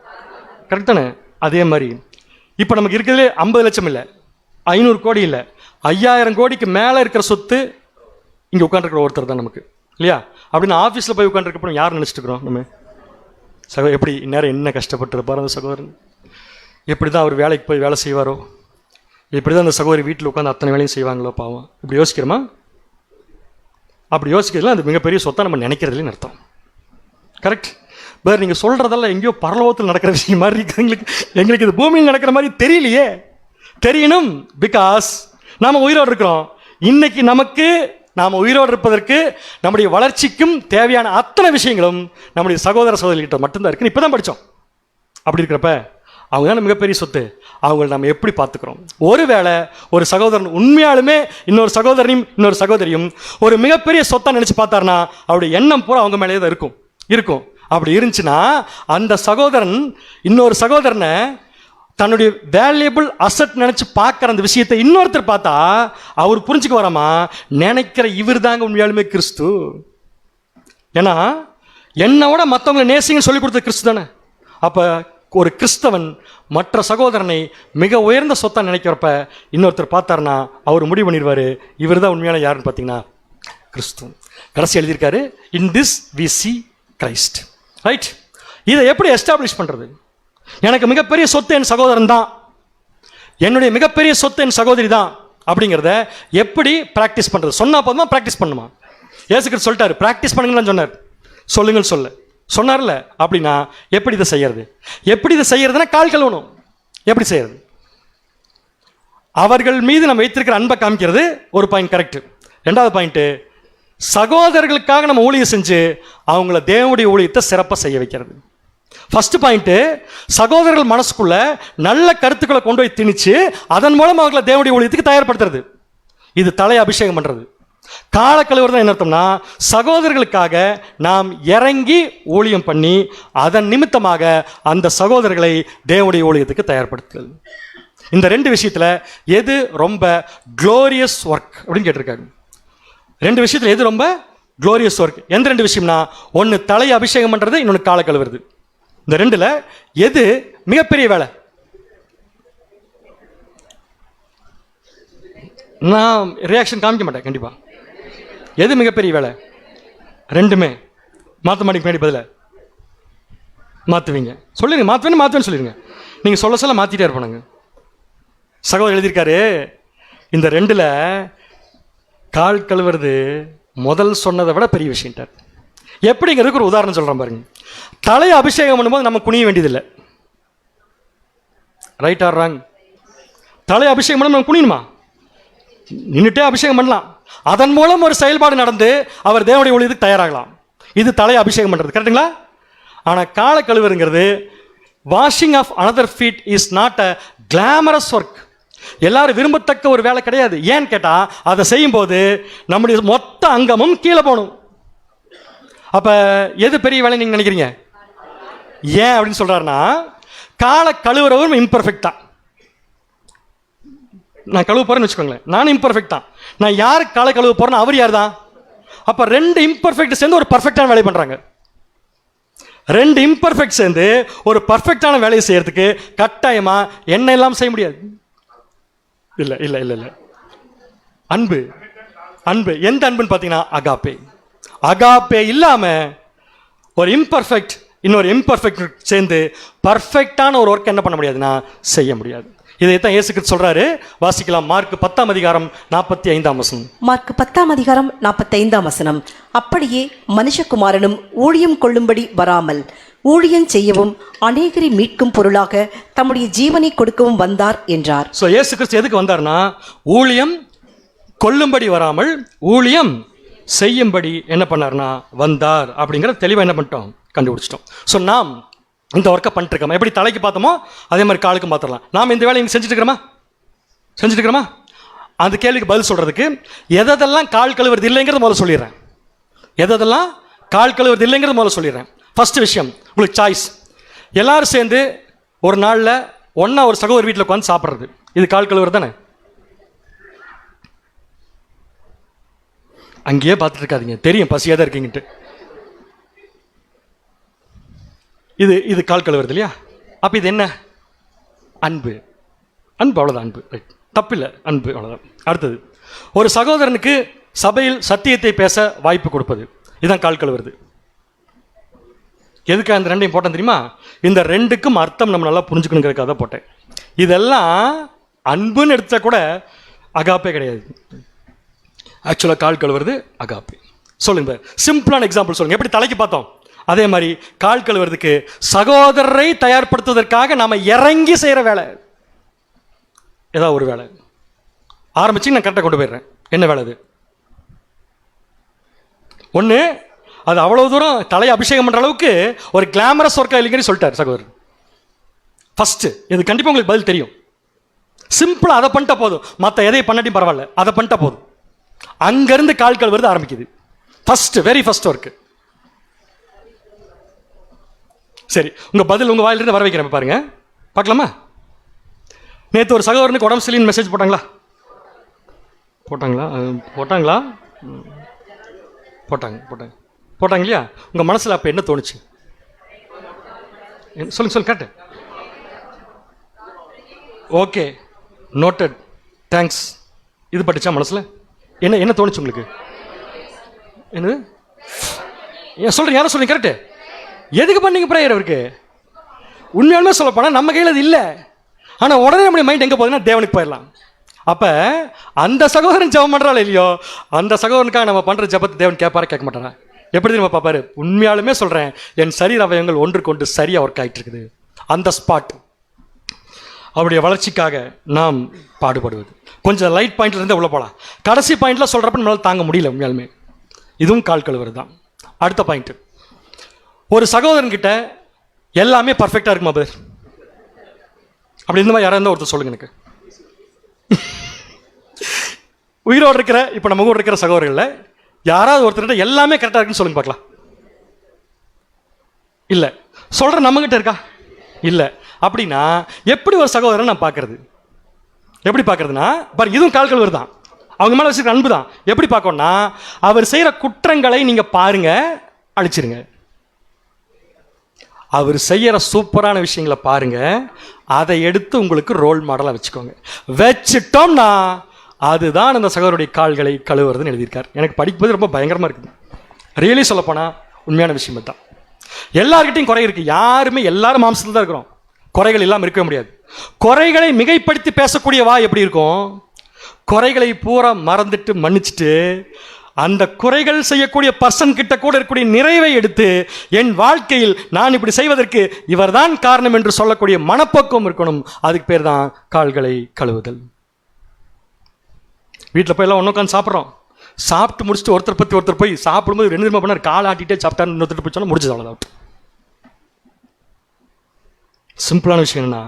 கரெக்ட் தானே? அதே மாதிரி இப்போ நமக்கு இருக்கிறதுலே 50 லட்சம் இல்லை, 500 கோடி இல்லை, 5000 கோடிக்கு மேலே இருக்கிற சொத்து இங்கே உட்காந்துருக்கிற ஒருத்தர் தான் நமக்கு இல்லையா? அப்படின்னு ஆஃபீஸில் போய் உட்காந்துருக்கப்போ யார் நினச்சிட்டு இருக்கிறோம் நம்ம? எப்படி இந்நேரம் என்ன கஷ்டப்பட்டுருப்பார் அந்த சகோதரன், எப்படி தான் அவர் வேலைக்கு போய் வேலை செய்வாரோ, இப்படி தான் அந்த சகோதரி வீட்டில் உட்காந்து அத்தனை வேலையும் செய்வாங்களோ பாவம். இப்படி யோசிக்கிறோமா? அப்படி யோசிக்கிறதுல அது மிகப்பெரிய சொத்தாக நம்ம நினைக்கிறதுலேன்னு அர்த்தம். கரெக்ட். வேறு நீங்கள் சொல்கிறதெல்லாம் எங்கேயோ பரலோகத்தில் நடக்கிற விஷயம் மாதிரி இருக்குது. எங்களுக்கு இது பூமியில் நடக்கிற மாதிரி தெரியலையே. தெரியணும். பிகாஸ் நாம் உயிரோடு இருக்கிறோம். இன்னைக்கு நமக்கு நாம் உயிரோடு இருப்பதற்கு நம்முடைய வளர்ச்சிக்கும் தேவையான அத்தனை விஷயங்களும் நம்முடைய சகோதர சகோதரிகிட்ட மட்டும்தான் இருக்குன்னு இப்போ தான் படித்தோம். அப்படி இருக்கிறப்ப அவங்க தான் மிகப்பெரிய சொத்து. அவங்களை நம்ம எப்படி பார்த்துக்கிறோம்? ஒருவேளை ஒரு சகோதரன் உண்மையாலுமே இன்னொரு சகோதரனையும் இன்னொரு சகோதரியும் ஒரு மிகப்பெரிய சொத்தாக நினச்சி பார்த்தாருன்னா அவருடைய எண்ணம் பூரா அவங்க மேலே தான் இருக்கும். அப்படி இருந்துச்சுன்னா அந்த சகோதரன் இன்னொரு சகோதரனை தன்னுடைய வேல்யூபிள் அசட் நினச்சி பார்க்குற அந்த விஷயத்தை இன்னொருத்தர் பார்த்தா அவர் புரிஞ்சுக்க வராமா, நினைக்கிற இவர் தாங்க உண்மையாலுமே கிறிஸ்து. ஏன்னா என்னோட மற்றவங்களை நேசிங்கன்னு சொல்லி கொடுத்த கிறிஸ்து தானே. அப்போ ஒரு கிறிஸ்தவன் மற்ற சகோதரனை மிக உயர்ந்த சொத்தாக நினைக்கிறப்ப இன்னொருத்தர் பார்த்தாருன்னா அவர் முடிவு பண்ணிடுவார், இவர் தான் உண்மையான யாருன்னு பார்த்தீங்கன்னா கிறிஸ்து. கடைசி எழுதியிருக்காரு, in this we see Christ. Right. இதை எப்படி எஸ்டாப்ளிஷ் பண்ணுறது? எனக்கு மிகப்பெரிய சொத்து என் சகோதரன் தான், என்னுடைய மிகப்பெரிய சொத்து என் சகோதரி தான் அப்படிங்கிறத எப்படி ப்ராக்டிஸ் பண்ணுறது? சொன்னால் போதுமா, ப்ராக்டிஸ் பண்ணுமா? இயேசு கிறிஸ்து சொல்லிட்டாரு, ப்ராக்டிஸ் பண்ணுங்கன்னு சொன்னார். சொல்லுங்கள் சொன்னார்ல. அப்படின்னா எப்படி இதை செய்யறது? எப்படி இதை செய்யறதுன்னா கால் கழுவணும். எப்படி செய்யறது? அவர்கள் மீது நம்ம வைத்திருக்கிற அன்பை காமிக்கிறது ஒரு பாயிண்ட். கரெக்ட். 2வது பாயிண்ட்டு, சகோதரர்களுக்காக நம்ம ஊழியம் செஞ்சு அவங்கள தேவனுடைய ஊழியத்தை சிறப்பாக செய்ய வைக்கிறது. ஃபர்ஸ்ட் பாயிண்ட்டு, சகோதரர்கள் மனசுக்குள்ள நல்ல கருத்துக்களை கொண்டு போய் திணிச்சு அதன் மூலம் அவங்களை தேவனுடைய ஊழியத்துக்கு தயார்படுத்துறது. இது தலை அபிஷேகம் பண்ணுறது. கால கழுவுறது என்ன அர்த்தம்னா, சகோதரர்களுக்காக நாம் இறங்கி ஊழியம் பண்ணி அதன் நிமித்தமாக அந்த சகோதரர்களை தேவனுடைய ஊழியத்துக்கு தயார்படுத்துறது. இந்த 2 விஷயத்தில் எது ரொம்ப க்ளோரியஸ் ஒர்க் அப்படின்னு கேட்டிருக்காரு. 2 விஷயத்தில் எது ரொம்ப க்ளோரியஸ் ஒர்க்? எந்த 2 விஷயம்னா, ஒன்று தலையை அபிஷேகம் பண்ணுறது, இன்னொன்று கால கழுவுறது. இந்த 2ல் எது மிகப்பெரிய வேலை? நான் ரியாக்ஷன் காமிக்க மாட்டேன் கண்டிப்பாக. எது மிகப்பெரிய வேலை? 2மே. மாற்ற மாட்டேங்க பின்னாடி பதில மாற்றுவீங்க. சொல்லுங்க, மாற்றுவேன்னு சொல்லிடுங்க. நீங்கள் சொல்ல மாற்றிட்டே இருப்பானுங்க. சகோதரர் எழுதியிருக்காரு, இந்த 2ல் கால் கழுவுறது முதல் சொன்னதை விட பெரிய விஷயம்ட்டார். எப்படிங்கிறதுக்கு ஒரு உதாரணம் சொல்கிறேன் பாருங்க. தலையை அபிஷேகம் பண்ணும்போது நம்ம குனிய வேண்டியதில்லை. Right or wrong? தலையை அபிஷேகம் பண்ண நம்ம குனியணுமா? நின்றுட்டே அபிஷேகம் பண்ணலாம். அதன் மூலம் ஒரு செயல்பாடு நடந்து அவர் தேவனுடைய ஊழியத்துக்கு தயாராகலாம். இது தலையை அபிஷேகம் பண்ணுறது. கரெக்டுங்களா? ஆனால் காலை கழுவுறதுங்கிறது washing of another feet is not a glamorous work. எல்லாரும் விரும்பத்தக்க ஒரு வேலை கிடையாது. ஏன்னு கேட்டால் அதை செய்யும்போது நம்முடைய மொத்த அங்கமும் கீழே போகணும். அப்போ எது பெரிய வேலை நீங்கள் நினைக்கிறீங்க? ஏன் அப்படின்னு சொல்கிறாருன்னா, காலை கழுவுறவரும் இம்பர்ஃபெக்ட் தான். நான் கழுவ போகிறேன்னு வச்சுக்கோங்களேன், நானும் இம்பர்ஃபெக்ட் தான். நான் யாருக்கு காலை கழுவ போகிறேன்னு அவர் யார் தான்? அப்போ 2 இம்பர்ஃபெக்ட் சேர்ந்து ஒரு பர்ஃபெக்டான வேலையை பண்ணுறாங்க. 2 இம்பர்ஃபெக்ட் சேர்ந்து ஒரு பர்ஃபெக்டான வேலையை செய்யறதுக்கு கட்டாயமாக என்ன எல்லாம் செய்ய முடியாது. இல்லை இல்லை இல்லை இல்லை அன்பு அன்பு. எந்த அன்புன்னு பார்த்தீங்கன்னா அகாப்பே. அகாப்பே இல்லாமல் ஒரு இம்பர்ஃபெக்ட் இன்னொரு இம்பர்ஃபெக்ட் சேர்ந்து பர்ஃபெக்டான ஒரு ஒர்க் என்ன பண்ண முடியாதுன்னா செய்ய முடியாது. இதைத்தான் இயேசு கிறிஸ்து சொல்றாரு. வாசிக்கலாம். மார்க் 10:45.
மார்க் 10:45. அப்படியே மனுஷகுமாரனும் ஊழியம் கொள்ளும்படி வராமல் ஊழியம் செய்யவும் அநேகரை மீட்கும் பொருளாக தம்முடைய ஜீவனை கொடுக்கவும் வந்தார் என்றார்.
ஸோ இயேசு கிறிஸ்து எதுக்கு வந்தார்னா ஊழியம் கொள்ளும்படி வராமல் ஊழியம் செய்யும்படி என்ன பண்ணார்னா வந்தார். அப்படிங்கிற தெளிவாக என்ன பண்ணிட்டோம், கண்டுபிடிச்சிட்டோம். ஸோ நாம் இந்த ஒர்க்கை பண்ணிட்டு இருக்கோம். எப்படி தலைக்கு பார்த்தோமோ அதே மாதிரி காலுக்கும் பார்த்துடலாம். நாம் இந்த வேலையை இங்கே செஞ்சுட்டு இருக்கிறோமா? அந்த கேள்விக்கு பதில் சொல்கிறதுக்கு எதெல்லாம் கால் கழுவுறது இல்லைங்கிறது முதல்ல சொல்லிடுறேன். எதெல்லாம் கால் கழுவுறது இல்லைங்கிறது முதல்ல சொல்லிடுறேன். ஃபஸ்ட்டு விஷயம், உங்களுக்கு சாய்ஸ். எல்லாரும் சேர்ந்து ஒரு நாளில் ஒன்றா ஒரு சகோதரி வீட்டில் உட்காந்து சாப்பிட்றது, இது கால் கழுவுறது தானே? அங்கேயே பார்த்துட்டு இருக்காதீங்க, தெரியும் பசியாக தான் இருக்கீங்கன்ட்டு. இது கால் கழுவுறது இல்லையா? அப்போ இது என்ன? அன்பு. அவ்வளோதான். அன்பு ரைட், தப்பில்லை. அன்பு அவ்வளோதான். அடுத்தது, ஒரு சகோதரனுக்கு சபையில் சத்தியத்தை பேச வாய்ப்பு கொடுப்பது, இதுதான் கால் கழுவுறது. எதுக்கு அந்த ரெண்டையும் போட்டேன் தெரியுமா? இந்த ரெண்டுக்கும் அர்த்தம் நம்ம நல்லா புரிஞ்சுக்கணுங்கிறதுக்காக தான் போட்டேன். இதெல்லாம் அன்புன்னு எடுத்தா கூட அகாப்பே கிடையாது. ஆக்சுவலாக கால் கழுவுறது அகாப்பே. சொல்லுங்க, சிம்பிளான எக்ஸாம்பிள் சொல்லுங்க. எப்படி தலைக்கு பார்த்தோம், அதே மாதிரி கால் கழுவுறதுக்கு சகோதரரை தயார்படுத்துவதற்காக நாம இறங்கி செய்கிற வேலை. ஏதாவது ஒரு வேலை ஆரம்பிச்சு நான் கரெக்டாக கொண்டு போயிடுறேன். என்ன வேலை அது? ஒன்று, அது அவ்வளோ தூரம் தலையை அபிஷேகம் பண்ணுற அளவுக்கு ஒரு கிளாமரஸ் ஒர்க்காக இல்லைங்கன்னு சொல்லிட்டார் சகோதரர். ஃபஸ்ட்டு இது கண்டிப்பாக உங்களுக்கு பதில் தெரியும். சிம்பிளாக அதை பண்ணிட்டா போதும், மற்ற எதையும் பண்ணாட்டி பரவாயில்ல, அதை பண்ணிட்டா போதும். அங்கேருந்து கால் கழுவுறது ஆரம்பிக்குது. First, very first work. சரி, உங்கள் பதில் உங்கள் வாயிலிருந்து வர வைக்கிறேன், பாருங்க, பார்க்கலாமா? நேற்று ஒரு சகோதரனுக்கு உடம்பு சரியில்லைன்னு மெசேஜ் போட்டாங்களா? போட்டாங்க இல்லையா? உங்கள் மனசில் அப்போ என்ன தோணுச்சு? சொல்லுங்க கேட்டு. Okay, noted, thanks. இது பட்டுச்சா மனசில்? என்ன தோணுச்சு உங்களுக்கு? என்னது சொல்கிறீங்க? யாரும் சொல்லுங்க கரெக்டு. எதுக்கு பண்ணீங்க ப்ரேயர் அவருக்கு? உண்மையாலுமே சொல்ல போனால் நம்ம கையில் அது இல்லை. ஆனால் உடனே நம்முடைய மைண்ட் எங்கே போகுதுன்னா தேவனுக்கு போயிடலாம். அப்போ அந்த சகோதரன் ஜெபம் பண்ணுறாள் இல்லையோ, அந்த சகோதரனுக்காக நம்ம பண்ணுற ஜெபத்தை தேவன் கேட்பாரா கேட்க மாட்டாரா? எப்படி நம்ம பார்ப்பாரு? உண்மையாலுமே சொல்கிறேன், என் சரீர அவயங்கள் ஒன்றுக்கு ஒன்று சரியாக ஒர்க் ஆகிட்டு இருக்குது. அந்த ஸ்பாட் அவருடைய வளர்ச்சிக்காக நாம் பாடுபடுவது. கொஞ்சம் லைட் பாயிண்ட்லேருந்து உள்ள போகலாம். கடைசி பாயிண்டில் சொல்கிறப்ப நம்மளால் தாங்க முடியல உண்மையாலுமே. இதுவும் கால் கழுவுறது தான். அடுத்த பாயிண்ட்டு, ஒரு சகோதரன்கிட்ட எல்லாமே பர்ஃபெக்டாக இருக்குமா பிரதர்? அப்படி இந்த மாதிரி யாராக இருந்தால் ஒருத்தர் சொல்லுங்க எனக்கு. உயிரோடு இருக்கிற இப்போ நம்ம கூட இருக்கிற சகோதரர்களில் யாராவது ஒருத்தர்கிட்ட எல்லாமே கரெக்டாக இருக்குன்னு சொல்லுங்க பார்க்கலாம். இல்லை சொல்கிற நம்மகிட்ட இருக்கா? இல்லை. அப்படின்னா எப்படி ஒரு சகோதரன் நான் பார்க்கறது? எப்படி பார்க்கறதுனா பாரு, இதுவும் கால் கழுவுறது தான். அவங்க மேலே வச்சுருக்க அன்பு தான். எப்படி பார்க்கணும்னா, அவர் செய்கிற குற்றங்களை நீங்கள் பாருங்க, அழிச்சிருங்க. அவர் செய்கிற சூப்பரான விஷயங்களை பாருங்க, அதை எடுத்து உங்களுக்கு ரோல் மாடலாக வச்சுக்கோங்க. வச்சுட்டோம்னா அதுதான் அந்த சகோதரருடைய கால்களை கழுவுறதுன்னு எழுதியிருக்கார். எனக்கு படிக்கும்போது ரொம்ப பயங்கரமாக இருக்குது. ரியலி சொல்லப்போனால் உண்மையான விஷயம் தான். எல்லார்கிட்டையும் குறை இருக்குது. எல்லாரும் மாம்சத்தில் தான் இருக்கிறோம். குறைகள் இல்லாமல் இருக்கவே முடியாது. குறைகளை மிகைப்படுத்தி பேசக்கூடிய வா எப்படி இருக்கும்? குறைகளை பூரா மறந்துட்டு மன்னிச்சுட்டு அந்த குறைகள் செய்யக்கூடிய பர்சன் கிட்ட கூட இருக்கக்கூடிய நிறைவை எடுத்து என் வாழ்க்கையில் நான் இப்படி செய்வதற்கு இவர்தான் காரணம் என்று சொல்லக்கூடிய மனப்பக்குவம் இருக்கணும். அதுக்கு பேர் தான் கால்களை கழுவுதல். வீட்டில் போய் எல்லாம் ஒன்று உட்காந்து சாப்பிட்றோம். சாப்பிட்டு முடிச்சுட்டு ஒருத்தர் பற்றி ஒருத்தர் போய் சாப்பிடும்போது 2 நிமிஷம் பண்ணார் கால் ஆட்டிகிட்டே சாப்பிட்டான்னு இன்னொருத்தர் போய் சொன்னால் முடிச்சது, அவ்வளோதான். சிம்பிளான விஷயம் என்னன்னா,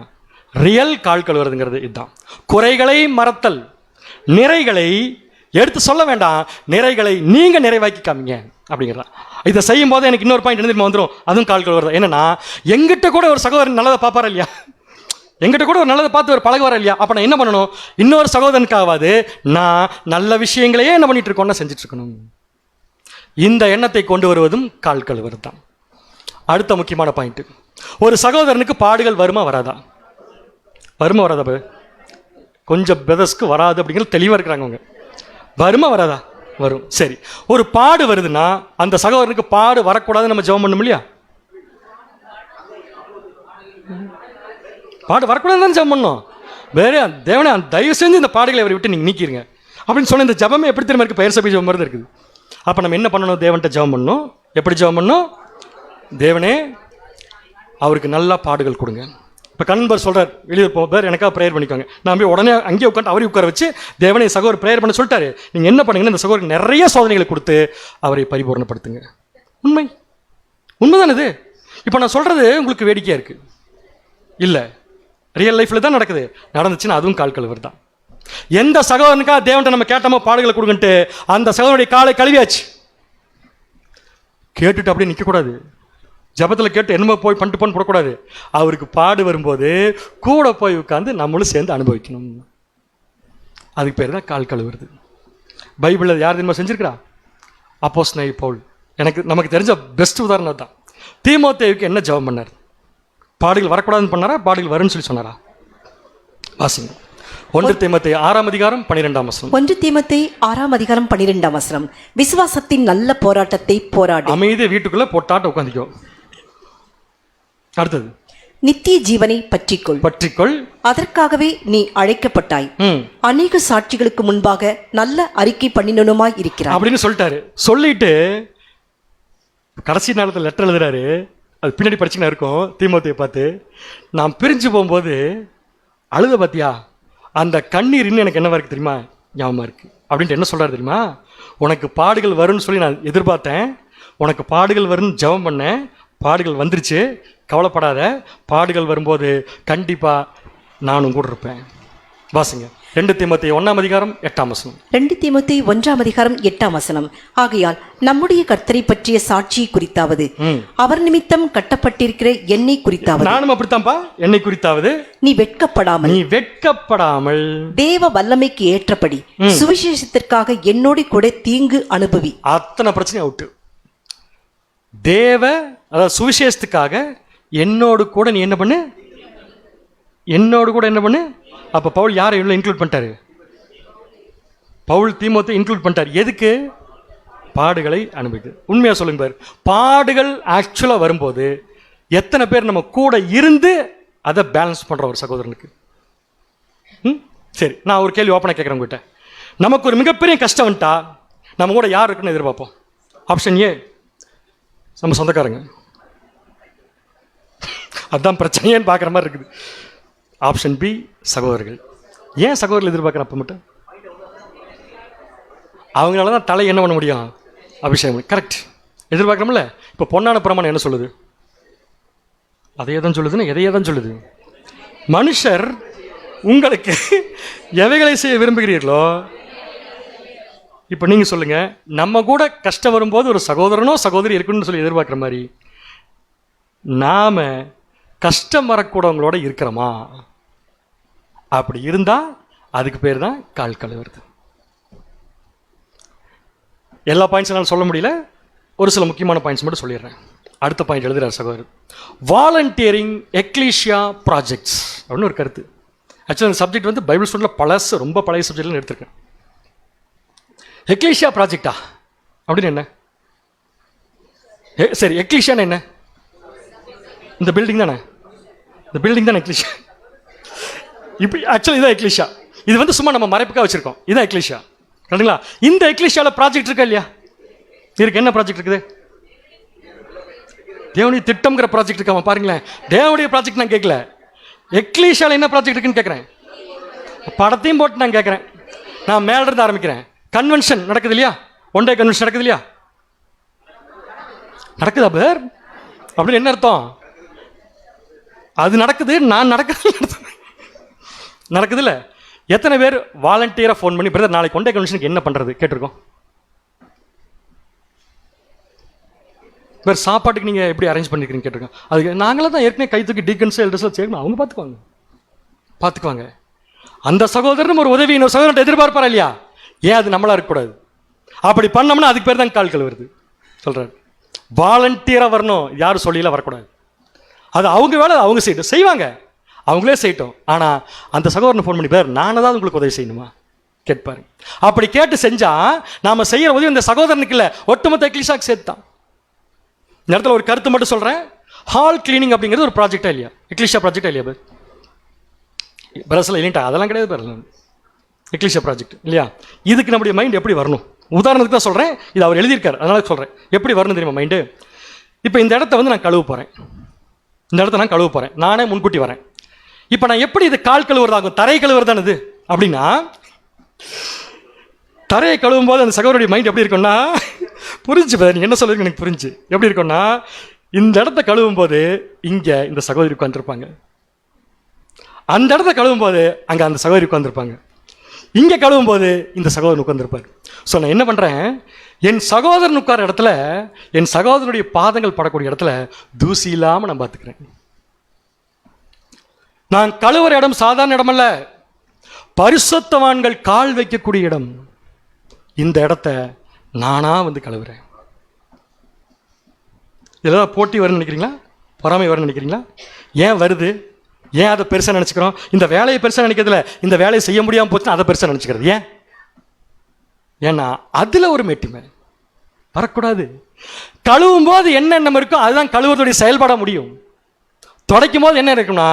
ரியல் கால் கழுவுறதுங்கிறது இதுதான். குறைகளை மறத்தல், நிறைகளை எடுத்து சொல்ல வேண்டாம், நிறைகளை நீங்க நிறைவாக்கி காமிங்க அப்படிங்கிறதா. இதை செய்யும் போது எனக்கு இன்னொரு பாயிண்ட் என்ன வந்துடும், அதுவும் கால் கழுவுறது. என்னன்னா, எங்கிட்ட கூட ஒரு சகோதரன் நல்லதை பார்ப்பாரா இல்லையா? எங்கிட்ட கூட ஒரு நல்லதை பார்த்து ஒரு பழகுவாரா இல்லையா? அப்போ நான் என்ன பண்ணணும்? இன்னொரு சகோதரனுக்காவது நான் நல்ல விஷயங்களையே என்ன பண்ணிட்டு இருக்கோம்னா செஞ்சுட்டு இருக்கணும். இந்த எண்ணத்தை கொண்டு வருவதும் கால் கழுவுறது தான். அடுத்த முக்கியமான பாயிண்ட், ஒரு சகோதரனுக்கு பாடுகள் வருமா வராதா? கொஞ்சம் பிரதர்ஸ்க்கு வராது அப்படிங்கிறது தெளிவாக இருக்கிறாங்க அவங்க. வருமா வராதா? வரும். சரி, ஒரு பாடு வருதுன்னா அந்த சகோதரனுக்கு பாடு வரக்கூடாதுன்னு நம்ம ஜெபம் பண்ணணும் இல்லையா? பாடு வரக்கூடாதுன்னு ஜெபம் பண்ணோம். வேற தேவனே தயவு செஞ்சு இந்த பாடுகளை அவரை விட்டு நீங்கள் நீக்கிருங்க அப்படின்னு சொன்ன இந்த ஜெபமே எப்படி தெரியுமா இருக்குது? பெயர் சபை ஜெபம் மாதிரி இருக்குது. அப்போ நம்ம என்ன பண்ணணும்? தேவன்கிட்ட ஜெபம் பண்ணணும். எப்படி ஜெபம் பண்ணணும்? தேவனே அவருக்கு நல்லா பாடுகள் கொடுங்க. இப்போ கண்பர் சொல்கிறார், வெளியே போவார், எனக்காக ப்ரேயர் பண்ணிக்கோங்க. நான் போய் உடனே அங்கேயே உட்காந்து அவரையும் உட்கார வச்சு தேவனே சகோதரர் ப்ரேயர் பண்ண சொல்லிட்டாரு, நீங்கள் என்ன பண்ணுங்கன்னா இந்த சகோதரருக்கு நிறைய சோதனைகளை கொடுத்து அவரை பரிபூர்ணப்படுத்துங்க. உண்மைதான் இது. இப்போ நான் சொல்கிறது உங்களுக்கு வேடிக்கையாக இருக்குது இல்லை, ரியல் லைஃப்பில் தான் நடக்குது. நடந்துச்சுன்னா அதுவும் கால் கழுவுறது தான். எந்த சகோதரனுக்காக தேவன்ட்ட நம்ம கேட்டோமோ பாடுகளை கொடுங்கன்ட்டு அந்த சகோதரனுடைய காலை கழுவியாச்சு. கேட்டுட்டு அப்படியே நிற்கக்கூடாது. ஜபத்தில் கேட்டு என்னமோ போய் பண்ணிட்டு போன்னு போடக்கூடாது. அவருக்கு பாடு வரும்போது கூட போய் உட்காந்து நம்மளும் சேர்ந்து அனுபவிக்கணும். அதுக்கு பேர் தான் கால் கழுவுறது. பைபிளில் யார் தெரியுமா செஞ்சிருக்கிறா? அப்போஸ்தலனாகிய பவுல். நமக்கு தெரிஞ்ச பெஸ்ட் உதாரணம் தான். தீமோத்தேயுக்கு என்ன ஜெபம் பண்ணார்? பாடுகள் வரக்கூடாதுன்னு பண்ணாரா, பாடுகள் வரும்னு சொல்லி சொன்னாரா? வாசிங்க. 1 தீமோத்தேயு 6 அதிகாரம் 12 வசனம்.
1 தீமோத்தேயு 6 அதிகாரம் 12 வசனம். விசுவாசத்தின் நல்ல போராட்டத்தை போராடு.
அமைதி வீட்டுக்குள்ள போட்டாட்ட உட்காந்துக்கோ. அடுத்தது,
நித்திய ஜீவனை பற்றிக்கொள். அதற்காகவே நீ அழைக்கப்பட்டாய். அநேக சாட்சிகளுக்கு முன்பாக நல்ல அறிக்கை பண்ணினனுமாய் இருக்கிறாய்
அப்படின்னு சொல்லிட்டாரு. சொல்லிட்டு கடைசி நேரத்தில் லெட்டர் எழுதுறாரு. அது பின்னாடி படிச்சுன்னா இருக்கும். தீமோத்தேயை பார்த்து, நான் பிரிஞ்சு போகும்போது அழுத பார்த்தியா, அந்த கண்ணீர் இன்னும் எனக்கு என்னவா இருக்கு தெரியுமா, ஞாபகமாக இருக்கு அப்படின்ட்டு என்ன சொல்கிறாரு தெரியுமா? உனக்கு பாடுகள் வரும்னு சொல்லி நான் எதிர்பார்த்தேன், உனக்கு பாடுகள் வரும்னு ஜெபம் பண்ணேன், பாடுகள் வந்துருச்சு, கவலைப்படாத, பாடுகள் வரும்போது கண்டிப்பாக நானும் கூட இருப்பேன். வாசிங்க. 2 தீமோத்தேயு 1 அதிகாரம் 8 வசனம்.
2 தீமோத்தேயு 1 அதிகாரம் 8 வசனம். ஆகையால் நம்முடைய கர்த்தரை பற்றிய சாட்சியை குறித்தாவது, அவர் நிமித்தம் கட்டப்பட்டிருக்கிற என்னை குறித்தாவது.
நானும் அப்படித்தான்ப்பா, என்னை குறித்தாவது
நீ வெட்கப்படாமல்
தேவ
வல்லமைக்கு ஏற்றபடி சுவிசேஷத்திற்காக என்னோடு கூட தீங்கு அனுபவி.
அத்தனை பிரச்சனை அவுட்டு. அதாவது சுவிசேஷத்துக்காக என்னோடு கூட நீ என்ன பண்ணு, என்னோடு கூட என்ன பண்ணு. அப்போ பவுல் யாரை இவ்வளோ இன்க்ளூட் பண்ணிட்டாரு? பவுல் தீமோத்தேயை இன்க்ளூட் பண்ணிட்டார். எதுக்கு? பாடுகளை அனுபவிக்கு. உண்மையாக சொல்லுங்க பாரு, பாடுகள் ஆக்சுவலாக வரும்போது எத்தனை பேர் நம்ம கூட இருந்து அதை பேலன்ஸ் பண்ணுற ஒரு சகோதரனுக்கு? சரி, நான் ஒரு கேள்வி ஓப்பனாக கேட்குறேன் உங்ககிட்ட. நமக்கு ஒரு மிகப்பெரிய கஷ்டம் வந்துட்டா நம்ம கூட யார் இருக்குன்னு எதிர்பார்ப்போம்? ஆப்ஷன் ஏ, நம்ம சொந்தக்காரங்க. அதுதான் பிரச்சனையேன்னு பார்க்குற மாதிரி இருக்குது. ஆப்ஷன் பி, சகோதரர்கள். ஏன் சகோதரர்கள் எதிர்பார்க்குறேன்? அப்போ மட்டும் அவங்களால தான் தலை என்ன பண்ண முடியும்? அபிஷேகம். கரெக்ட், எதிர்பார்க்குறோம்ல. இப்போ பொன்னான பிரமாணம் என்ன சொல்லுது? அதையே தான் சொல்லுதுன்னா எதையே தான் சொல்லுது. மனுஷர் உங்களுக்கு எவைகளை செய்ய விரும்புகிறீர்களோ, இப்போ நீங்கள் சொல்லுங்கள், நம்ம கூட கஷ்டம் வரும்போது ஒரு சகோதரனோ சகோதரி இருக்குன்னு சொல்லி எதிர்பார்க்குற மாதிரி நாம் கஷ்டம் வரக்கூடவங்களோட இருக்கிறோமா? அப்படி இருந்தால் அதுக்கு பேர் தான் கால் கழுவுறது. எல்லா பாயிண்ட்ஸ் என்னால் சொல்ல முடியல, ஒரு சில முக்கியமான பாயிண்ட்ஸ் மட்டும் சொல்லிடுறேன். அடுத்த பாயிண்ட் எழுதுகிறார் சகோதரர். வாலண்டியரிங் எக்லீஷியா ப்ராஜெக்ட்ஸ் அப்படின்னு ஒரு கருத்து. ஆக்சுவலாக அந்த சப்ஜெக்ட் வந்து பைபிள் ஸ்டூடெண்ட்டில் ரொம்ப பழைய சப்ஜெக்ட்லாம் எடுத்திருக்கேன். எக்லீஷியா ப்ராஜெக்டா அப்படின்னு என்ன? சரி, எக்லீஷியான்னு என்ன? இந்த பில்டிங் தானே, இந்த பில்டிங் தானே எக்லீஷியா. இப்போ ஆக்சுவலி இதான் எக்லீஷியா. இது வந்து சும்மா நம்ம மறைப்புக்காக வச்சுருக்கோம். இதான் எக்லீஷியா, கரெக்டுங்களா? இந்த எக்லீஷியாவில் ப்ராஜெக்ட் இருக்கா இல்லையா? இருக்கு. என்ன ப்ராஜெக்ட் இருக்குது? தேவனுடைய திட்டம்ங்கிற ப்ராஜெக்ட் இருக்காம பாருங்களேன். தேவனுடைய ப்ராஜெக்ட் நான் கேட்கல, எக்லீஷியாவில் என்ன ப்ராஜெக்ட் இருக்குன்னு கேட்குறேன். படத்தையும் போட்டு நான் கேட்குறேன். நான் மேல இருந்து ஆரம்பிக்கிறேன். கன்வென்ஷன் நடக்குது இல்லையா? ஒன் டே கன்வென்ஷன் நடக்குது இல்லையா? நடக்குதா பேர்? அப்படின்னு என்ன அர்த்தம்? அது நடக்குது, நான் நடக்குது இல்லை? எத்தனை பேர் வாலண்டியராக ஃபோன் பண்ணி பிரதர் நாளைக்கு ஒன் டே கன்வென்ஷனுக்கு என்ன பண்ணுறது கேட்டிருக்கோம்? வேறு சாப்பாட்டுக்கு நீங்கள் எப்படி அரேஞ்ச் பண்ணிக்கிறீங்க கேட்டிருக்கோம். அதுக்கு நாங்களே தான் ஏற்கனவே கை தூக்கி டீக்கன்ஸ் எல்டர்ஸ்லாம் சேர்க்கணும், அவங்க பார்த்துக்குவாங்க. அந்த சகோதரனும் ஒரு உதவி இன்னொரு சகோதரன் எதிர்பார்ப்பாரா இல்லையா? ஏன் அது நம்மளா இருக்கக்கூடாது? அப்படி பண்ணோம்னா அதுக்கு பேர் தான் கால் கழுவுறது சொல்கிறார். வாலண்டியராக வரணும், யாரும் சொல்லியில் வரக்கூடாது. அது அவங்க வேலை, அவங்க செய்வாங்க, அவங்களே செய்யட்டும். ஆனால் அந்த சகோதரனை ஃபோன் பண்ணி பேர் நானே தான் உங்களுக்கு உதவி செய்யணுமா? கேட்பாரு. அப்படி கேட்டு செஞ்சா நாம செய்யற உதவி இந்த சகோதரனுக்கு இல்லை, ஒட்டுமொத்த எக்லிஷாக்கு சேர்த்தான். இந்த இடத்துல ஒரு கருத்து மட்டும் சொல்றேன். ஹால் கிளீனிங் அப்படிங்கிறது ஒரு ப்ராஜெக்டா இல்லையா? எக்லிஷா ப்ராஜெக்டா இல்லையா? பிரஸ்ல இல்லைட்டா அதெல்லாம் கிடையாது பாருங்க, எக்லிஷா ப்ராஜெக்ட் இல்லையா? இதுக்கு நம்முடைய மைண்ட் எப்படி வரணும்? உதாரணத்துக்கு தான் சொல்றேன், இது அவர் எழுதியிருக்காரு அதனால சொல்றேன். எப்படி வரணும் தெரியுமா மைண்டு? இப்போ இந்த இடத்த வந்து நான் கழுவ போறேன், இந்த இடத்த நான் கழுவ போறேன், நானே முன்கூட்டி வரேன். இப்போ நான் எப்படி இது கால் கழுவுறதாகும்? தரை கழுவுறதானது இது அப்படின்னா, தரையை கழுவும் போது அந்த சகோதரனுடைய மைண்ட் எப்படி இருக்கும்னா, புரிஞ்சு நீங்க என்ன சொல்றீங்க எனக்கு புரிஞ்சு. எப்படி இருக்கும்னா, இந்த இடத்த கழுவும் போது இங்க இந்த சகோதரி உட்காந்துருப்பாங்க, அந்த இடத்த கழுவும் போது அங்க அந்த சகோதரி உட்காந்துருப்பாங்க, இங்க கழுவும் போது இந்த சகோதரன் உட்காந்துருப்பாரு. ஸோ நான் என்ன பண்றேன், என் சகோதரன் உட்கார இடத்துல, என் சகோதரனுடைய பாதங்கள் படக்கூடிய இடத்துல தூசி இல்லாம நான் பார்த்துக்கிறேன். நான் கழுவுற இடம் சாதாரண இடம் அல்ல, பரிசுத்தவான்கள் கால் வைக்கக்கூடிய இடம். இந்த இடத்த நானா வந்து கழுவுறேன். இதெல்லாம் போட்டி வரும்னு நினைக்கிறீங்களா? பொறாமை வரும்னு நினைக்கிறீங்களா? ஏன் வருது? ஏன் அதை பெருசாக நினச்சிக்கிறோம்? இந்த வேலையை பெருசாக நினைக்கிறதுல, இந்த வேலையை செய்ய முடியாமல் போச்சுன்னா அதை பெருசாக நினச்சிக்கிறது ஏன்? ஏன்னா அதில் ஒரு மேட்டிமை வரக்கூடாது. கழுவும் போது என்ன எண்ணம் இருக்கோ அதுதான் கழுவுறதுடைய செயல்பட முடியும். துடைக்கும் போது என்ன இருக்கும்னா,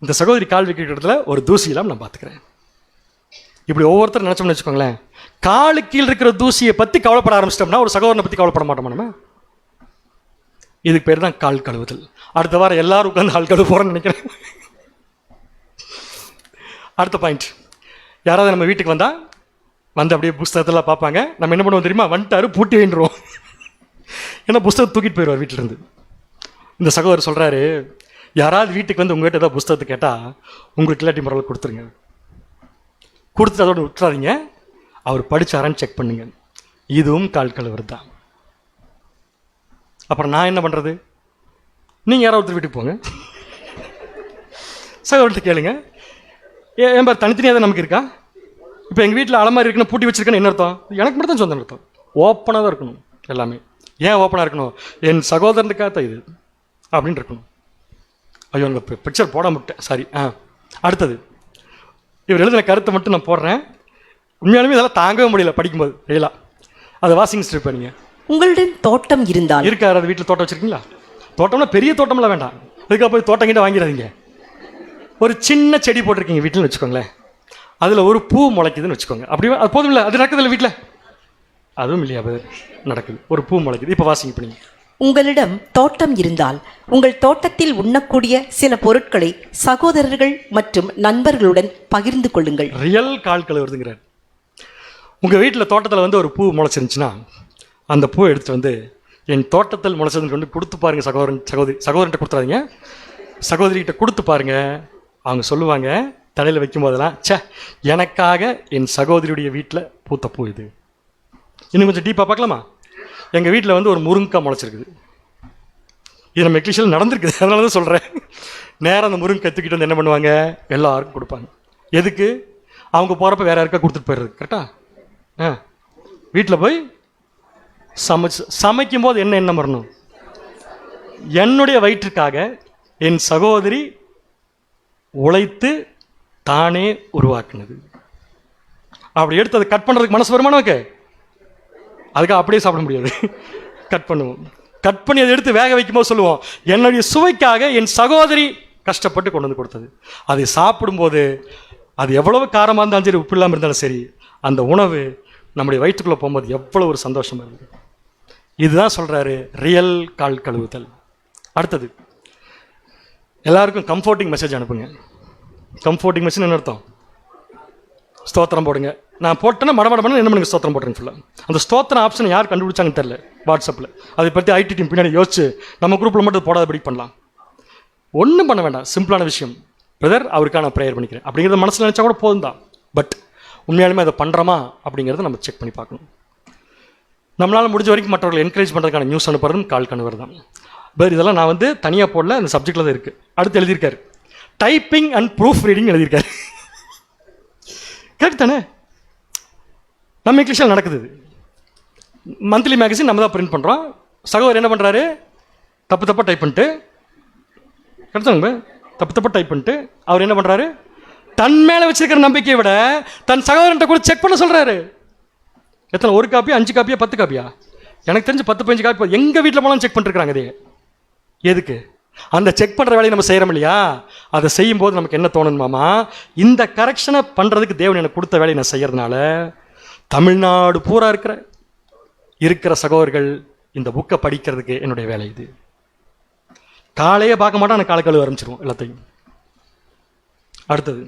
இந்த சகோதரி கால் வைக்கிற இடத்துல ஒரு தூசி இல்லாமல் நான் பார்த்துக்கிறேன். இப்படி ஒவ்வொருத்தரும் நினச்சோம்னு வச்சுக்கோங்களேன், காலு கீழ் இருக்கிற தூசியை பற்றி கவலைப்பட ஆரம்பிச்சிட்டோம்னா ஒரு சகோதரனை பற்றி கவலைப்பட மாட்டோமா நம்ம? இதுக்கு பேர் தான் கால் கழுவுதல். அடுத்த வாரம் எல்லாரும் உட்காந்து கால் கழுவு போகிறேன்னு நினைக்கிறேன். அடுத்த பாயிண்ட், யாராவது நம்ம வீட்டுக்கு வந்தால் வந்து அப்படியே புஸ்தகத்தெல்லாம் பார்ப்பாங்க. நம்ம என்ன பண்ணுவோம் தெரியுமா? வந்துட்டாரு பூட்டி வேண்டுருவோம். ஏன்னா புஸ்தகம் தூக்கிட்டு போயிடுவார் வீட்டிலேருந்து. இந்த சகோதரர் சொல்கிறாரு, யாராவது வீட்டுக்கு வந்து உங்கள்கிட்ட ஏதாவது புஸ்தகத்தை கேட்டால் உங்களுக்கு இல்லாட்டி முறையில் கொடுத்துருங்க, கொடுத்துட்டு அதோடு விட்டுறாதீங்க, அவர் படித்தாரான்னு செக் பண்ணுங்க. இதுவும் கால் கழுவுறது தான். அப்புறம் நான் என்ன பண்ணுறது? நீங்கள் யாராவது வீட்டுக்கு போங்க, சகோதரர்கிட்ட கேளுங்க, ஏன் பார் தனித்தனியாக தான் நமக்கு இருக்கா? இப்போ எங்கள் வீட்டில் அலமாரி இருக்குன்னு பூட்டி வச்சிருக்கேன்னு என்ன அர்த்தம்? எனக்கு மட்டும் தான் சொந்த அர்த்தம். ஓப்பனாக தான் இருக்கணும் எல்லாமே. ஏன் ஓப்பனாக இருக்கணும்? என் சகோதரனுக்காக தான் இது அப்படின்னு இருக்கணும். ஐயோ அந்த பிக்சர் போட விட்டேன், சாரி. அடுத்தது, இவர் எழுதின கருத்தை மட்டும் நான் போடுறேன். உண்மையாலுமே இதெல்லாம் தாங்கவே முடியல படிக்கும்போது. எல்லாம் அதை வாசிங் ஸ்ட்ரிப் பண்ணிங்க.
உங்களுடன் தோட்டம் இருந்தால்
இருக்கா? யாராவது வீட்டில் தோட்டம் வச்சிருக்கீங்களா? தோட்டம்னா பெரிய தோட்டம்லாம் வேண்டாம், அதுக்காக போய் தோட்டம் கிட்ட வாங்கிடாதீங்க. ஒரு சின்ன செடி போட்டிருக்கீங்க வீட்டில்னு வச்சுக்கோங்களேன், அதில் ஒரு பூ முளைக்குதுன்னு வச்சுக்கோங்க. அப்படி அது போதும் இல்லை? அது நடக்குது இல்லை வீட்டில்? அதுவும் இல்லையா? அது நடக்குது, ஒரு பூ முளைக்குது. இப்போ வாசிங்க பண்ணி.
உங்களிடம் தோட்டம் இருந்தால் உங்கள் தோட்டத்தில் உண்ணக்கூடிய சில பொருட்களை சகோதரர்கள் மற்றும் நண்பர்களுடன் பகிர்ந்து கொள்ளுங்கள்.
ரியல் கால் கழுவுறதுங்கிறார். உங்கள் வீட்டில் தோட்டத்தில் வந்து ஒரு பூ முளைச்சிருந்துச்சுன்னா அந்த பூவை எடுத்துகிட்டு வந்து என் தோட்டத்தில் முளைச்சதுன்னு கொண்டு கொடுத்து பாருங்கள். சகோதரிகிட்ட கொடுத்துறாதீங்க, சகோதரிகிட்ட கொடுத்து பாருங்க. அவங்க சொல்லுவாங்க தலையில் வைக்கும் போதெல்லாம், சே எனக்காக என் சகோதரியுடைய வீட்டில் பூத்த பூ இது. இன்னும் கொஞ்சம் டீப்பாக பார்க்கலாமா? எங்கள் வீட்டில் வந்து ஒரு முருங்கைக்காய் முளைச்சிருக்குது. இது நம்ம எக்லிஷியில் நடந்திருக்குது, அதனால தான் சொல்கிறேன். நேராக அந்த முருங்கை தூக்கிட்டு வந்து என்ன பண்ணுவாங்க, எல்லாருக்கும் கொடுப்பாங்க. எதுக்கு? அவங்க போகிறப்ப வேறு யாருக்கா கொடுத்துட்டு போயிடுறது. கரெக்டாக வீட்டில் போய் சமைக்கும் போது என்ன எண்ணம் வரணும்? என்னுடைய வயிற்றுக்காக என் சகோதரி உழைத்து தானே உருவாக்குனது. அப்படி எடுத்து அதை கட் பண்ணுறதுக்கு மனசு வருமா நமக்கு? அதுக்காக அப்படியே சாப்பிட முடியாது, கட் பண்ணுவோம். கட் பண்ணி அதை எடுத்து வேக வைக்கும்போது சொல்லுவோம், என்னுடைய சுவைக்காக என் சகோதரி கஷ்டப்பட்டு கொண்டு வந்து கொடுத்தது. அதை சாப்பிடும்போது அது எவ்வளவு காரமாக இருந்தாலும் சரி, உப்பு இல்லாமல் இருந்தாலும் சரி, அந்த உணவு நம்முடைய வயிற்றுக்குள்ளே போகும்போது எவ்வளோ ஒரு சந்தோஷமாக இருக்குது. இதுதான் சொல்கிறாரு ரியல் கால் கழுவுதல். அடுத்தது, எல்லாருக்கும் கம்ஃபோர்ட்டிங் மெசேஜ் அனுப்புங்க. கம்ஃபோர்ட்டிங் மெசேஜ் என்ன அர்த்தம்? ஸ்தோத்திரம் போடுங்க. நான் போட்டேன்னா மடமடமான என்ன பண்ணுங்க, ஸ்தோத்திரம் போட்டுருங்க ஃபுல்லாக. அந்த ஸ்தோத்திரம் ஆப்ஷன் யார் கண்டுபிடிச்சாங்கன்னு தெரியல வாட்ஸ்அப்பில். அதை பற்றி ஐடி டீம் பின்னாடி யோசிச்சு நம்ம குரூப்பில் மட்டும் போடாதபடி பண்ணலாம். ஒன்றும் பண்ண வேண்டாம், சிம்பிளான விஷயம். பிரதர் அவருக்காக நான் ப்ரேயர் பண்ணிக்கிறேன் அப்படிங்கிறத மனசில் நினச்சா கூட போதும் தான். பட் உண்மையாலுமே அதை பண்ணுறோமா அப்படிங்கிறத நம்ம செக் பண்ணி பார்க்கணும். நம்மளால் முடிஞ்ச வரைக்கும் மற்றவர்களை என்கரேஜ் பண்ணுறதுக்கான நியூஸ் அனுப்புறதும் கால் கணுவர் தான். பட் இதெல்லாம் நான் வந்து தனியாக போடல, அந்த சப்ஜெக்டில் தான் இருக்குது. அடுத்து எழுதியிருக்காரு டைப்பிங் அண்ட் ப்ரூஃப் ரீடிங் எழுதியிருக்காரு. கரெக்ட் தானே? நம்ம இங்கிலீஷில் நடக்குது. மந்த்லி மேகசின் நம்ம தான் பிரிண்ட் பண்ணுறோம். சகோதரர் என்ன பண்ணுறாரு, தப்பாக டைப் பண்ணிட்டு, கரெக்டாங்க தப்பாக டைப் பண்ணிட்டு அவர் என்ன பண்ணுறாரு, தன் மேல வச்சிருக்கிற நம்பிக்கையை விட தன் சகோதரன்ட்ட கூட செக் பண்ண சொல்றாரு. எத்தனை, 1 காப்பியா 5 காப்பியா 10 காப்பியா? எனக்கு தெரிஞ்சு 10-15 காப்பி எங்க வீட்டில் போனாலும் செக் பண்ணிருக்காங்க. இதே எதுக்கு? அந்த செக் பண்ற வேலையை நம்ம செய்யறோம் இல்லையா, அதை செய்யும் போது நமக்கு என்ன தோணுமாமா, இந்த கரெக்ஷனை பண்றதுக்கு தேவன் எனக்கு கொடுத்த வேலையை நான் செய்யறதுனால தமிழ்நாடு பூரா இருக்கிற சகோதரர்கள் இந்த புக்கை படிக்கிறதுக்கு என்னுடைய வேலை இது. காலையே பார்க்க மாட்டோம், காலை கழுவ ஆரம்பிச்சிருவோம் எல்லாத்தையும். அடுத்தது,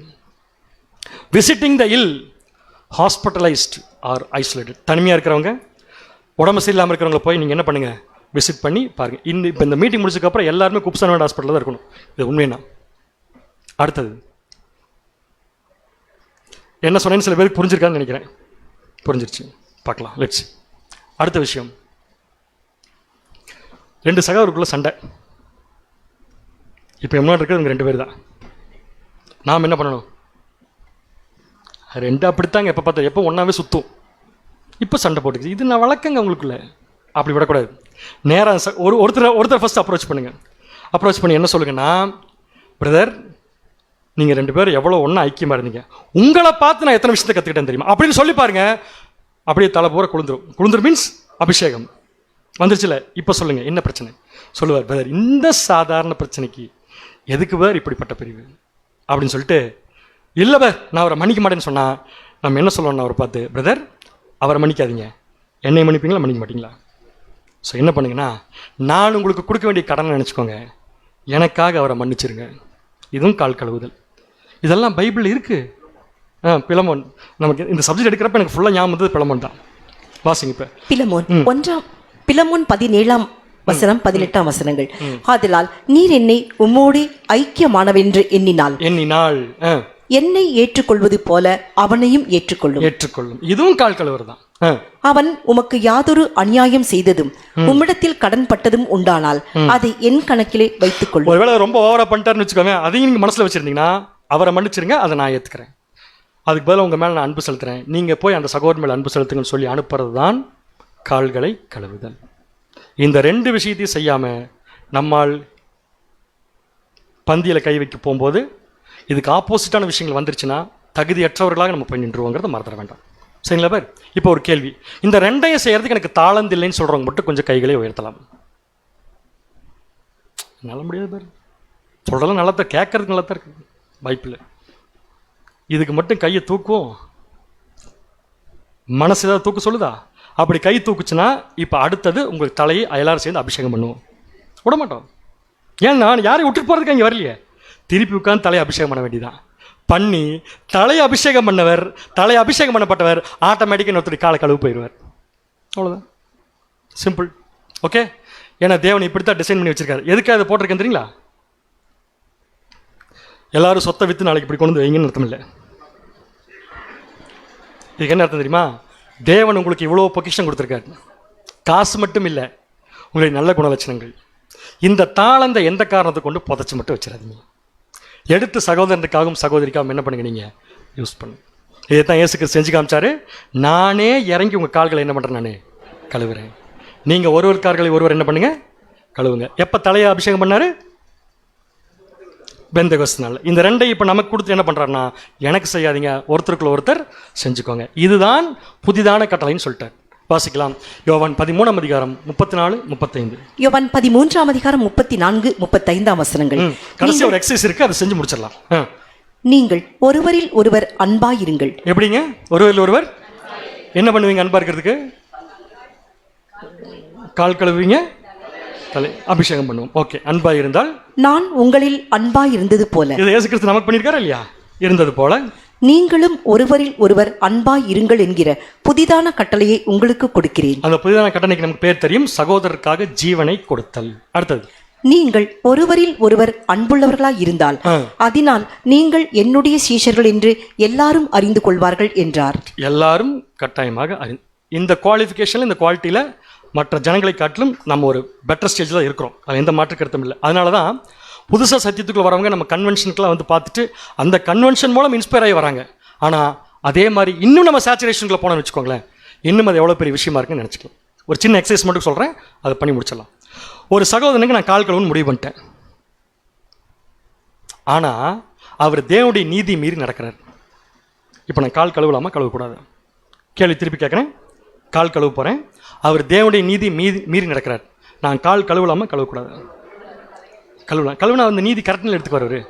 visiting the ill, hospitalised or isolated. தனிமையாக இருக்கிறவங்க, உடம்பு சரியில்லாமல் இருக்கிறவங்கள போய் நீங்கள் என்ன பண்ணுங்க, விசிட் பண்ணி பாருங்க. இப்போ இந்த மீட்டிங் முடிச்சதுக்கப்புறம் எல்லாருமே குப்சன்வேட் ஹாஸ்பிட்டலில் தான் இருக்கணும். இது உண்மையா? அடுத்தது என்ன சொன்னேன்னு சில பேருக்கு புரிஞ்சிருக்கான்னு நினைக்கிறேன். புரிஞ்சிருச்சு, பார்க்கலாம். லெட்ஸ். அடுத்த விஷயம், 2 சகோதரருக்குள்ள சண்டை. இப்போ முன்னாடி இருக்கிறவங்க 2 பேர் தான். நாம் என்ன பண்ணணும்? 2 அப்படித்தாங்க, எப்போ பார்த்தா எப்போ ஒன்றாவே சுற்றும். இப்போ சண்டை போட்டுக்குது. இது நான் வழக்கங்க உங்களுக்குள்ள. அப்படி விடக்கூடாது. நேராக ஒருத்தர் ஃபஸ்ட் அப்ரோச் பண்ணுங்க. அப்ரோச் பண்ணி என்ன சொல்லுங்கன்னா, பிரதர் நீங்கள் 2 பேரும் எவ்வளோ ஒன்றா ஐக்கியமாக இருந்தீங்க, உங்களை பார்த்து நான் எத்தனை விஷயத்தை கற்றுக்கிட்டேன் தெரியுமா அப்படின்னு சொல்லி பாருங்க. அப்படியே தலை பூரா குளிந்துரும் மீன்ஸ் அபிஷேகம் வந்துருச்சுல. இப்போ சொல்லுங்க என்ன பிரச்சனை சொல்லுவார். பிரதர் இந்த சாதாரண பிரச்சனைக்கு எதுக்கு பேர் இப்படிப்பட்ட பிரிவு அப்படின்னு சொல்லிட்டு, இல்லை பேர் நான் அவரை மன்னிக்க மாட்டேன்னு சொன்னால் நம்ம என்ன சொல்லணும்னா, அவரை பார்த்து பிரதர் அவரை மன்னிக்காதீங்க, என்னை மன்னிப்பீங்களா மன்னிக்க மாட்டீங்களா? ஸோ என்ன பண்ணுங்கன்னா, நான் உங்களுக்கு கொடுக்க வேண்டிய கடனை நினச்சிக்கோங்க, எனக்காக அவரை மன்னிச்சிருங்க. இதுவும் கால் கழுவுதல். இதெல்லாம் பைபிள் இருக்குது. பிலமோன், நமக்கு இந்த சப்ஜெக்ட் எடுக்கிறப்ப எனக்கு ஃபுல்லாக ஞாபகம் வந்தது பிலமோன் தான். வாசிங்க இப்போ.
பிலமோன் 17ஆம் வசனம் 18ஆம் வசனங்கள். ஆதலால் நீர் என்னை உம்மோடு ஐக்கியமானவென்று எண்ணினால் என்னை ஏற்றுக்கொள்வது போல அவனையும் ஏற்றுக்கொள்ளும்.
இதுவும் கால் கழுவுறது தான்.
அவன் உமக்கு யாதொரு அநியாயம் செய்ததும் உம்மிடத்தில் கடன் பட்டதும் உண்டானால் அதை என் கணக்கிலே வைத்துக் கொள்ளும்.
ஒருவேளை ரொம்ப ஓவரா பண்ணிட்டாருன்னு வச்சுக்கோங்க, அதையும் நீங்க மனசுல வச்சிருந்தீங்கன்னா அவரை மன்னிச்சிருங்க, அதை நான் ஏத்துக்கிறேன். அதுக்கு பதிலாக உங்க மேல நான் அன்பு செலுத்துறேன், நீங்க போய் அந்த சகோதரன் மேல அன்பு செலுத்துங்கன்னு சொல்லி அனுப்புறது தான் கால்களை கழுவுதல். இந்த 2 விஷயத்தையும் செய்யாம நம்மால் பந்தியில கை வைக்க போகும்போது இதுக்கு ஆப்போசிட்டான விஷயங்கள் வந்துருச்சுன்னா தகுதியற்றவர்களாக நம்ம போய் நின்றுவோங்கிறத மறந்துட வேண்டாம். சரிங்களா பேர்? இப்போ ஒரு கேள்வி, இந்த 2ஐயும் செய்யறதுக்கு எனக்கு தாளந்து இல்லைன்னு சொல்றவங்க மட்டும் கொஞ்சம் கைகளை உயர்த்தலாம். நல்ல முடியாது பேர், சொல்றதெல்லாம் நல்லா தான், கேட்கறதுக்கு நல்லா தான் இருக்கு, வாய்ப்பில்லை. இதுக்கு மட்டும் கையை தூக்குவோம், மனசு ஏதாவது தூக்க சொல்லுதா? அப்படி கை தூக்குச்சுன்னா இப்போ அடுத்தது உங்களுக்கு தலையை எல்லாரும் சேர்ந்து அபிஷேகம் பண்ணுவோம். விட மாட்டோம். ஏன்னா யாரையும் விட்டுட்டு போகிறதுக்கு அங்கே வரலையே, திருப்பி உட்காந்து தலையை அபிஷேகம் பண்ண வேண்டியதான். பண்ணி தலையை அபிஷேகம் பண்ணவர், தலையை அபிஷேகம் பண்ணப்பட்டவர் ஆட்டோமேட்டிக்காக ஒருத்தர் காலை கழுவு போயிடுவார். அவ்வளோதான், சிம்பிள். ஓகே? ஏன்னா தேவன் இப்படி தான் டிசைன் பண்ணி வச்சிருக்காரு. எதுக்காக அதை போட்டிருக்கேன் தெரியுங்களா? எல்லாரும் சொத்தை விற்று நாளைக்கு இப்படி கொண்டு வந்து வைங்கன்னு அர்த்தம் இல்லை. இதுக்கு என்ன அர்த்தம் தெரியுமா? தேவன் உங்களுக்கு இவ்வளோ பொக்கிஷன் கொடுத்துருக்காரு. காசு மட்டும் இல்லை, உங்களுடைய நல்ல குணலட்சணங்கள். இந்த தாளந்த எந்த காரணத்தை கொண்டு புதைச்சி மட்டும் வச்சிடாதீங்க. எடுத்து சகோதரனுக்காகவும் சகோதரிக்காகவும் என்ன பண்ணுங்க, நீங்கள் யூஸ் பண்ணு. இதை தான் இயேசுக்கு செஞ்சு காமிச்சாரு. நானே இறங்கி உங்கள் கால்களை என்ன பண்ணுறேன், நான் கழுவுறேன். நீங்கள் ஒருவர் கால்களை ஒருவர் என்ன பண்ணுங்க, கழுவுங்க. எப்போ தலையை அபிஷேகம் பண்ணாரு? பெந்தகோஸ்து நாள். இந்த 2ஐ இப்போ நமக்கு கொடுத்து என்ன பண்ணுறாருன்னா, எனக்கு செய்யாதீங்க, ஒருத்தருக்குள்ள ஒருத்தர் செஞ்சுக்கோங்க. இதுதான் புதிதான கட்டளைன்னு சொல்லிட்டார். வாசிக்கலாம். யோவான் 13ஆம் அதிகாரம் 34-35.
யோவான் 13ஆம் அதிகாரம் 34-35 வசனங்கள்.
கடைசி ஒரு எக்ஸசைஸ் இருக்கு, அதை செஞ்சு முடிச்சிடலாம்.
நீங்கள் ஒருவரில் ஒருவர் அன்பாயிருங்கள்.
எப்படிங்க ஒருவரில் ஒருவர் என்ன பண்ணுவீங்க? அன்பா இருக்கிறதுக்கு கால் கழுவுவீங்க, தலை அபிஷேகம் பண்ணுவோம். ஓகே, அன்பா இருந்தால்
நான் உங்களில் அன்பாய் இருந்தது போல.
இதை இயேசு கிறிஸ்து நமக்கு பண்ணியிருக்காரா இல்லையா? இருந்தது போல
நீங்களும் ஒருவரில் ஒருவர் அன்பாய் இருங்கள் என்கிற புதிதான கட்டளையை உங்களுக்கு கொடுக்கிறேன்.
அந்த புதிதான கட்டளைக்கு நமக்கு பேர் தெரியும், சகோதரருக்காக ஜீவனை கொடுத்தல். அடுத்தது,
நீங்கள் ஒருவரில் ஒருவர் அன்புள்ளவர்களாய் இருந்தால் அதனால் நீங்கள் என்னுடைய சீஷர்கள் என்று எல்லாரும் அறிந்து கொள்வார்கள் என்றார்.
எல்லாரும் கட்டாயமாக இந்த குவாலிஃபிகேஷன்ல, இந்த குவாலிட்டியில மற்ற ஜனங்களை காட்டிலும் நம்ம ஒரு பெட்டர் ஸ்டேஜில் தான் இருக்கிறோம். அது எந்த மாற்று கருத்தும் இல்லை. அதனால தான் புதுசாக சத்தியத்துக்குள்ள வரவங்க நம்ம கன்வென்ஷனுக்குலாம் வந்து பார்த்துட்டு அந்த கன்வென்ஷன் மூலம் இன்ஸ்பயர் ஆகி வராங்க. ஆனால் அதே மாதிரி இன்னும் நம்ம சேச்சுரேஷனுக்குள்ள போனோம்னு வச்சுக்கோங்களேன், இன்னும் அது எவ்வளோ பெரிய விஷயமா இருக்குன்னு நினச்சிக்கலாம். ஒரு சின்ன எக்ஸசைஸ் மட்டும் சொல்கிறேன், அதை பண்ணி முடிச்சிடலாம். ஒரு சகோதரனுக்கு நான் கால் கழுவுன்னு முடிவு பண்ணிட்டேன். ஆனால் அவர் தேவனுடைய நீதி மீறி நடக்கிறார். இப்போ நான் கால் கழுவலாமா கழுவக்கூடாது? கேள்வி திருப்பி கேட்குறேன். கால் கழுவ போகிறேன். அவர் தேவனுடைய நீதி மீறி நடக்கிறார். நான் கால் கழுவலாமா கழுவக்கூடாது? கழுவலாம். கழுவுனா அந்த நீதி கரெக்டில் எடுத்துக்குவார் அவர்.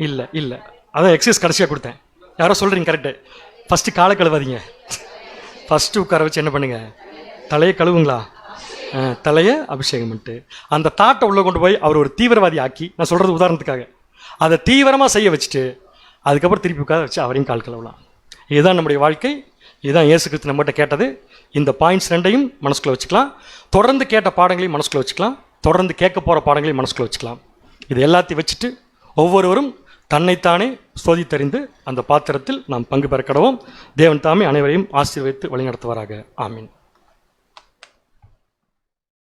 இல்லை இல்லை, அதான் எக்ஸசைஸ் கடைசியாக கொடுத்தேன். யாரோ சொல்கிறீங்க கரெக்டு. ஃபஸ்ட்டு காலை கழுவாதீங்க, ஃபஸ்ட்டு உட்கார வச்சு என்ன பண்ணுங்க, தலையை கழுவுங்களா, தலையை அபிஷேகம் பண்ணிட்டு அந்த தாட்டை உள்ளே கொண்டு போய் அவர் ஒரு தீவிரவாதி ஆக்கி, நான் சொல்கிறது உதாரணத்துக்காக, அதை தீவிரமாக செய்ய வச்சுட்டு அதுக்கப்புறம் திருப்பி உட்கார வச்சு அவரையும் கால் கழுவலாம். இதுதான் நம்முடைய வாழ்க்கை. இதுதான் இயேசு கிறிஸ்து நம்மகிட்ட கேட்டது. இந்த பாயிண்ட்ஸ் ரெண்டையும் மனசுக்குள்ளே வச்சுக்கலாம். தொடர்ந்து கேட்ட பாடங்களையும் மனசுக்குள்ளே வச்சுக்கலாம். தொடர்ந்து கேட்க போகிற பாடங்களையும் மனசுக்குள்ளே வச்சுக்கலாம். இது எல்லாத்தையும் வச்சுட்டு ஒவ்வொருவரும் தன்னைத்தானே சோதித்தறிந்து அந்த பாத்திரத்தில் நாம் பங்கு பெற கடவோம். தேவன் தாமே அனைவரையும் ஆசீர்வதித்து வழிநடத்துவாராக. ஆமீன்.